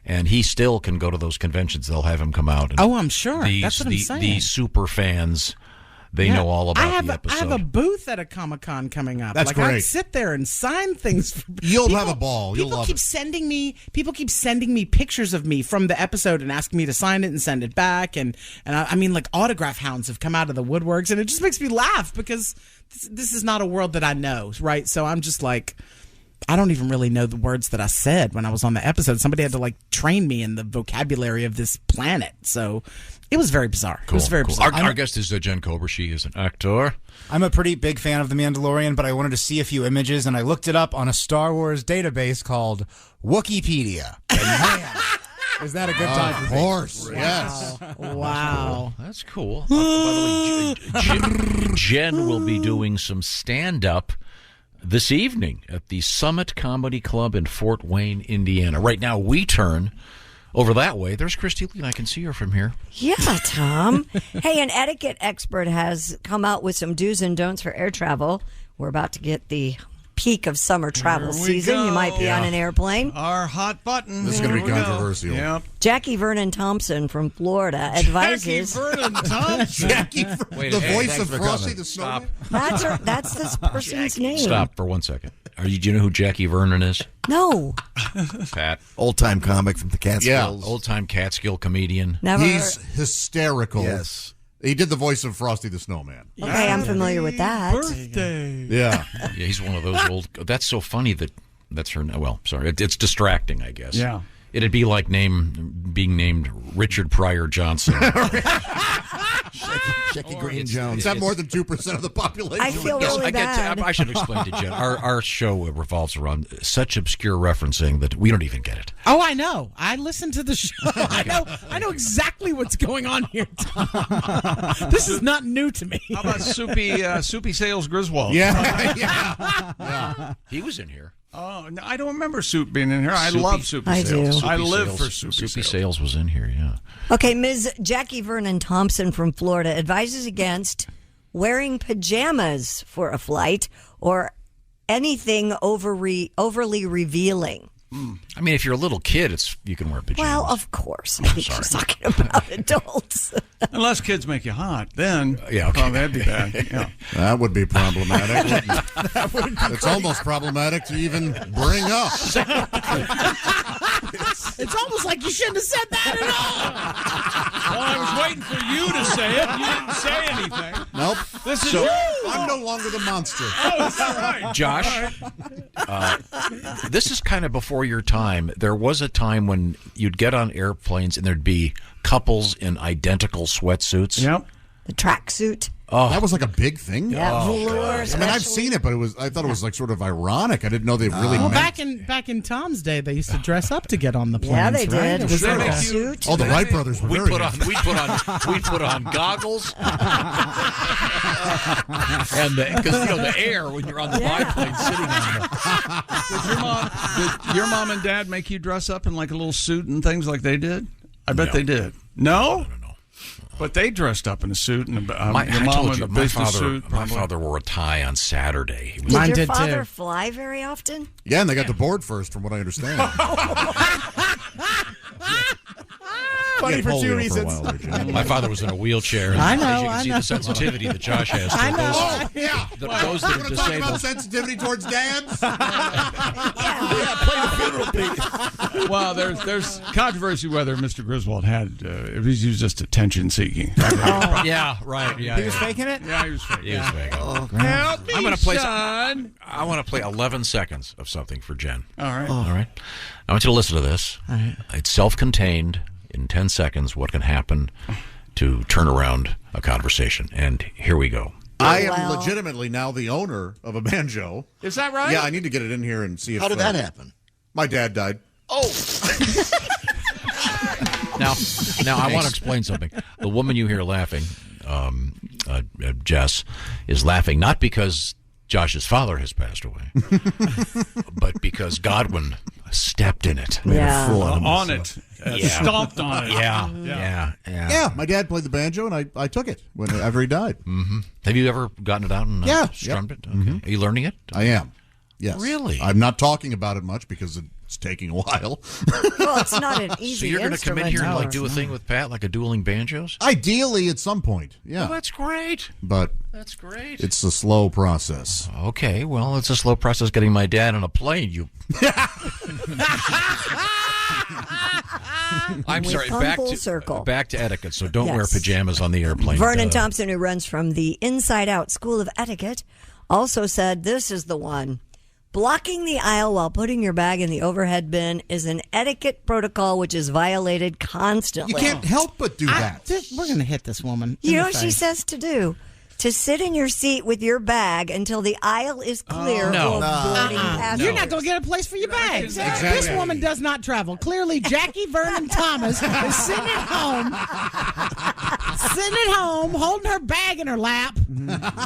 And he still can go to those conventions. They'll have him come out. And I'm sure. That's what I'm saying. These super fans, they know all about the episode. I have a booth at a Comic-Con coming up. That's great. I sit there and sign things. You'll have a ball. You'll love it. People keep sending me pictures of me from the episode and asking me to sign it and send it back. And I mean, autograph hounds have come out of the woodworks. And it just makes me laugh because this is not a world that I know, right? So I'm just like, I don't even really know the words that I said when I was on the episode. Somebody had to train me in the vocabulary of this planet. So it was very bizarre. Cool, it was very bizarre. Our guest is Jen Kober. She is an actor. I'm a pretty big fan of The Mandalorian, but I wanted to see a few images, and I looked it up on a Star Wars database called Wikipedia. And man, is that a good time? Of course, yes. Wow. That's cool. By the way, Jen will be doing some stand-up this evening at the Summit Comedy Club in Fort Wayne, Indiana. Right now, we turn over that way. There's Christy Lee, and I can see her from here. Yeah, Tom. Hey, an etiquette expert has come out with some do's and don'ts for air travel. We're about to get the peak of summer travel season. Go. You might be on an airplane. Our hot button. This is going to be controversial. Yep. Jackie Vernon Thompson from Florida advises. Jackie Vernon Thompson. The voice of Frosty the Snowman. That's this person's name. Stop for 1 second. Do you know who Jackie Vernon is? No. Pat. Old-time comic from the Catskills. Yeah, old-time Catskill comedian. Never. He's hysterical. Yes. He did the voice of Frosty the Snowman. Okay, I'm familiar with that. Birthday. Yeah. Yeah, he's one of those old. That's so funny that's her. Well, sorry, it's distracting, I guess. Yeah. It'd be like being named Richard Pryor Johnson. Jackie Green Jones. Is that more than 2% of the population? I feel really bad. I should explain to Jen. Our show revolves around such obscure referencing that we don't even get it. Oh, I know. I listen to the show. I know exactly what's going on here, Tom. This is not new to me. How about Soupy Sales Griswold? Yeah. He was in here. Oh, no, I don't remember Soup being in here. I love Soupy Sales. I live for Soupy Sales was in here, yeah. Okay, Ms. Jackie Vernon Thompson from Florida advises against wearing pajamas for a flight or anything overly revealing. I mean, if you're a little kid, you can wear pajamas. Well, of course. I think she's talking about adults. Unless kids make you hot, then okay. Oh, that'd be bad. Yeah. That would be problematic. It's almost problematic to even bring up. It's almost like you shouldn't have said that at all. Well, I was waiting for you to say it. You didn't say anything. Nope. This is So- I'm no longer the monster. Oh, is that right? Josh, this is kind of before your time. There was a time when you'd get on airplanes and there'd be couples in identical sweatsuits. Yep. The tracksuit. Oh, that was like a big thing. Yeah, velour. I mean, I've seen it, but I thought it was like sort of ironic. I didn't know they really. Well, meant... back in Tom's day, they used to dress up to get on the planes. Yeah, they right? did. It was Sure. like a Suit. Oh, the Wright brothers were we very. put on goggles, and because the air when you're on the biplane sitting on Did your mom and dad make you dress up in like a little suit and things like they did? I bet they did. No. But they dressed up in a suit and your mom in a business suit. My father wore a tie on Saturday. Did your father fly very often? Yeah, and they got the board first, from what I understand. Funny for two reasons. My father was in a wheelchair. And I know. As you can see the sensitivity that Josh has. I know. Oh, yeah. Those that are Want to talk about disabled. sensitivity towards dads? Play the funeral, Pete. Well, there's controversy whether Mr. Griswold had if he was just attention seeking. Yeah, right. Yeah, He was faking it? Yeah, he was faking. He was faking. Help me, I'm going to play. son. I want to play 11 seconds of something for Jen. All right. All right. I want you to listen to this. All right. It's self-contained. In 10 seconds, what can happen to turn around a conversation? And here we go. I am legitimately now the owner of a banjo. Is that right? Yeah, I need to get it in here and see if. How did that happen? My dad died. Oh. Now I want to explain something. The woman you hear laughing, Jess, is laughing not because Josh's father has passed away, but because Godwin stepped in it. On it. Stomped on it. Yeah, my dad played the banjo, and I took it whenever he died. Mm-hmm. Have you ever gotten it out and strummed it? Okay. Mm-hmm. Are you learning it? I am. Yes. Really? I'm not talking about it much because it's taking a while. Well, it's not an easy So you're going to come in here and like do a thing with Pat, like a dueling banjos? Ideally, at some point, yeah. Well, that's great. But that's great. It's a slow process. Okay, well, it's a slow process getting my dad on a plane. You. I'm sorry. Back to etiquette. So don't wear pajamas on the airplane. Vernon Thompson, who runs from the Inside Out School of Etiquette, also said this is the one. Blocking the aisle while putting your bag in the overhead bin is an etiquette protocol which is violated constantly. You can't help but do that. We're going to hit this woman. You know what she says to do? To sit in your seat with your bag until the aisle is clear of boarding passengers. You're not going to get a place for your bag. Exactly. This woman does not travel. Clearly, Jackie Vernon Thomas is sitting at home, holding her bag in her lap.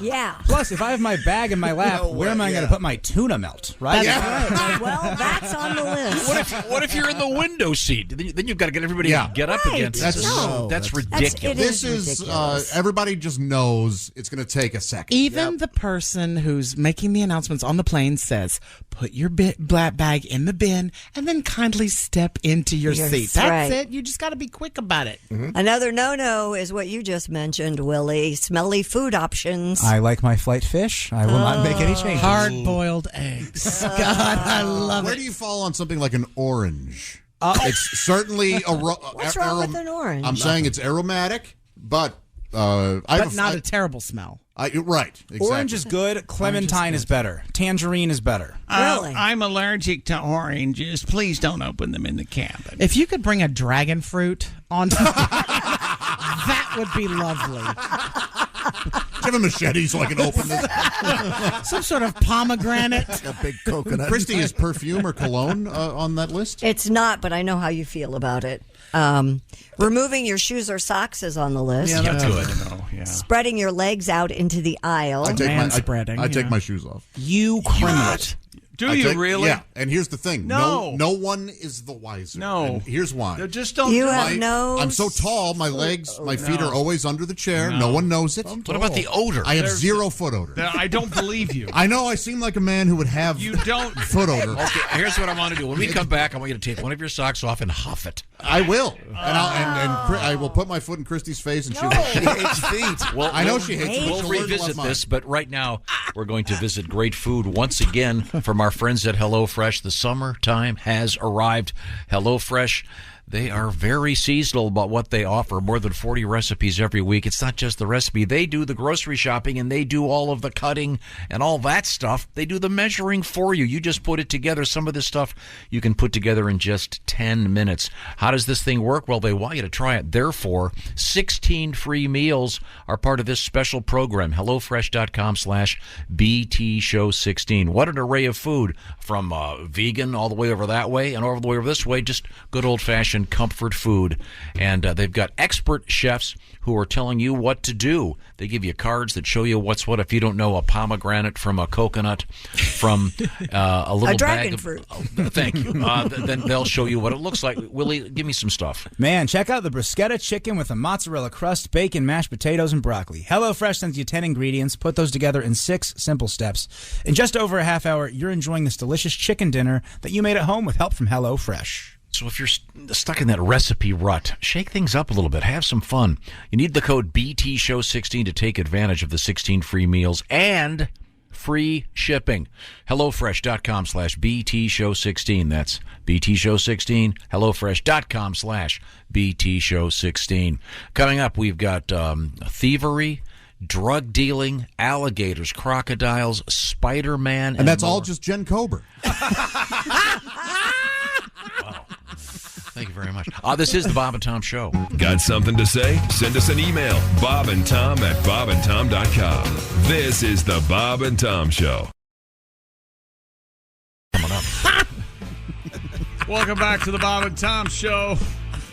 Yeah. Plus, if I have my bag in my lap, where am I going to put my tuna melt? Right? That's right. Well, that's on the list. What if you're in the window seat? Then you've got to get everybody to get up again. That's ridiculous. This is everybody just knows it's going to take a second. Even the person who's making the announcements on the plane says, put your bag in the bin and then kindly step into your seat. That's it. You just got to be quick about it. Mm-hmm. Another no-no is what you just mentioned, Willie. Smelly food options. I like my flight fish. I will not make any changes. Hard-boiled eggs. God, I love it. Where do you fall on something like an orange? It's certainly What's wrong with an orange? I'm saying it's aromatic, but not a terrible smell. Right. Exactly. Orange is good. Clementine is better. Tangerine is better. Really? I'm allergic to oranges. Please don't open them in the cabin. If you could bring a dragon fruit on, that would be lovely. Do you have a machete so I can open this? Some sort of pomegranate. A big coconut. Christy, is perfume or cologne on that list? It's not, but I know how you feel about it. Removing your shoes or socks is on the list. Yeah, that's good. Spreading your legs out into the aisle. I take my shoes off. You criminal. Do you really? Yeah, and here's the thing. No. No one is the wiser. No. And here's why. Just don't You do have it. no... I'm so tall, my legs, my feet are always under the chair. No one knows it. What about the odor? I have zero foot odor. I don't believe you. I know I seem like a man who would have foot odor. Okay, here's what I want to do. When we come back, I want you to take one of your socks off and huff it. I will. And I will put my foot in Christy's face and she hates feet. Well, I know she hates feet. We'll She'll learn to revisit love this, but right now we're going to visit great food once again from our friends at HelloFresh. The summertime has arrived. HelloFresh, they are very seasonal about what they offer. More than 40 recipes every week. It's not just the recipe. They do the grocery shopping, and they do all of the cutting and all that stuff. They do the measuring for you. You just put it together. Some of this stuff you can put together in just 10 minutes. How does this thing work? Well, they want you to try it. Therefore, 16 free meals are part of this special program. HelloFresh.com/BTShow16. What an array of food, from vegan all the way over that way and all the way over this way. Just good old-fashioned comfort food. And they've got expert chefs who are telling you what to do. They give you cards that show you what's what. If you don't know a pomegranate from a coconut, from a little dragon bag of fruit. Thank you. Then they'll show you what it looks like. Willie, give me some stuff. Man, check out the bruschetta chicken with a mozzarella crust, bacon, mashed potatoes, and broccoli. HelloFresh sends you 10 ingredients. Put those together in 6 simple steps. In just over a half hour, you're enjoying this delicious chicken dinner that you made at home with help from HelloFresh. So if you're stuck in that recipe rut, shake things up a little bit. Have some fun. You need the code BTShow16 to take advantage of the 16 free meals and free shipping. HelloFresh.com/BTShow16. That's BTShow16. HelloFresh.com/BTShow16. Coming up, we've got thievery, drug dealing, alligators, crocodiles, Spider-Man. And that's more. all just Jen Kober. Thank you very much. This is the Bob and Tom Show. Got something to say? Send us an email, bobandtom@bobandtom.com. This is the Bob and Tom Show. Coming up. Welcome back to the Bob and Tom Show.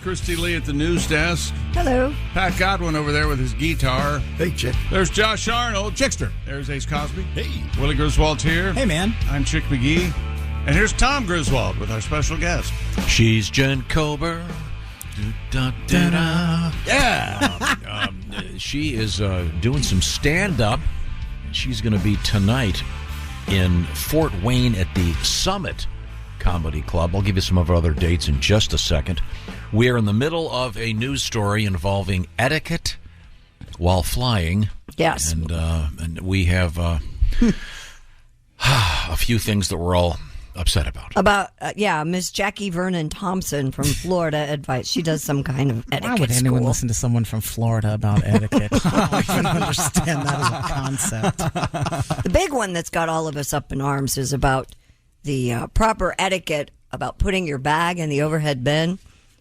Christy Lee at the news desk. Hello. Pat Godwin over there with his guitar. Hey, Chick. There's Josh Arnold. Chickster. There's Ace Cosby. Hey. Willie Griswold's here. Hey, man. I'm Chick McGee. And here's Tom Griswold with our special guest. She's Jen Kober. Yeah. She is doing some stand-up. She's going to be tonight in Fort Wayne at the Summit Comedy Club. I'll give you some of our other dates in just a second. We are in the middle of a news story involving etiquette while flying. Yes. And we have a few things that we're all upset about. Miss Jackie Vernon Thompson from Florida advice. She does some kind of etiquette Why would anyone school. listen to someone from Florida about etiquette? I don't understand that as a concept. The big one that's got all of us up in arms is about the proper etiquette about putting your bag in the overhead bin.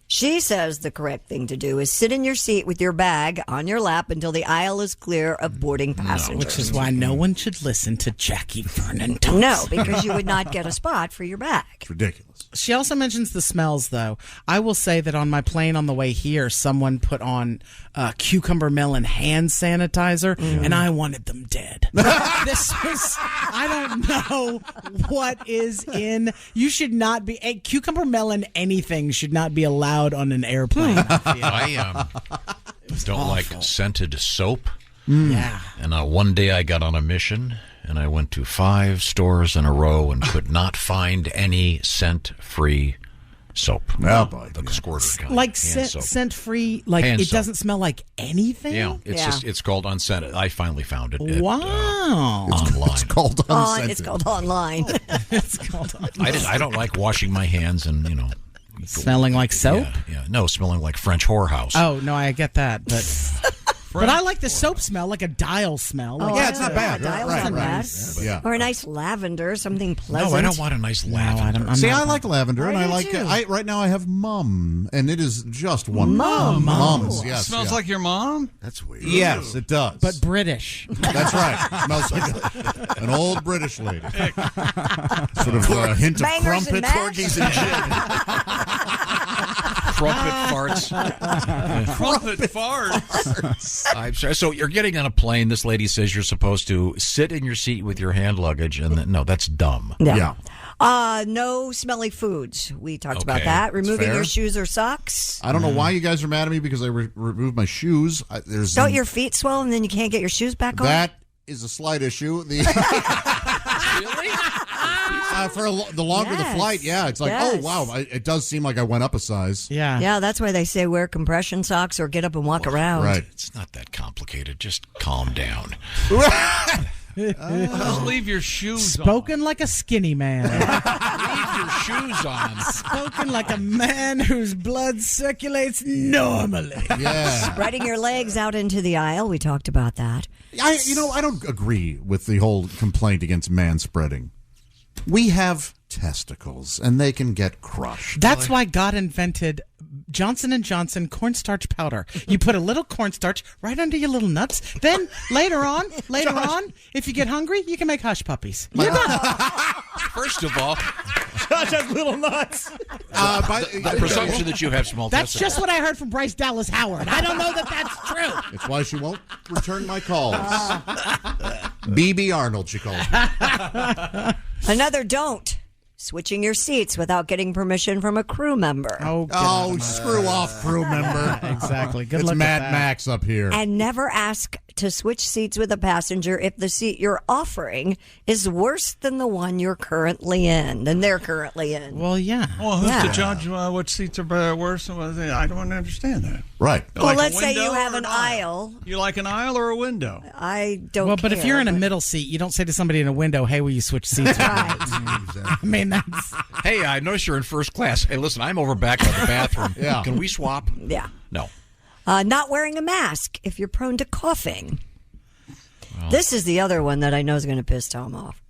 She says the correct thing to do is sit in your seat with your bag on your lap until the aisle is clear of boarding passengers. Which is why no one should listen to Jackie Vernon Thompson. No, because you would not get a spot for your bag. It's ridiculous. She also mentions the smells, though. I will say that on my plane on the way here, someone put on cucumber melon hand sanitizer, and I wanted them dead. I don't know what is in. You should not be. Cucumber melon anything should not be allowed on an airplane. I don't like scented soap. Yeah. And one day I got on a mission, and I went to 5 stores in a row and could not find any scent-free soap. Oh, boy. The squirter kind. Like hand soap. scent-free, like Hand it soap. doesn't smell like anything? Yeah, it's called unscented. I finally found it. Wow. Online. It's called unscented. It's called online. It's called I don't like washing my hands and, smelling like soap? Yeah. No, smelling like French whorehouse. Oh, no, I get that, but I like the soap smell, like a dial smell. Like, yeah, it's not bad. Dial's Right. not bad. Yeah. Or a nice lavender, something pleasant. No, I don't want a nice lavender. See, I like lavender, and I I do like. too. Right now, I have Mum, and it is just one. Mum. Mums. Yes. Smells yeah. like your mom? That's weird. Yes, it does. but British. That's right. It smells like an old British lady. Sort of a hint of Bangers and crumpet. mash. Corgis and gin. farts. Crumpet farts. I'm sorry. So you're getting on a plane. This lady says you're supposed to sit in your seat with your hand luggage, and no, that's dumb. Yeah. No smelly foods. We talked about that. Removing your shoes or socks. I don't know why you guys are mad at me because I removed my shoes. Don't your feet swell and then you can't get your shoes back on? That is a slight issue. Really? For the longer the flight, it's like, oh, wow, it does seem like I went up a size. Yeah, that's why they say wear compression socks or get up and walk around. Right. It's not that complicated. Just calm down. Just leave your shoes on. Spoken like a skinny man. Leave your shoes on. Spoken like a man whose blood circulates normally. Yeah. Spreading your legs out into the aisle. We talked about that. I don't agree with the whole complaint against man spreading. We have testicles, and they can get crushed. That's why God invented Johnson & Johnson cornstarch powder. You put a little cornstarch right under your little nuts. Then later on, if you get hungry, you can make hush puppies. You're done. First of all, Josh has little nuts. the presumption that you have small That's testicles. just what I heard from Bryce Dallas Howard. I don't know that that's true. It's why she won't return my calls. BB Arnold, she calls me. Another don't. Switching your seats without getting permission from a crew member. Oh, screw off, crew member. Exactly. Good it's luck Mad with that. Max up here. And never ask to switch seats with a passenger if the seat you're offering is worse than the one you're currently in, than they're currently in. Well, yeah. Well, who's to judge which seats are worse? I don't understand that. Right. Well, Like let's a say window you have or an aisle. You like an aisle or a window? I don't Well, but care, if you're in a middle seat, you don't say to somebody in a window, hey, will you switch seats? Right. I mean, that's... Hey, I noticed you're in first class. Hey, listen, I'm over back by the bathroom. Yeah. Can we swap? Yeah. No. Not wearing a mask if you're prone to coughing. This is the other one that I know is going to piss Tom off.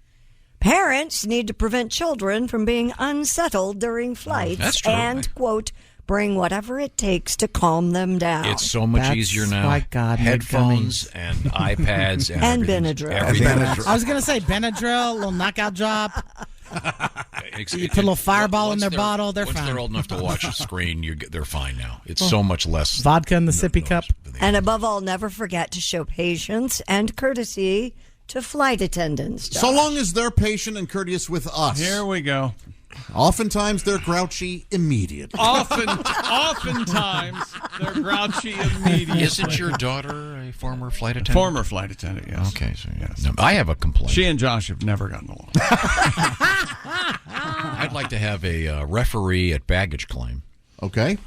Parents need to prevent children from being unsettled during flights that's true. and, quote, bring whatever it takes to calm them down. It's so much easier now. why God made Headphones and iPads and And everything. Benadryl. Everything. I was going to say Benadryl, a little knockout drop. You put a little fireball in their bottle, they're once fine. they're old enough to watch the screen, they're fine now. It's so much less. Vodka in the sippy cup. And above all, never forget to show patience and courtesy to flight attendants. So long as they're patient and courteous with us. Here we go. Oftentimes they're grouchy immediately. Oftentimes they're grouchy immediately. Isn't your daughter a former flight attendant? Former flight attendant, yes. Okay, so yes. No, I have a complaint. She and Josh have never gotten along. I'd like to have a referee at baggage claim. Okay.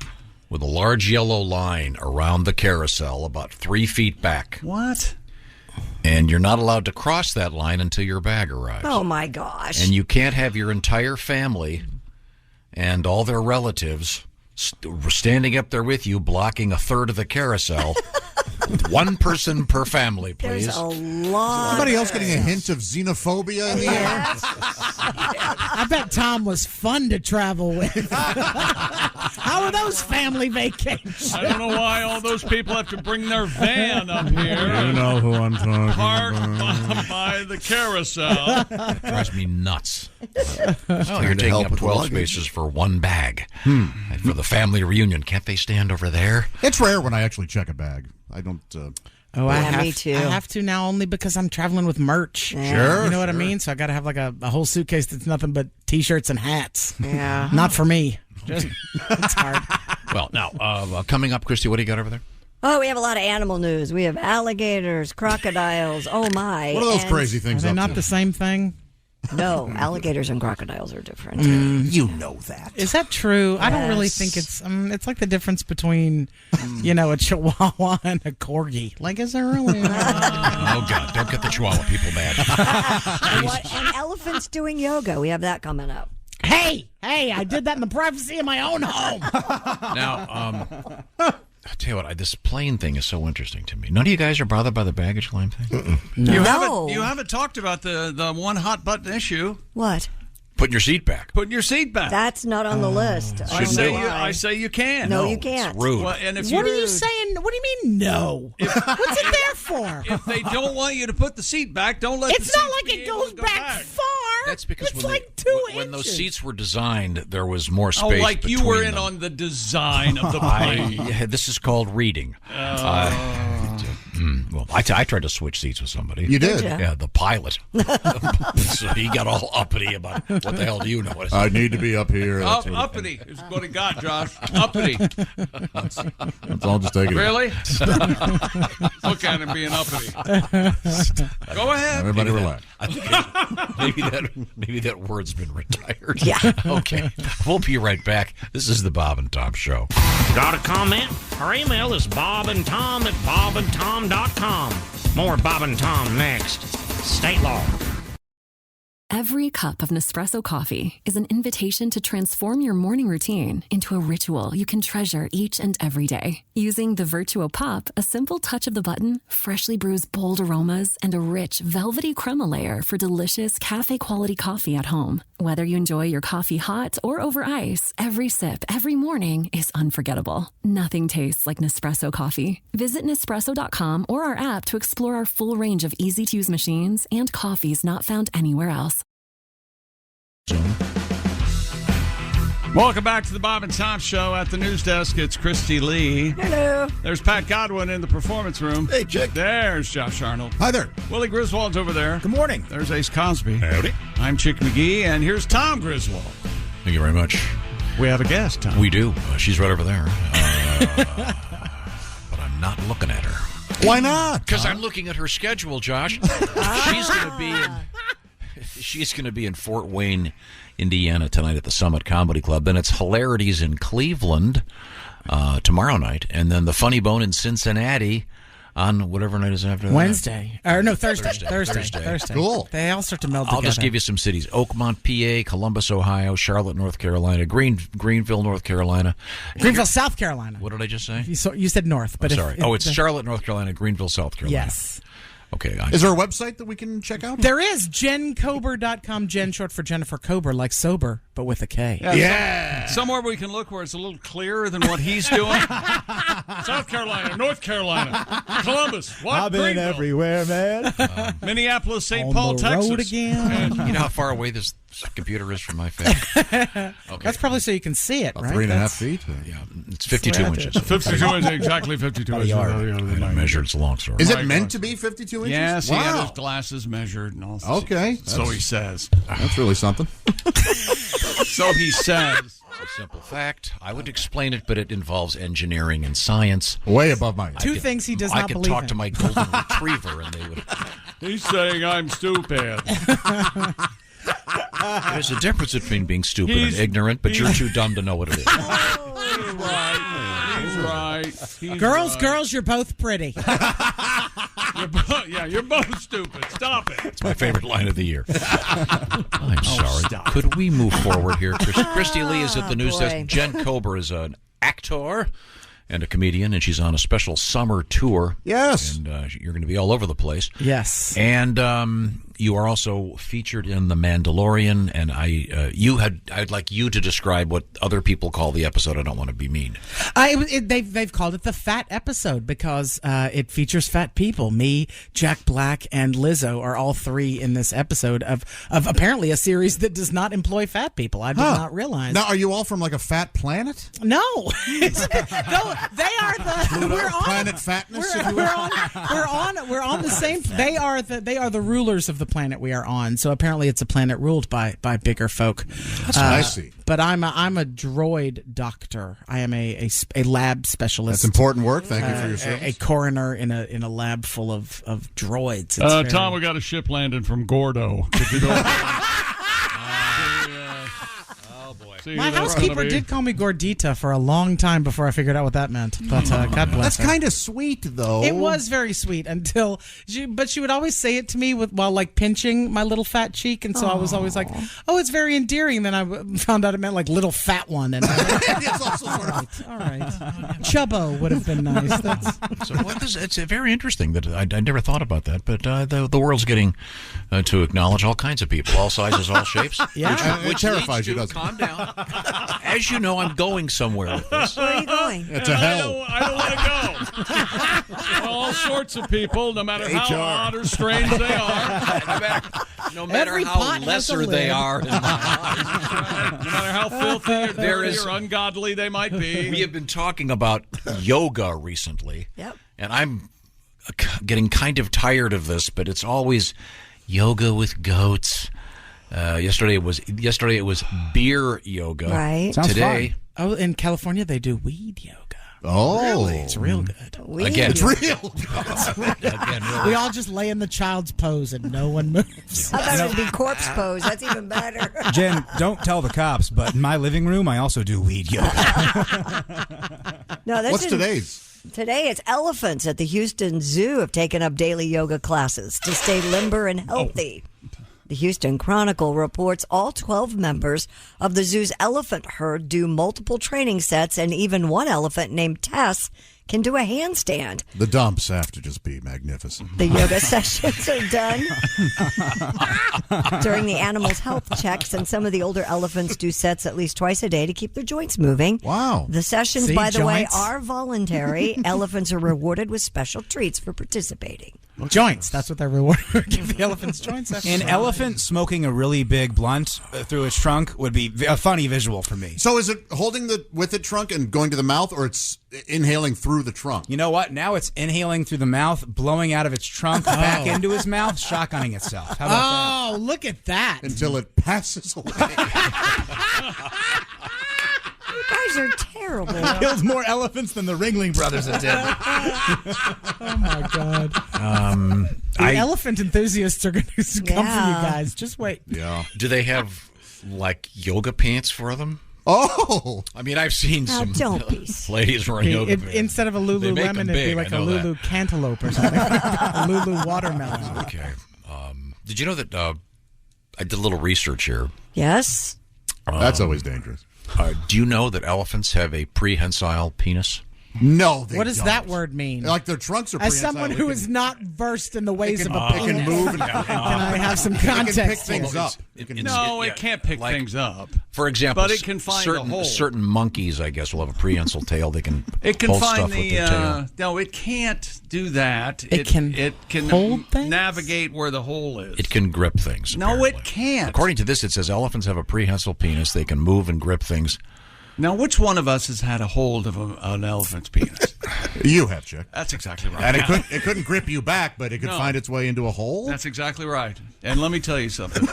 With a large yellow line around the carousel about 3 feet back. What? And you're not allowed to cross that line until your bag arrives. Oh, my gosh. And you can't have your entire family and all their relatives standing up there with you, blocking a third of the carousel. One person per family, please. There's a lot. Somebody else getting a hint of xenophobia in the air? I bet Tom was fun to travel with. How are those family vacations? I don't know why all those people have to bring their van up here. You know who I'm talking Parked about. by the carousel. That drives me nuts. Oh, you're to taking help up with the 12 luggage. spaces for one bag. And for the family reunion, can't they stand over there? It's rare when I actually check a bag. I don't... Oh, I Yeah, have, me too. I have to now only because I'm traveling with merch. Sure, You know what I mean? So I got to have like a whole suitcase that's nothing but T-shirts and hats. Yeah. Not for me. It's hard. Well, now, coming up, Christy, what do you got over there? Oh, we have a lot of animal news. We have alligators, crocodiles. Oh, my. What are those And- crazy Are things they up not to? the same thing? No, alligators and crocodiles are different. You know that. Is that true? I don't really Yes. think it's like the difference between, a Chihuahua and a Corgi. Like, is there really? Oh, God, don't get the Chihuahua people mad. And elephants doing yoga. We have that coming up. Hey, I did that in the privacy of my own home. Now, I'll tell you what, this plane thing is so interesting to me. None of you guys are bothered by the baggage claim thing? You No. haven't talked about the one hot button issue. What? Putting your seat back. Putting your seat back. That's not on the list. I I don't say know you. why. I say you can. No, you can't. It's rude. Well, and if What are you're- you saying? What do you mean, no? What's it there for? If they don't want you to put the seat back, don't let. It's the not seat like be it able goes to go back far. That's because it's like 2 inches. When those seats were designed, there was more space. Oh, like you were in them. on the design of the plane. This is called reading. Well, I tried to switch seats with somebody. You did? Yeah, the pilot. So he got all uppity about what the hell do you know? I need to be up here. Uppity is what he got, Josh. Uppity. Let's all just take it. Really? Look at him being uppity. Go ahead. Everybody relax. I think maybe that word's been retired. Yeah. Okay. We'll be right back. This is the Bob and Tom Show. Got a comment? Our email is bobandtom@bobandtom.com. More Bob and Tom next. State law. Every cup of Nespresso coffee is an invitation to transform your morning routine into a ritual you can treasure each and every day. Using the Virtuo Pup, a simple touch of the button freshly brews bold aromas and a rich, velvety crema layer for delicious cafe-quality coffee at home. Whether you enjoy your coffee hot or over ice, every sip, every morning is unforgettable. Nothing tastes like Nespresso coffee. Visit Nespresso.com or our app to explore our full range of easy-to-use machines and coffees not found anywhere else. Welcome back to the Bob and Tom Show. At the news desk, it's Christy Lee. Hello. There's Pat Godwin in the performance room. Hey, Chick. There's Josh Arnold. Hi there. Willie Griswold's over there. Good morning. There's Ace Cosby. Howdy. I'm Chick McGee, and here's Tom Griswold. Thank you very much. We have a guest, Tom. We do. She's right over there. But I'm not looking at her. Why not? Because I'm looking at her schedule, Josh. She's going to be in Fort Wayne, Indiana tonight at the Summit Comedy Club. Then it's Hilarities in Cleveland tomorrow night, and then the Funny Bone in Cincinnati on whatever night is after that. Wednesday. Or no, Thursday. Cool. They all start to meld together. I'll just give you some cities: Oakmont, PA; Columbus, Ohio; Charlotte, North Carolina; Greenville, North Carolina; Greenville, South Carolina. What did I just say? You said North, but sorry. It's Charlotte, North Carolina; Greenville, South Carolina. Yes. Okay. Is there a website that we can check out? There is JenKober.com. Jen short for Jennifer Kober, like sober, but with a K. Yeah. Somewhere we can look where it's a little clearer than what he's doing. South Carolina, North Carolina, Columbus. What? I've been Greenville. everywhere, man. Minneapolis, St. On Paul, the Texas. road again. You know how far away this computer is from my face? Okay. That's probably so you can see it, right? 3.5 feet. Yeah, it's 52 inches. 52 inches, exactly 52 inches. I measured. It's a long story. Is it meant to be 52 inches? Yes, wow. he had his glasses measured and all. Okay. So he says. That's really something. So he says. It's a simple fact. I would explain it, but it involves engineering and science. Way above my head. Two things he does not believe in. I could talk to my golden retriever, and they would. He's saying I'm stupid. There's a difference between being stupid and ignorant, but you're too dumb to know what it is. He's right. Girls, you're both pretty. You're both stupid. Stop it. It's my favorite line of the year. I'm sorry. Stop. Could we move forward here? Christy Lee is at the news boy. desk. Jen Kober is an actor and a comedian, and she's on a special summer tour. Yes. And you're going to be all over the place. Yes. And you are also featured in The Mandalorian, and I'd like you to describe what other people call the episode. I don't want to be mean. They've called it the fat episode because it features fat people. Me, Jack Black, and Lizzo are all three in this episode of apparently a series that does not employ fat people. I did not realize. Now, are you all from like a fat planet? No. No, they are the Pluto, we're on planet fatness. we're on the same. They are the rulers of the planet we are on. So apparently, it's a planet ruled by bigger folk. That's what I see. But I'm a droid doctor. I am a lab specialist. That's important work. Thank you for your service. A coroner in a lab full of droids. Tom, we got a ship landing from Gordo. My housekeeper did call me Gordita for a long time before I figured out what that meant. But God bless her. That's kind of sweet, though. It was very sweet until she would always say it to me while like pinching my little fat cheek, and so I was always like, "Oh, it's very endearing." Then I found out it meant like little fat one, and it's also sort of all right. Chubbo would have been nice. It's very interesting that I never thought about that, but the world's getting to acknowledge all kinds of people, all sizes, all shapes. Yeah, which terrifies you, doesn't it? Calm down. As you know, I'm going somewhere with this. Where are you going? It's a hell. I don't want to go. All sorts of people, no matter how odd or strange they are. No matter Every how pot has a lesser they lid. are in my eyes. No matter how filthy or There dirty is- or ungodly they might be. We have been talking about yoga recently. Yep. And I'm getting kind of tired of this, but it's always yoga with goats. Yesterday it was beer yoga. Right. Sounds Today, fun. Oh, in California they do weed yoga. Oh, Really? It's real good. again, it's real. We all just lay in the child's pose and no one moves. I thought it would be corpse pose. That's even better. Jen, don't tell the cops, but in my living room, I also do weed yoga. No, that's What's today's? Today, it's elephants at the Houston Zoo have taken up daily yoga classes to stay limber and healthy. The Houston Chronicle reports all 12 members of the zoo's elephant herd do multiple training sets, and even one elephant named Tess can do a handstand. The dumps have to just be magnificent. The yoga sessions are done during the animals' health checks, and some of the older elephants do sets at least twice a day to keep their joints moving. Wow. The sessions, See, by the way, joints? are voluntary. Elephants are rewarded with special treats for participating. Joints. That's what they're rewarded. Give the elephants joints. An elephant smoking a really big blunt through its trunk would be a funny visual for me. So is it holding with the trunk and going to the mouth, or it's inhaling through the trunk? You know what? Now it's inhaling through the mouth, blowing out of its trunk, back into his mouth, shotgunning itself. How about Oh, look at that. Until it passes away. You guys are terrible. that? Killed more elephants than the Ringling Brothers did. Oh, my God. The elephant enthusiasts are going to come for you guys. Just wait. Yeah. do they have like yoga pants for them? Oh, I mean, I've seen Now, some don't be. ladies wearing yoga pants. Instead of a They make Lululemon, them it'd be big, like I a know that. Lulu cantaloupe or something. A Lulu watermelon. Okay. Did you know that I did a little research here? Yes. that's always dangerous. Do you know that elephants have a prehensile penis? No, they What does don't. that word mean? Like their trunks are As prehensile, someone they who can- is not versed in the ways they of a can, they penis, can move and can I have some They can context? pick things here? up. No, it can't pick like- things up. For example, But it can find a certain, hole. certain monkeys, I guess, will have a prehensile tail. They can It can hold find stuff with the. their tail. No, it can't do that. It can hold things? navigate where the hole is. It can grip things. No, apparently. it can't. According to this, it says elephants have a prehensile penis. They can move and grip things. Now, which one of us has had a hold of an elephant's penis? You have, Chick. That's exactly right. And it couldn't grip you back, but it could No. find its way into a hole. That's exactly right. And let me tell you something.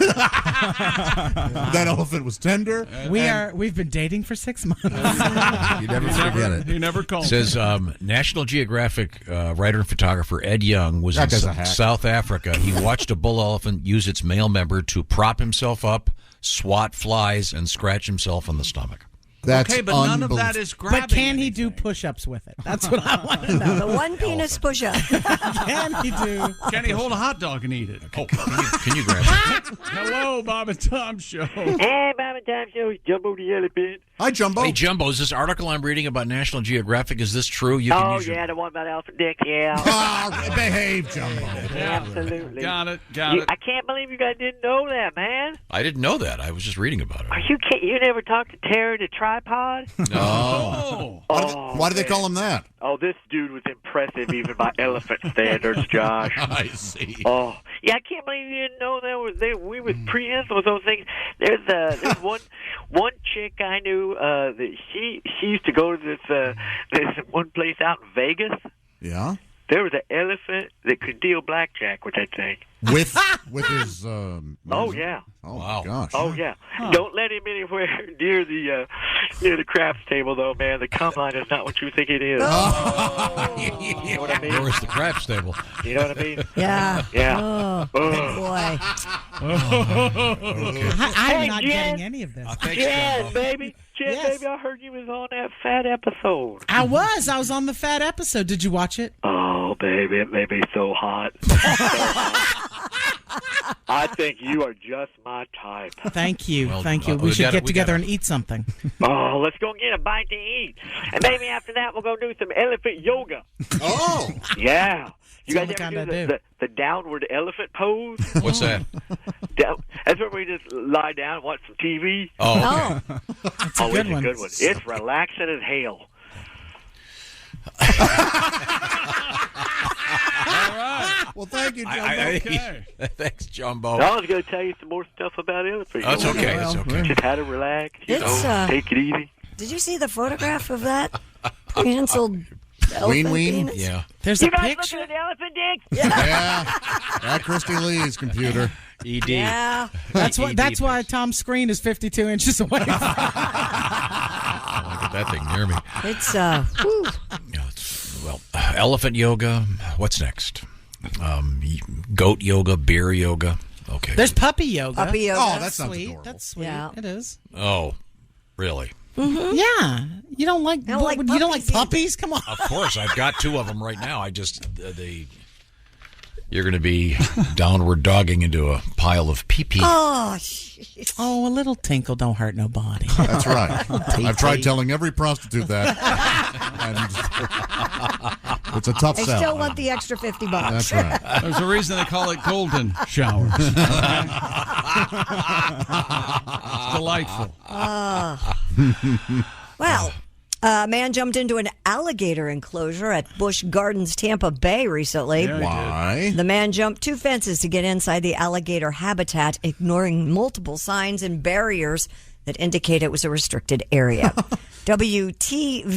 That elephant was tender. We've been dating for 6 months. You never forget it. You never called. It says National Geographic writer and photographer Ed Young was That in guy's a hack. South Africa. He watched a bull elephant use its male member to prop himself up, swat flies, and scratch himself on the stomach. That's okay, but none of that is grabbing. But can he do push-ups with it? That's what I want to know. The one penis push-up. Can he do? Can he hold a hot dog and eat it? Oh, can you grab it? Hello, Bob and Tom Show. Hey, Bob and Tom Show, Jumbo the elephant. Hi, Jumbo. Hey, Jumbo, is this article I'm reading about National Geographic, is this true? You can Oh, use your- yeah, the one about elephant dick, yeah. Ah, behave, Jumbo. Absolutely. Got it. I can't believe you guys didn't know that, man. I didn't know that. I was just reading about it. Are you kidding? You never talked to Terry the tripod? No. Why do they call him that? Oh, this dude was impressive even by elephant standards, Josh. I see. Oh, yeah, I can't believe you didn't know that we was prehensile with those things. There's one chick I knew that she used to go to this one place out in Vegas. Yeah. There was an elephant that could deal blackjack, which I think. With his. Oh yeah. Oh wow. my gosh. Oh yeah. Don't let him anywhere near the craps table, though, man. The combine is not what you think it is. You know what I mean? Where is the craps table? You know what I mean? Yeah. Yeah. Oh, boy. I'm not getting any of this. Jen, baby. Jen, Yes. baby, I heard you was on that fat episode. I was on the fat episode. Did you watch it? Oh, baby, it made me so hot. I think you are just my type. Thank you. Well, Thank you. we We should gotta- get we together gotta- and eat something. Oh, let's go get a bite to eat. And maybe after that, we'll go do some elephant yoga. Oh. Yeah. You guys Sounds ever like do I do. the downward elephant pose? What's that? That's where we just lie down and watch some TV. Oh, okay. That's a good It's one. a good one. It's relaxing as hell. Well, Well, thank you, Jumbo. Okay. Thanks, Jumbo. I was going to tell you some more stuff about elephants. That's okay. That's okay. Just how to relax. Take it easy. Did you see the photograph of that prehensile elephant penis? Yeah. There's You a guys picture. looking at the elephant dick? Yeah. At Christy Lee's computer. ED. Yeah. That's why Tom's screen is 52 inches away. Don't get that thing near me. It's whew. Well, elephant yoga. What's next? Goat yoga, beer yoga. Okay. There's puppy yoga. Puppy yoga. Oh, that sounds sweet. adorable. That's sweet. Yeah. It is. Oh, really? Mm-hmm. Yeah. You don't like puppies puppies? Come on. Of course, I've got two of them right now. I just you're going to be downward dogging into a pile of pee-pee. Oh, a little tinkle don't hurt nobody. That's right. I've tried telling every prostitute that. And it's a tough I sell. still want the extra $50. That's right. There's a reason they call it golden showers. It's delightful. Well, a man jumped into an alligator enclosure at Busch Gardens, Tampa Bay recently. Yeah, why? The man jumped 2 fences to get inside the alligator habitat, ignoring multiple signs and barriers that indicate it was a restricted area. WTVT.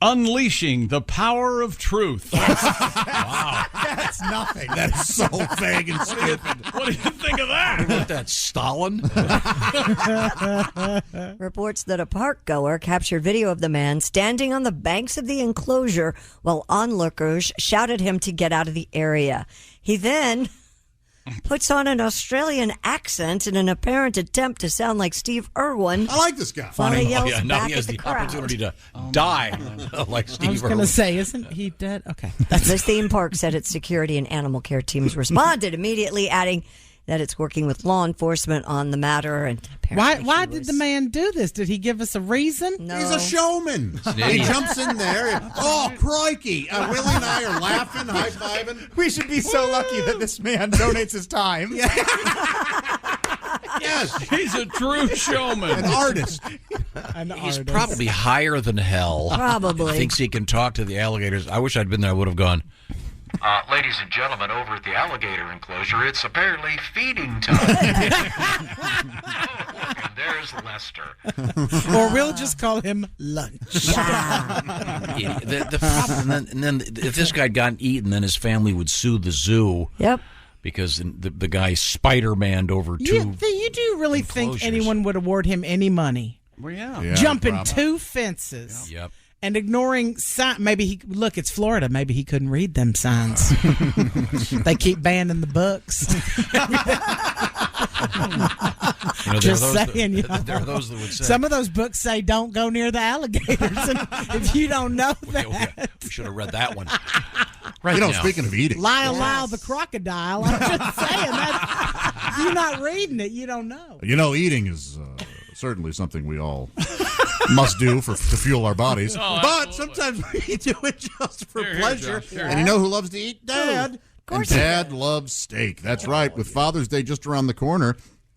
Unleashing the power of truth. Wow. That's nothing. That is so vague and stupid. What do you think of that? What, that Stalin? Reports that a park goer captured video of the man standing on the banks of the enclosure while onlookers shouted him to get out of the area. He then puts on an Australian accent in an apparent attempt to sound like Steve Irwin. I like this guy. While he yells Now back he has at the the crowd. opportunity to die like Steve I was going to say, isn't he dead? Okay. This theme park said its security and animal care teams responded immediately, adding that it's working with law enforcement on the matter. And Why did the man do this? Did he give us a reason? No. He's a showman. He jumps in there. Oh, crikey. Willie and I are laughing, high-fiving. We should be so lucky that this man donates his time. Yes. He's a true showman. An artist. He's probably higher than hell. Probably. Thinks he can talk to the alligators. I wish I'd been there. I would have gone, ladies and gentlemen, over at the alligator enclosure, it's apparently feeding time. And there's Lester. Or we'll just call him lunch. The problem, and then if this guy had gotten eaten, then his family would sue the zoo. Yep. Because the guy Spider-Man'd over two. You do really think anyone would award him any money? Well, yeah. Jumping 2 fences. Yep. And ignoring maybe it's Florida. Maybe he couldn't read them signs. They keep banning the books. Just saying. There are those that would say some of those books say don't go near the alligators. And if you don't know that, we should have read that one. Right. Speaking of eating, Lyle the crocodile. I'm just saying that you're not reading it. You don't know. Eating is certainly something we all must do to fuel our bodies. Oh, but sometimes we do it just for pleasure. Josh, And you know who loves to eat? Dad. And Dad loves steak. That's right. With Father's Day just around the corner,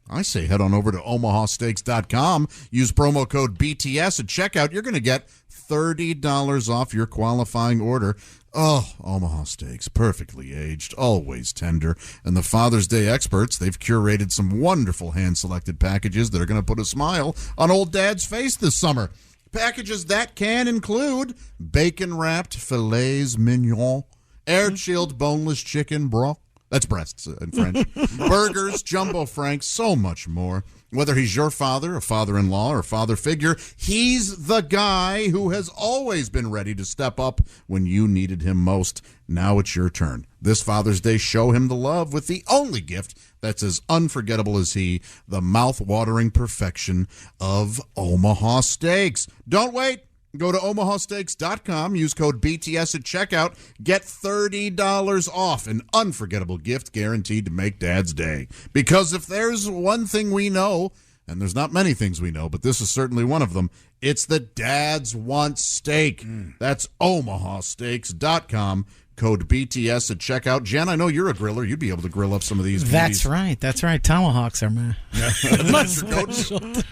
I say head on over to omahasteaks.com. Use promo code BTS at checkout. You're going to get $30 off your qualifying order. Oh, Omaha Steaks, perfectly aged, always tender. And the Father's Day experts, they've curated some wonderful hand-selected packages that are going to put a smile on old Dad's face this summer. Packages that can include bacon-wrapped filets mignon, air-chilled boneless chicken broth. That's breasts in French. Burgers, jumbo franks, so much more. Whether he's your father, a father-in-law, or a father figure, he's the guy who has always been ready to step up when you needed him most. Now it's your turn. This Father's Day, show him the love with the only gift that's as unforgettable as he, the mouth-watering perfection of Omaha Steaks. Don't wait. Go to omahasteaks.com, use code BTS at checkout, get $30 off, an unforgettable gift guaranteed to make Dad's day. Because if there's one thing we know, and there's not many things we know, but this is certainly one of them, it's that dads want steak. That's omahasteaks.com. Code BTS at checkout. Jen, I know you're a griller. You'd be able to grill up some of these. That's right. Tomahawks are my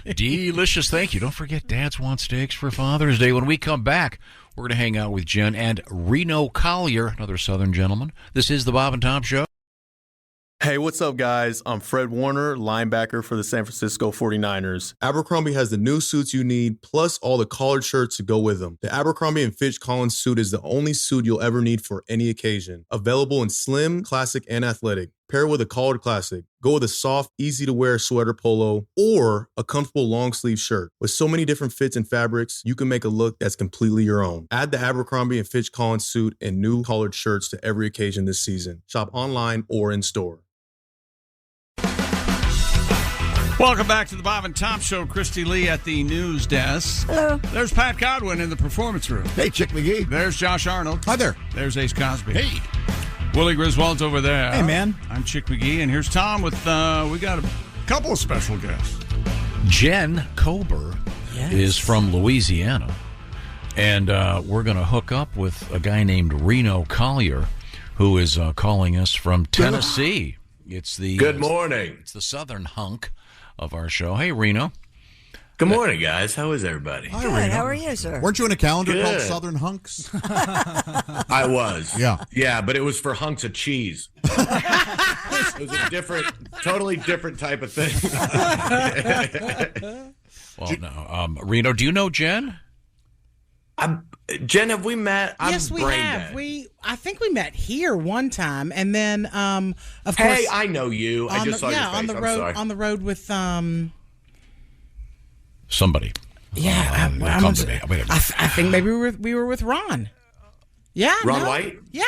Delicious. Thank you. Don't forget, Dads Want Steaks for Father's Day. When we come back, We're going to hang out with Jen and Reno Collier, another Southern gentleman. This is the Bob and Tom Show. Hey, what's up, guys? I'm Fred Warner, linebacker for the San Francisco 49ers. Abercrombie has the new suits you need, plus all the collared shirts to go with them. The Abercrombie & Fitch Collins suit is the only suit you'll ever need for any occasion. Available in slim, classic, and athletic. Pair with a collared classic. Go with a soft, easy-to-wear sweater polo or a comfortable long-sleeve shirt. With so many different fits and fabrics, you can make a look that's completely your own. Add the Abercrombie & Fitch Collins suit and new collared shirts to every occasion this season. Shop online or in store. Welcome back to the Bob and Tom Show. Christy Lee at the news desk. Hello. There's Pat Godwin in the performance room. Hey, Chick McGee. There's Josh Arnold. Hi there. There's Ace Cosby. Hey. Willie Griswold's over there. Hey, man. I'm Chick McGee, and here's Tom with, we got a couple of special guests. Jen Kober is from Louisiana, and we're going to hook up with a guy named Reno Collier, who is calling us from Tennessee. It's the Good morning. It's the southern hunk of our show. Hey, Reno. Good morning, guys. How is everybody? Good. Reno. How are you, sir? Weren't you in a calendar Good. called Southern Hunks? I was. Yeah. Yeah, but it was for hunks of cheese. It was a totally different type of thing. Well, no. Reno, do you know Jen? Jen, have we met? Yes, we have. I think we met here one time, and then of course. Hey, I know you. I just saw your face. on the I'm road. sorry. On the road with somebody. Yeah, I think maybe we were with Ron. Yeah, Ron White. Yeah,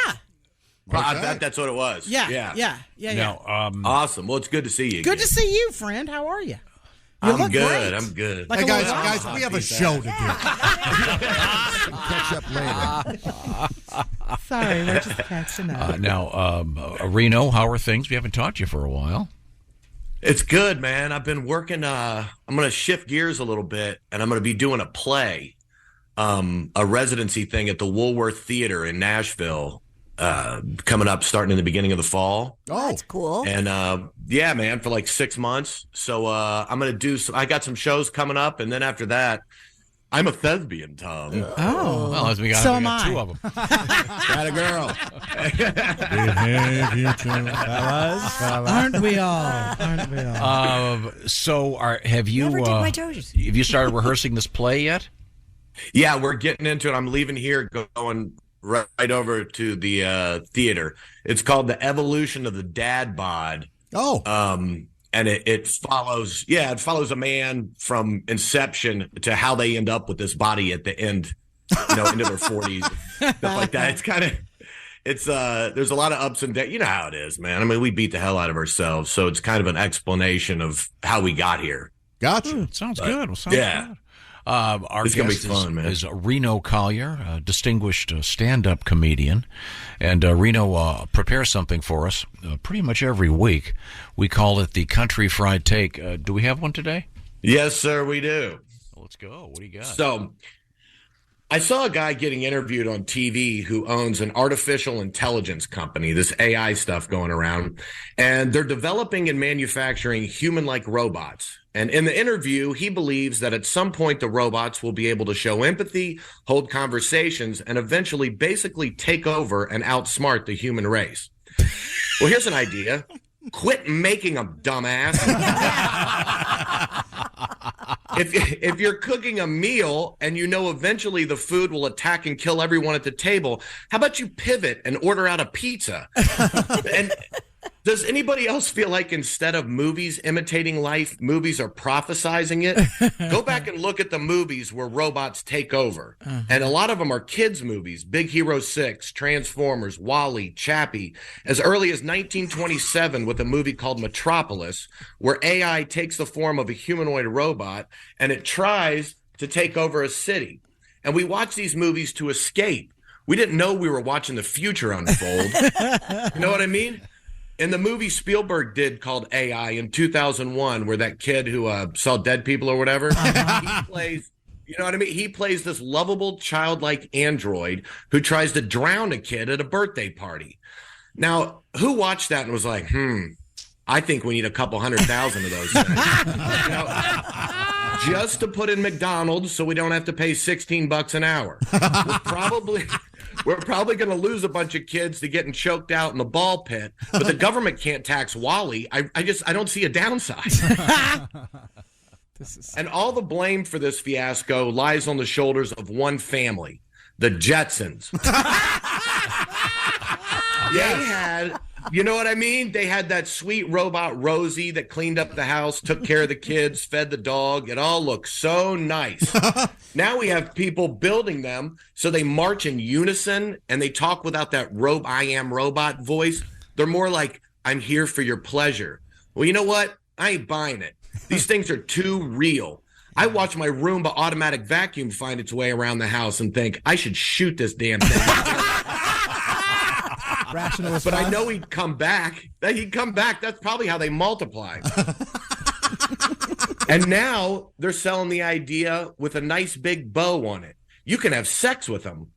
I bet that's what it was. Yeah. Now, awesome. Well, it's good to see you. Good to see you, friend. How are you? You I'm look good. great. I'm good. Like hey, guys, we have a show to do. Catch up later. Sorry, we're just catching up. Now, Reno, how are things? We haven't talked to you for a while. It's good, man. I've been working. I'm going to shift gears a little bit, and I'm going to be doing a play, a residency thing at the Woolworth Theater in Nashville, coming up starting in the beginning of the fall. Oh, that's cool. And yeah, man, for like 6 months. So I'm going to do I got some shows coming up, and then after that, I'm a thespian, Tom. Oh, well, we got two of them. Got a girl. Aren't we all? Aren't we all? So, have you? Never did my toes. Have you started rehearsing this play yet? Yeah, we're getting into it. I'm leaving here, going right over to the theater. It's called The Evolution of the Dad Bod. Oh. And it follows a man from inception to how they end up with this body at the end, into their 40s, stuff like that. It's kind of, there's a lot of ups and downs. You know how it is, man. I mean, we beat the hell out of ourselves. So it's kind of an explanation of how we got here. Gotcha. Sounds good. Well, sounds good. Our it's guest gonna be fun, man. is Reno Collier, a distinguished stand-up comedian. And Reno prepares something for us pretty much every week. We call it the Country Fried Take. Do we have one today? Yes, sir, we do. Well, let's go. What do you got? So I saw a guy getting interviewed on TV who owns an artificial intelligence company, this AI stuff going around, and they're developing and manufacturing human-like robots. And in the interview, he believes that at some point the robots will be able to show empathy, hold conversations, and eventually basically take over and outsmart the human race. Well, here's an idea. Quit making them, dumbass. If you're cooking a meal and you know eventually the food will attack and kill everyone at the table, how about you pivot and order out a pizza? And does anybody else feel like instead of movies imitating life, movies are prophesizing it? Go back and look at the movies where robots take over. And a lot of them are kids' movies. Big Hero 6, Transformers, WALL-E, Chappie. As early as 1927 with a movie called Metropolis, where AI takes the form of a humanoid robot and it tries to take over a city. And we watch these movies to escape. We didn't know we were watching the future unfold. You know what I mean? In the movie Spielberg did called AI in 2001, where that kid who saw dead people or whatever, he plays, you know what I mean? He plays this lovable, childlike android who tries to drown a kid at a birthday party. Now, who watched that and was like, I think we need a couple 100,000 of those things. just to put in McDonald's so we don't have to pay $16 an hour. We're probably going to lose a bunch of kids to getting choked out in the ball pit, but the government can't tax Wally. I don't see a downside. And all the blame for this fiasco lies on the shoulders of one family, the Jetsons. They had, you know what I mean? They had that sweet robot Rosie that cleaned up the house, took care of the kids, fed the dog. It all looked so nice. Now we have people building them so they march in unison and they talk without that I am robot voice. They're more like, I'm here for your pleasure. Well, you know what? I ain't buying it. These things are too real. I watch my Roomba automatic vacuum find its way around the house and think, I should shoot this damn thing. Rational response. But I know he'd come back. That's probably how they multiply. And now they're selling the idea with a nice big bow on it. You can have sex with them.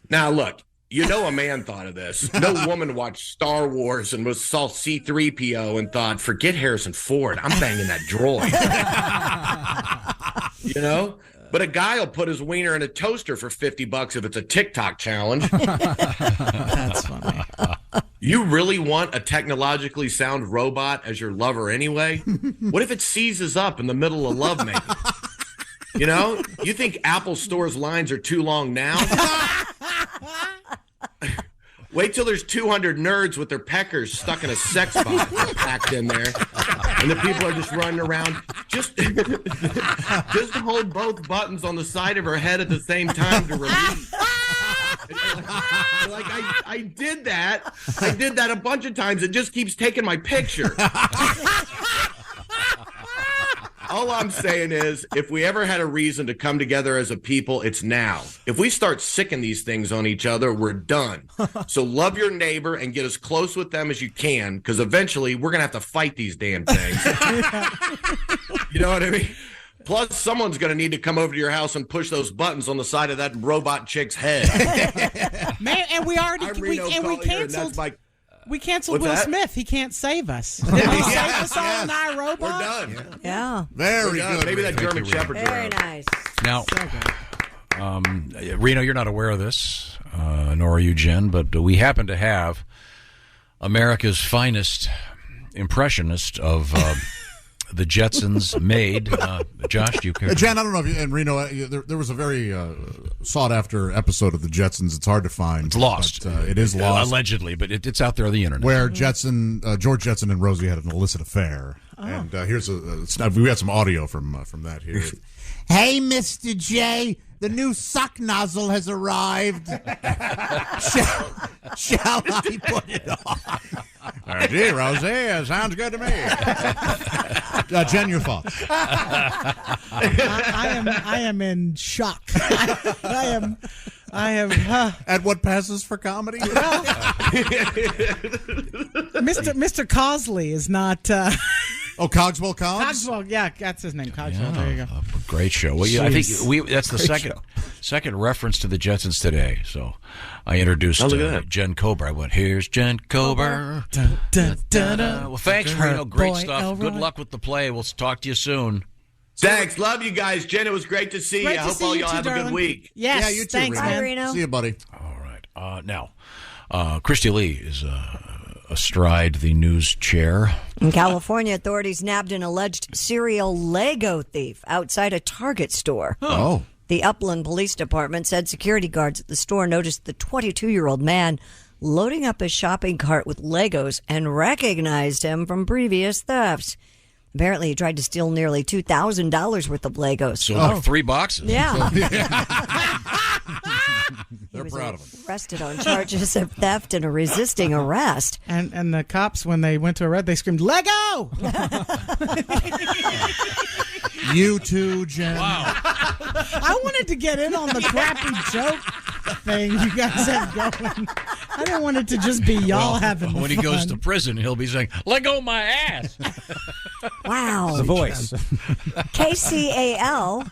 Now, look, you know a man thought of this. No woman watched Star Wars and saw C-3PO and thought, forget Harrison Ford. I'm banging that droid. You know? But a guy will put his wiener in a toaster for $50 if it's a TikTok challenge. That's funny. You really want a technologically sound robot as your lover anyway? What if it seizes up in the middle of lovemaking? You know? You think Apple Store's lines are too long now? Wait till there's 200 nerds with their peckers stuck in a sex bot packed in there. And the people are just running around. Just hold both buttons on the side of her head at the same time to release. Like I did that. I did that a bunch of times. It just keeps taking my picture. All I'm saying is, if we ever had a reason to come together as a people, it's now. If we start sicking these things on each other, we're done. So love your neighbor and get as close with them as you can, because eventually we're going to have to fight these damn things. You know what I mean? Plus, someone's going to need to come over to your house and push those buttons on the side of that robot chick's head. Man, and we already we canceled Will Smith. He can't save us. Did he save us on iRobot? We're done. Yeah. Very good. Maybe that German Shepherd's Very around. nice. Now, Reno, you're not aware of this, nor are you, Jen, but we happen to have America's finest impressionist of the Jetsons made. Josh, do you care? Jen, I don't know if you, and Reno, there was a very sought-after episode of the Jetsons. It's hard to find. It's lost. But, it is lost. Allegedly, but it's out there on the internet. Where George Jetson and Rosie had an illicit affair. Oh. And here's we got some audio from that here. Hey, Mr. J, the new suck nozzle has arrived. Shall I put it on? Gee, Rosie, sounds good to me. Jen, your thoughts? I am in shock. I am. At what passes for comedy? Mr. Cosley is not. Cogswell Cogs? Cogswell, yeah, that's his name. Cogswell. There you go. Great show. Well, I think that's the second reference to the Jetsons today. So I introduced Jen Kober. I went, here's Jen Kober. Well, thanks, Reno. Great stuff. Good luck with the play. We'll talk to you soon. Thanks. Love you guys. Jen, it was great to see you. I hope all y'all have a good week. Yes, yeah, you too, thanks, Reno. See you, buddy. All right. Now, Christy Lee is astride the news chair. In California, authorities nabbed an alleged serial Lego thief outside a Target store. Oh. The Upland Police Department said security guards at the store noticed the 22-year-old man loading up his shopping cart with Legos and recognized him from previous thefts. Apparently, he tried to steal nearly $2,000 worth of Legos. So like 3 boxes. Yeah. They're proud of him. Arrested on charges of theft and resisting arrest. And the cops, when they went to arrest, they screamed, Lego! You too, Jen. Wow. I wanted to get in on the crappy joke thing you guys have going. I didn't want it to just be y'all having When he goes to prison, he'll be saying, let go my ass. Wow. The voice. KCAL.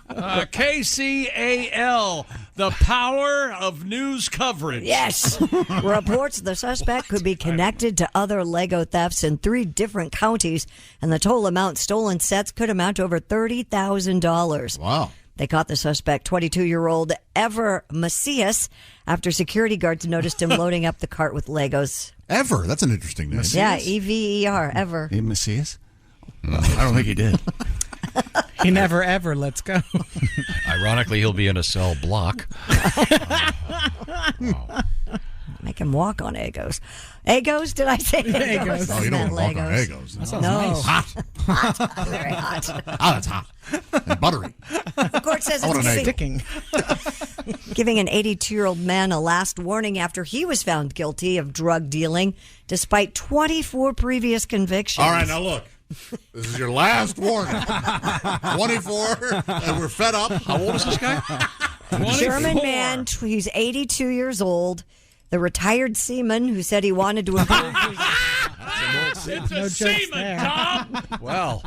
KCAL. The power of news coverage. Yes. Reports the suspect could be connected to other Lego thefts in 3 different counties, and the total amount stolen sets could amount to over $30,000. Wow. They caught the suspect, 22-year-old Ever Macias, after security guards noticed him loading up the cart with Legos. Ever? That's an interesting name. Yeah, E-V-E-R, Ever. Hey, Macias? I don't think he did. He never, ever lets go. Ironically, he'll be in a cell block. Make him walk on Egos. Egos, did I say Egos? Oh, you don't walk on Egos. That sounds No. nice. Hot. Very hot. Oh, it's hot. And buttery. The court says I want it's an egg. giving an 82-year-old man a last warning after he was found guilty of drug dealing, despite 24 previous convictions. All right, now look. This is your last warning. 24, and we're fed up. How old is this guy? German man, he's 82 years old. The retired seaman who said he wanted to improve his... It's a seaman, Tom. Well,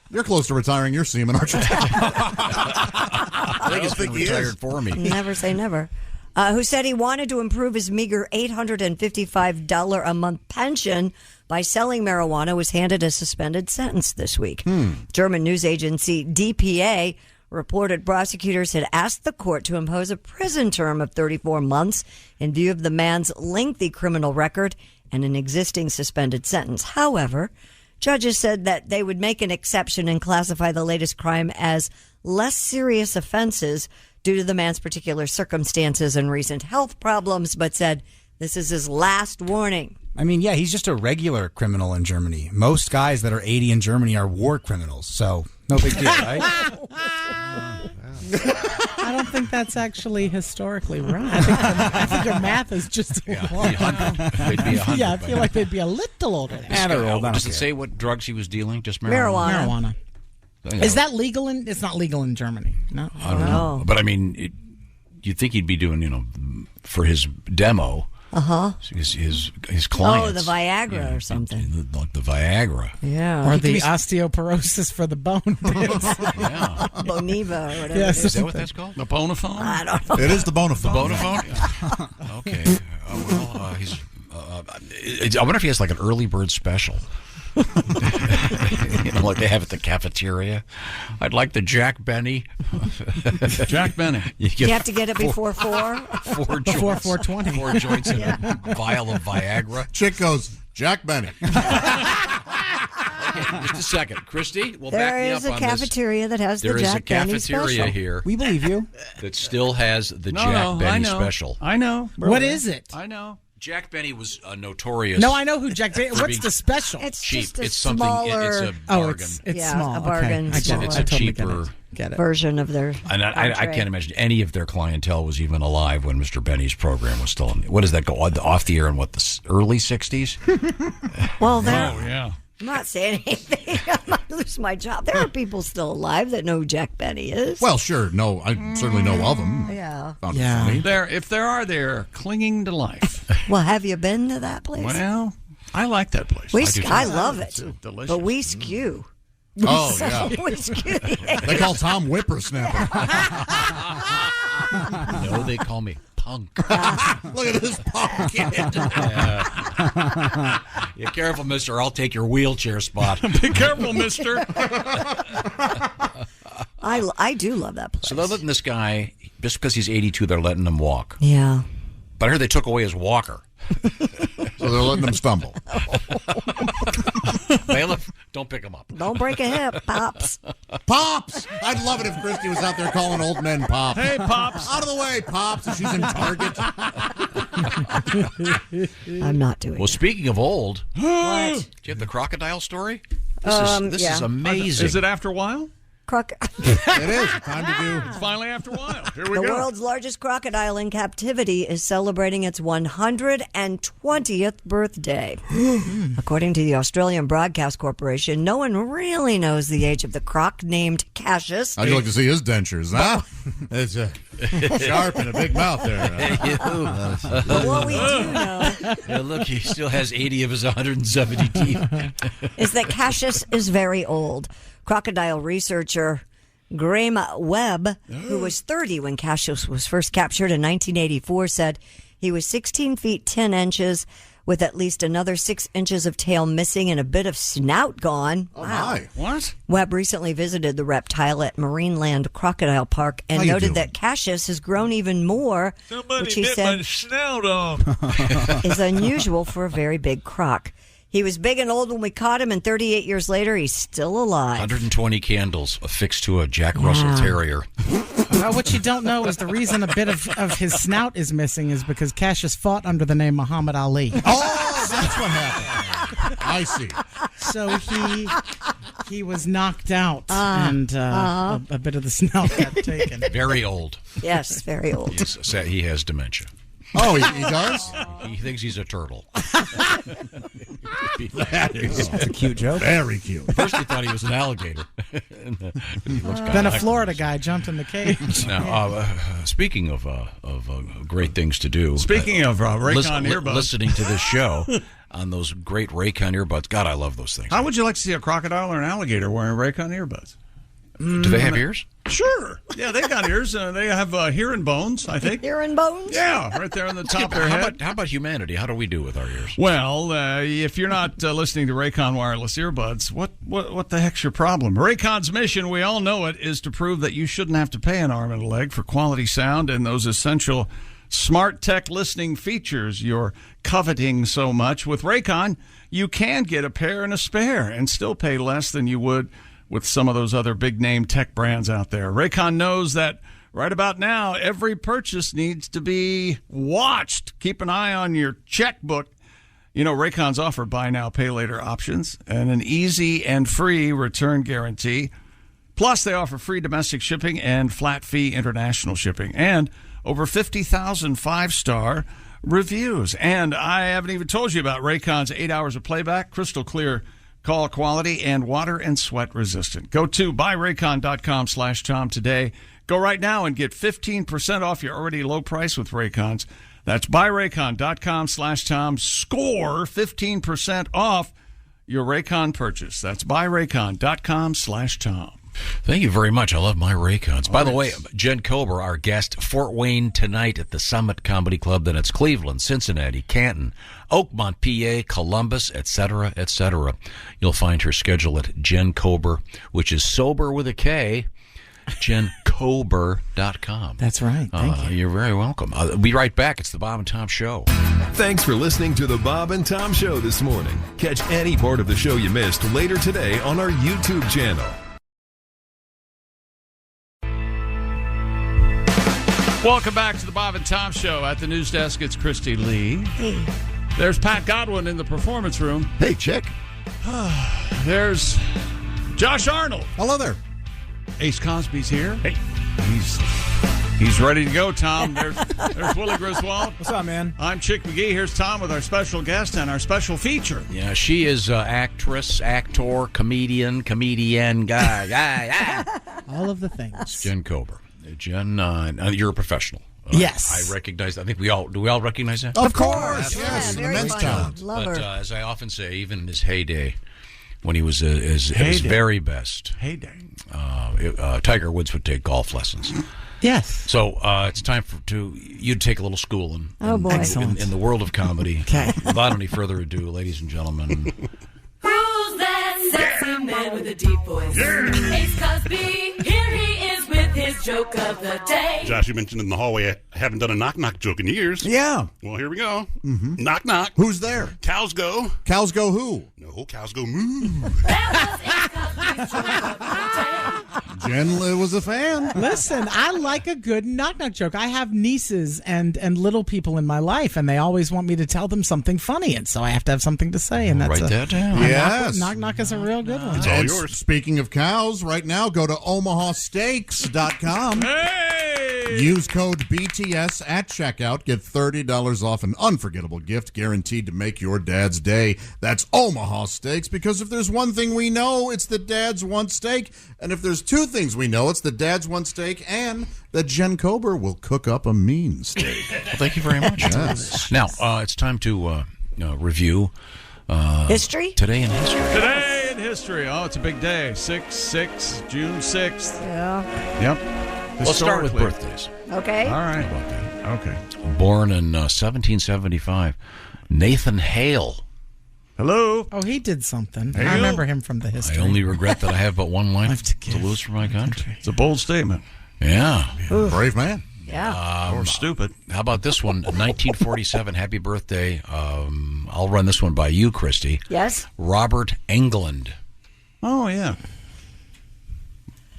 you're close to retiring your semen, aren't you? I think it's been retired for me. Never say never. Who said he wanted to improve his meager $855 a month pension by selling marijuana, was handed a suspended sentence this week. German news agency DPA reported prosecutors had asked the court to impose a prison term of 34 months in view of the man's lengthy criminal record and an existing suspended sentence. However, judges said that they would make an exception and classify the latest crime as less serious offenses due to the man's particular circumstances and recent health problems, but said this is his last warning. I mean, yeah, he's just a regular criminal in Germany. Most guys that are 80 in Germany are war criminals, so no big deal, right? I don't think that's actually historically right. I think your math is just They'd be 100. Yeah, I feel like they'd be a little older. They're old. Does it say what drugs he was dealing? Just Marijuana. Is that legal in? It's not legal in Germany. No, I don't know. But I mean, you'd think he'd be doing, for his demo. His clients. Oh, the Viagra or something. Like the Viagra. Yeah. Or the osteoporosis for the bone. Yeah. Boniva or whatever. Yes. Is that what that's called? The Bonaphone? I don't know. It is the Bonaphone. The Bonaphone? Okay. He's. I wonder if he has like an early bird special. Like they have at the cafeteria. I'd like the Jack Benny. Jack Benny. You have to get it before 4? Four joints. Before 420. 4 joints in a vial of Viagra. Chick goes, Jack Benny. Okay, just a second. Christy, we'll back There me is up a on cafeteria that has this. the Jack Benny There is a cafeteria special. here. We believe you. That still has the Jack Benny special. I know. What is it? I know. Jack Benny was notorious. No, I know who Jack Benny. What's the special? It's cheap. just a It's something. smaller It's a bargain. It's small. a bargain. Okay. smaller It's a cheaper Get it. version of their And I entree. can't imagine any of their clientele was even alive when Mr. Benny's program was still in. What does that go off the air in the early 60s? Well, there. Oh, yeah. I'm not saying anything. I might lose my job. There are people still alive that know who Jack Benny is. Well, sure. No, I certainly know of him. Yeah. Found it funny. If there are, they're clinging to life. Well, have you been to that place? Well, I like that place. I love it. It's delicious. But we skew. Oh, So yeah. we skew. They call Tom Whippersnapper. No, they call me punk. Look at this punk kid. Yeah, careful, mister. I'll take your wheelchair spot. Be careful, mister. I do love that place. So they're letting this guy, just because he's 82, they're letting him walk. Yeah. But I heard they took away his walker. So they're letting him stumble. Bailiff, don't pick him up. Don't break a hip, Pops. Pops! I'd love it if Christy was out there calling old men Pops. Hey, Pops. Out of the way, Pops, if she's in Target. I'm not doing Well, speaking of old, What? do you have the crocodile story? This yeah. is amazing. Is it after a while? It is. Time to do. It's finally after a while. Here we The go. world's largest crocodile in captivity is celebrating its 120th birthday. According to the Australian Broadcast Corporation, no one really knows the age of the croc named Cassius. How'd you like to see his dentures, huh? It's sharp and a big mouth there. But what we do know Yeah, look, he still has 80 of his 170 teeth. is that Cassius is very old. Crocodile researcher Graham Webb, who was 30 when Cassius was first captured in 1984, said he was 16 feet 10 inches with at least another 6 inches of tail missing and a bit of snout gone. Oh, my. What? Webb recently visited the reptile at Marineland Crocodile Park and noted that Cassius has grown even more, which he said snout off. is unusual for a very big croc. He was big and old when we caught him, and 38 years later, he's still alive. 120 candles affixed to a Jack Russell Terrier. Well, what you don't know is the reason a bit of his snout is missing is because Cassius fought under the name Muhammad Ali. Oh, that's what happened. I see. So he was knocked out, and a bit of the snout got taken. Very old. Yes, very old. He has dementia. Oh, he does? He thinks he's a turtle. That's a cute joke. Very cute. First he thought he was an alligator. Then a Florida guy jumped in the cage. Now, speaking of great things to do. Speaking of Raycon earbuds. Listening to this show on those great Raycon earbuds. God, I love those things. How would you like to see a crocodile or an alligator wearing Raycon earbuds? Do they have ears? Sure. Yeah, they got ears. They have hearing bones, I think. Hearing bones? Yeah, right there on the top of their head. How about humanity? How do we do with our ears? Well, if you're not listening to Raycon wireless earbuds, what the heck's your problem? Raycon's mission, we all know it, is to prove that you shouldn't have to pay an arm and a leg for quality sound and those essential smart tech listening features you're coveting so much. With Raycon, you can get a pair and a spare and still pay less than you would with some of those other big-name tech brands out there. Raycon knows that right about now, every purchase needs to be watched. Keep an eye on your checkbook. You know, Raycon's offer buy now, pay later options and an easy and free return guarantee. Plus, they offer free domestic shipping and flat-fee international shipping. And over 50,000 five-star reviews. And I haven't even told you about Raycon's 8 hours of playback, crystal clear call quality, and water and sweat resistant. Go to buyraycon.com/Tom today. Go right now and get 15% off your already low price with Raycons. That's buyraycon.com/Tom. Score 15% off your Raycon purchase. That's buyraycon.com/Tom. Thank you very much. I love my Raycons. By the way, Jen Kober, our guest, Fort Wayne tonight at the Summit Comedy Club. Then it's Cleveland, Cincinnati, Canton, Oakmont, PA, Columbus, etc., etc. You'll find her schedule at Jen Kober, which is sober with a K, jenkober.com. That's right. Thank you. You're very welcome. I'll be right back. It's the Bob and Tom Show. Thanks for listening to the Bob and Tom Show this morning. Catch any part of the show you missed later today on our YouTube channel. Welcome back to the Bob and Tom Show. At the news desk, it's Christy Lee. Hey. There's Pat Godwin in the performance room. Hey, chick. There's Josh Arnold. Hello there. Ace Cosby's here. Hey. He's ready to go, Tom. There's Willie Griswold. What's up, man? I'm Chick McGee. Here's Tom with our special guest and our special feature. Yeah, she is actress, actor, comedian guy. All of the things. It's Jen Kober. Jen, you're a professional. Yes. I recognize. I think we all recognize that? Of course. Yes, an immense talent. Love But her. as I often say, even in his heyday, when he was at his very best, Tiger Woods would take golf lessons. Yes. So it's time for you to take a little school in the world of comedy. Okay. Without any further ado, ladies and gentlemen. Who's that sexy man with a deep voice? Ace Cosby, here he is with his joke of the day. Josh, you mentioned in the hallway I haven't done a knock-knock joke in years. Yeah. Well, here we go. Mm-hmm. Knock-knock. Who's there? Cows go. Cows go who? No, cows go moo. That was Ace Cosby's joke of the day. Jen was a fan. Listen, I like a good knock-knock joke. I have nieces and little people in my life, and they always want me to tell them something funny, and so I have to have something to say. And that's Write that down. Yes. Knock-knock is a real good one. It's all And yours. Speaking of cows, right now go to omahasteaks.com. Hey! Use code BTS at checkout. Get $30 off an unforgettable gift guaranteed to make your dad's day. That's Omaha Steaks, because if there's one thing we know, it's that dads want steak. And if there's two things we know, it's that dads want steak and that Jen Kober will cook up a mean steak. Well, thank you very much. Yes. Now, it's time to review History? Today in history. Today in in history. Oh, it's a big day. June 6th. Yeah. Yep. Let's start with Historically. birthdays. Okay. All right. How about that? Okay. Born in 1775, Nathan Hale. Hello. Oh, he did something. Hale? I remember him from the I history. only regret that I have but one life to lose for my country. It's a bold statement. Yeah. Brave man. Yeah. Or stupid. How about this one? 1947. Happy birthday. I'll run this one by you, Christy. Yes. Robert Englund. Oh, yeah.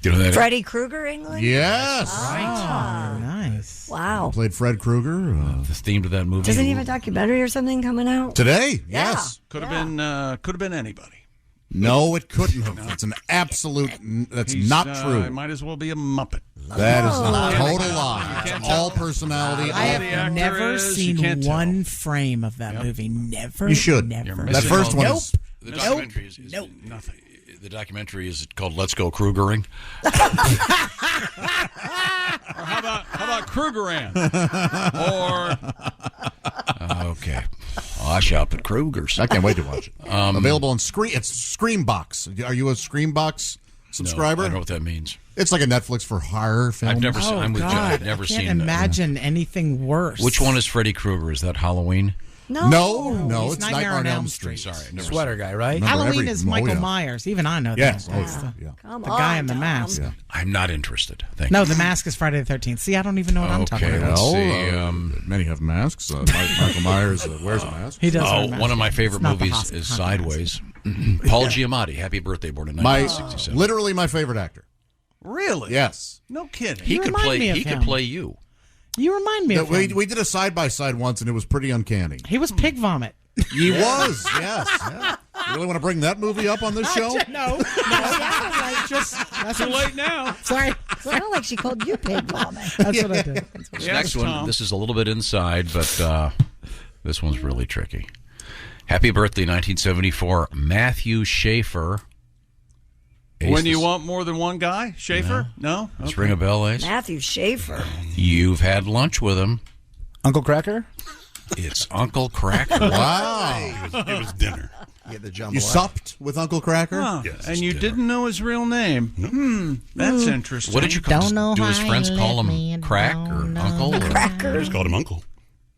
You know that? Freddy Krueger, England? Yes. Ah. Nice. Wow. Played Fred Krueger. The theme to that movie. Doesn't he have a documentary or something coming out? Today, Yeah. yes. Could have been anybody. No, it couldn't have. It's an absolute. That's not true. It might as well be a Muppet. That is a total lie. All personality. I all have never seen one frame of that movie. Never. You should. Never. That first one is. The documentary is nothing. The documentary is called "Let's Go Krugering." Or how about Krugeran? Okay. I shop at Kruger's. I can't wait to watch it. Available on Scream. It's Screambox. Are you a Screambox subscriber? No, I don't know what that means. It's like a Netflix for horror films. I've never seen. I'm with John. I've never I seen. can't imagine anything worse. Which one is Freddy Krueger? Is that Halloween? No, He's it's Nightmare on Elm Street. Sorry, I've never Sweater guy, right? Remember Halloween is Michael yeah. Myers. Even I know Yes. that. Oh, It's yeah. Come the guy on, in the Tom. mask. Yeah. I'm not interested. Thank No, you. the mask is Friday the 13th. See, I don't even know what I'm talking Okay, about. let's see. Many have masks. Michael Myers wears a mask. He does. wear a Oh, mask. one of my favorite It's not the movies Haunted is Mask. Sideways. Paul Giamatti, happy birthday, born in My 1967. literally my favorite actor. Really? Yes. No kidding. He You could remind play. me of He could him. play you. You remind me of We him. did a side by side once, and it was pretty uncanny. He was Pig Vomit. He was, yes. Yeah. You really want to bring that movie up on this show? No. That's too late now. Sorry. Sounded like she called you Pig Vomit. That's what I did. This Yes, next one, Tom. this is a little bit inside, but this one's really tricky. Happy birthday, 1974, Matthew Schaefer. Ace, When you want more than one guy? Schaefer? No? Let's ring a bell, Ace. Matthew Schaefer. You've had lunch with him. Uncle Cracker? It's Uncle Cracker. Wow. It was dinner. Get the jump. You supped with Uncle Cracker? Huh. Yes, And you dinner. didn't know his real name? That's interesting. What did you call Don't know do his why friends you call let me him? Crack or down, Uncle? Or? I just called him Uncle.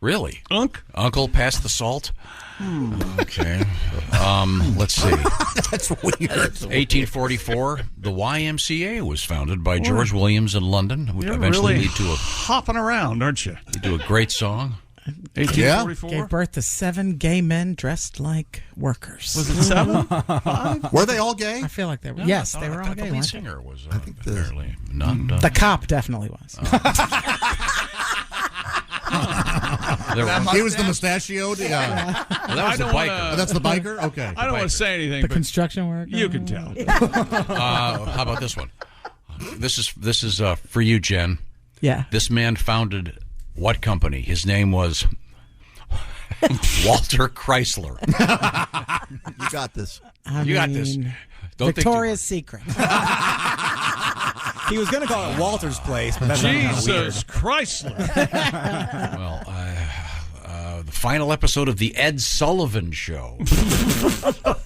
Really? Unk? Uncle, pass the salt? Okay. Let's see. That's weird. 1844, the YMCA was founded by George Williams in London, which You're eventually really lead to hopping around, aren't you? a great song. 1844? Gave birth to 7 gay men dressed like workers. Was it 7? 5? Were they all gay? I feel like they were. No, yes, I they thought- were I all thought gay. The lead weren't they? singer was apparently not. The cop definitely was. He was the mustachioed. Yeah. Well, that was the biker. Oh, that's the biker? Okay. I don't want to say anything, The but construction worker. you can tell. How about this one? This is for you, Jen. Yeah. This man founded what company? His name was Walter Chrysler. You got this. You got this. Don't Victoria's Secret. He was going to call it Walter's Place, but that's not weird. Jesus Chrysler. Well, the final episode of the Ed Sullivan Show.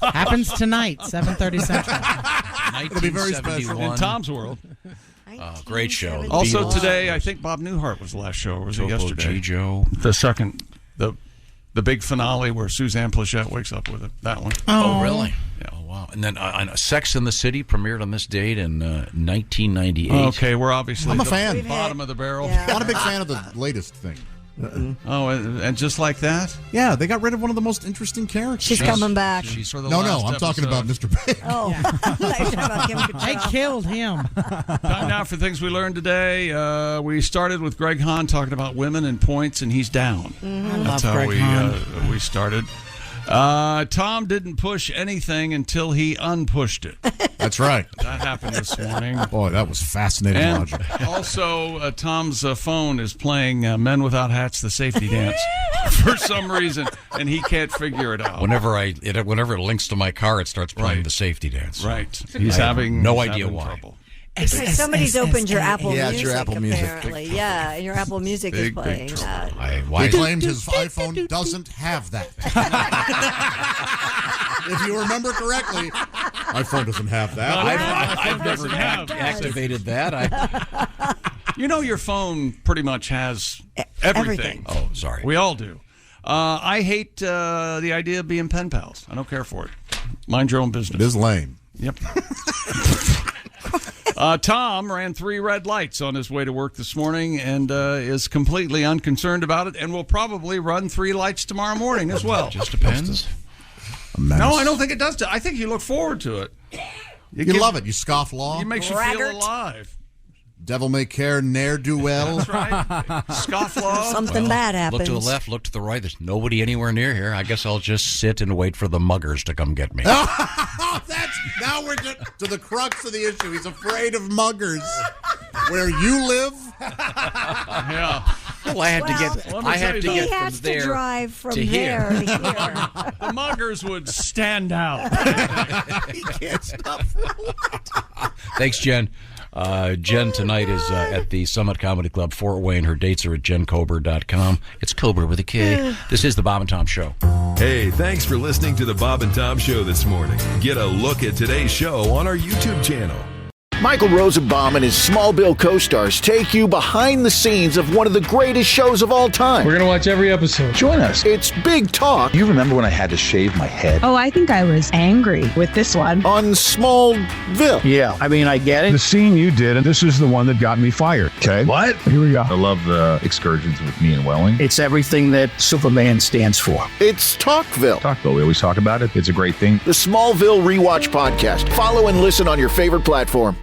Happens tonight, 7:30 Central. It'll be very special. In Tom's world. Great show. The Also Beatles. today, I think Bob Newhart was the last show, or was it Topo yesterday? G-Joe. The second, the big finale where Suzanne Plachette wakes up with it. That one. Oh, really? Yeah, oh, wow. And then Sex and the City premiered on this date in 1998. Okay, we're obviously I'm a the fan. bottom of the barrel. Not a big fan of the latest thing. Oh, and just like that? Yeah, they got rid of one of the most interesting characters. She's coming back. She's for the No, last I'm talking about episode. Mr. Big. Oh, I thought you were talking about Kim They Cattrall. killed him. Time now for things we learned today. We started with Greg Hahn talking about women and points, and he's down. I That's love how Greg Hahn. we started. Tom didn't push anything until he unpushed it. That's right. That happened this morning. Boy, that was fascinating And logic. also, Tom's phone is playing Men Without Hats, the safety dance, for some reason, and he can't figure it out. Whenever it links to my car, it starts playing the safety dance. Right. I He's have having no he's idea having why. trouble. Because somebody's opened your Apple Yeah, it's Music, your Apple Music. apparently. Yeah, and your Apple Music is Big playing that. He claimed his iPhone doesn't have that. If you remember correctly, My phone doesn't have that. I've never activated that. You know, your phone pretty much has everything. Oh, sorry. We all do. I hate the idea of being pen pals. I don't care for it. Mind your own business. It is lame. Yep. Tom ran 3 red lights on his way to work this morning and is completely unconcerned about it and will probably run 3 lights tomorrow morning as well. Just depends. No, I don't think it does. I think you look forward to it. You love it. You scoff law. It makes you feel alive. Devil may care, ne'er do well. That's right. Scofflaw. Something bad happens. Look to the left, look to the right. There's nobody anywhere near here. I guess I'll just sit and wait for the muggers to come get me. Now we're to the crux of the issue. He's afraid of muggers. Where you live? Yeah. Well, I had to get. I had to get from there to drive from to there here. to here. The muggers would stand out. He can't stop. Thanks, Jen. Jen tonight is at the Summit Comedy Club, Fort Wayne. Her dates are at jenkober.com. It's Cobra with a K. This is the Bob and Tom Show. Hey, thanks for listening to the Bob and Tom Show this morning. Get a look at today's show on our YouTube channel. Michael Rosenbaum and his Smallville co-stars take you behind the scenes of one of the greatest shows of all time. We're going to watch every episode. Join us. It's Big Talk. You remember when I had to shave my head? Oh, I think I was angry with this one. On Smallville. Yeah, I mean, I get it. The scene you did, and this is the one that got me fired. Okay. What? Here we go. I love the excursions with me and Welling. It's everything that Superman stands for. It's Talkville. Talkville, we always talk about it. It's a great thing. The Smallville Rewatch Podcast. Follow and listen on your favorite platform.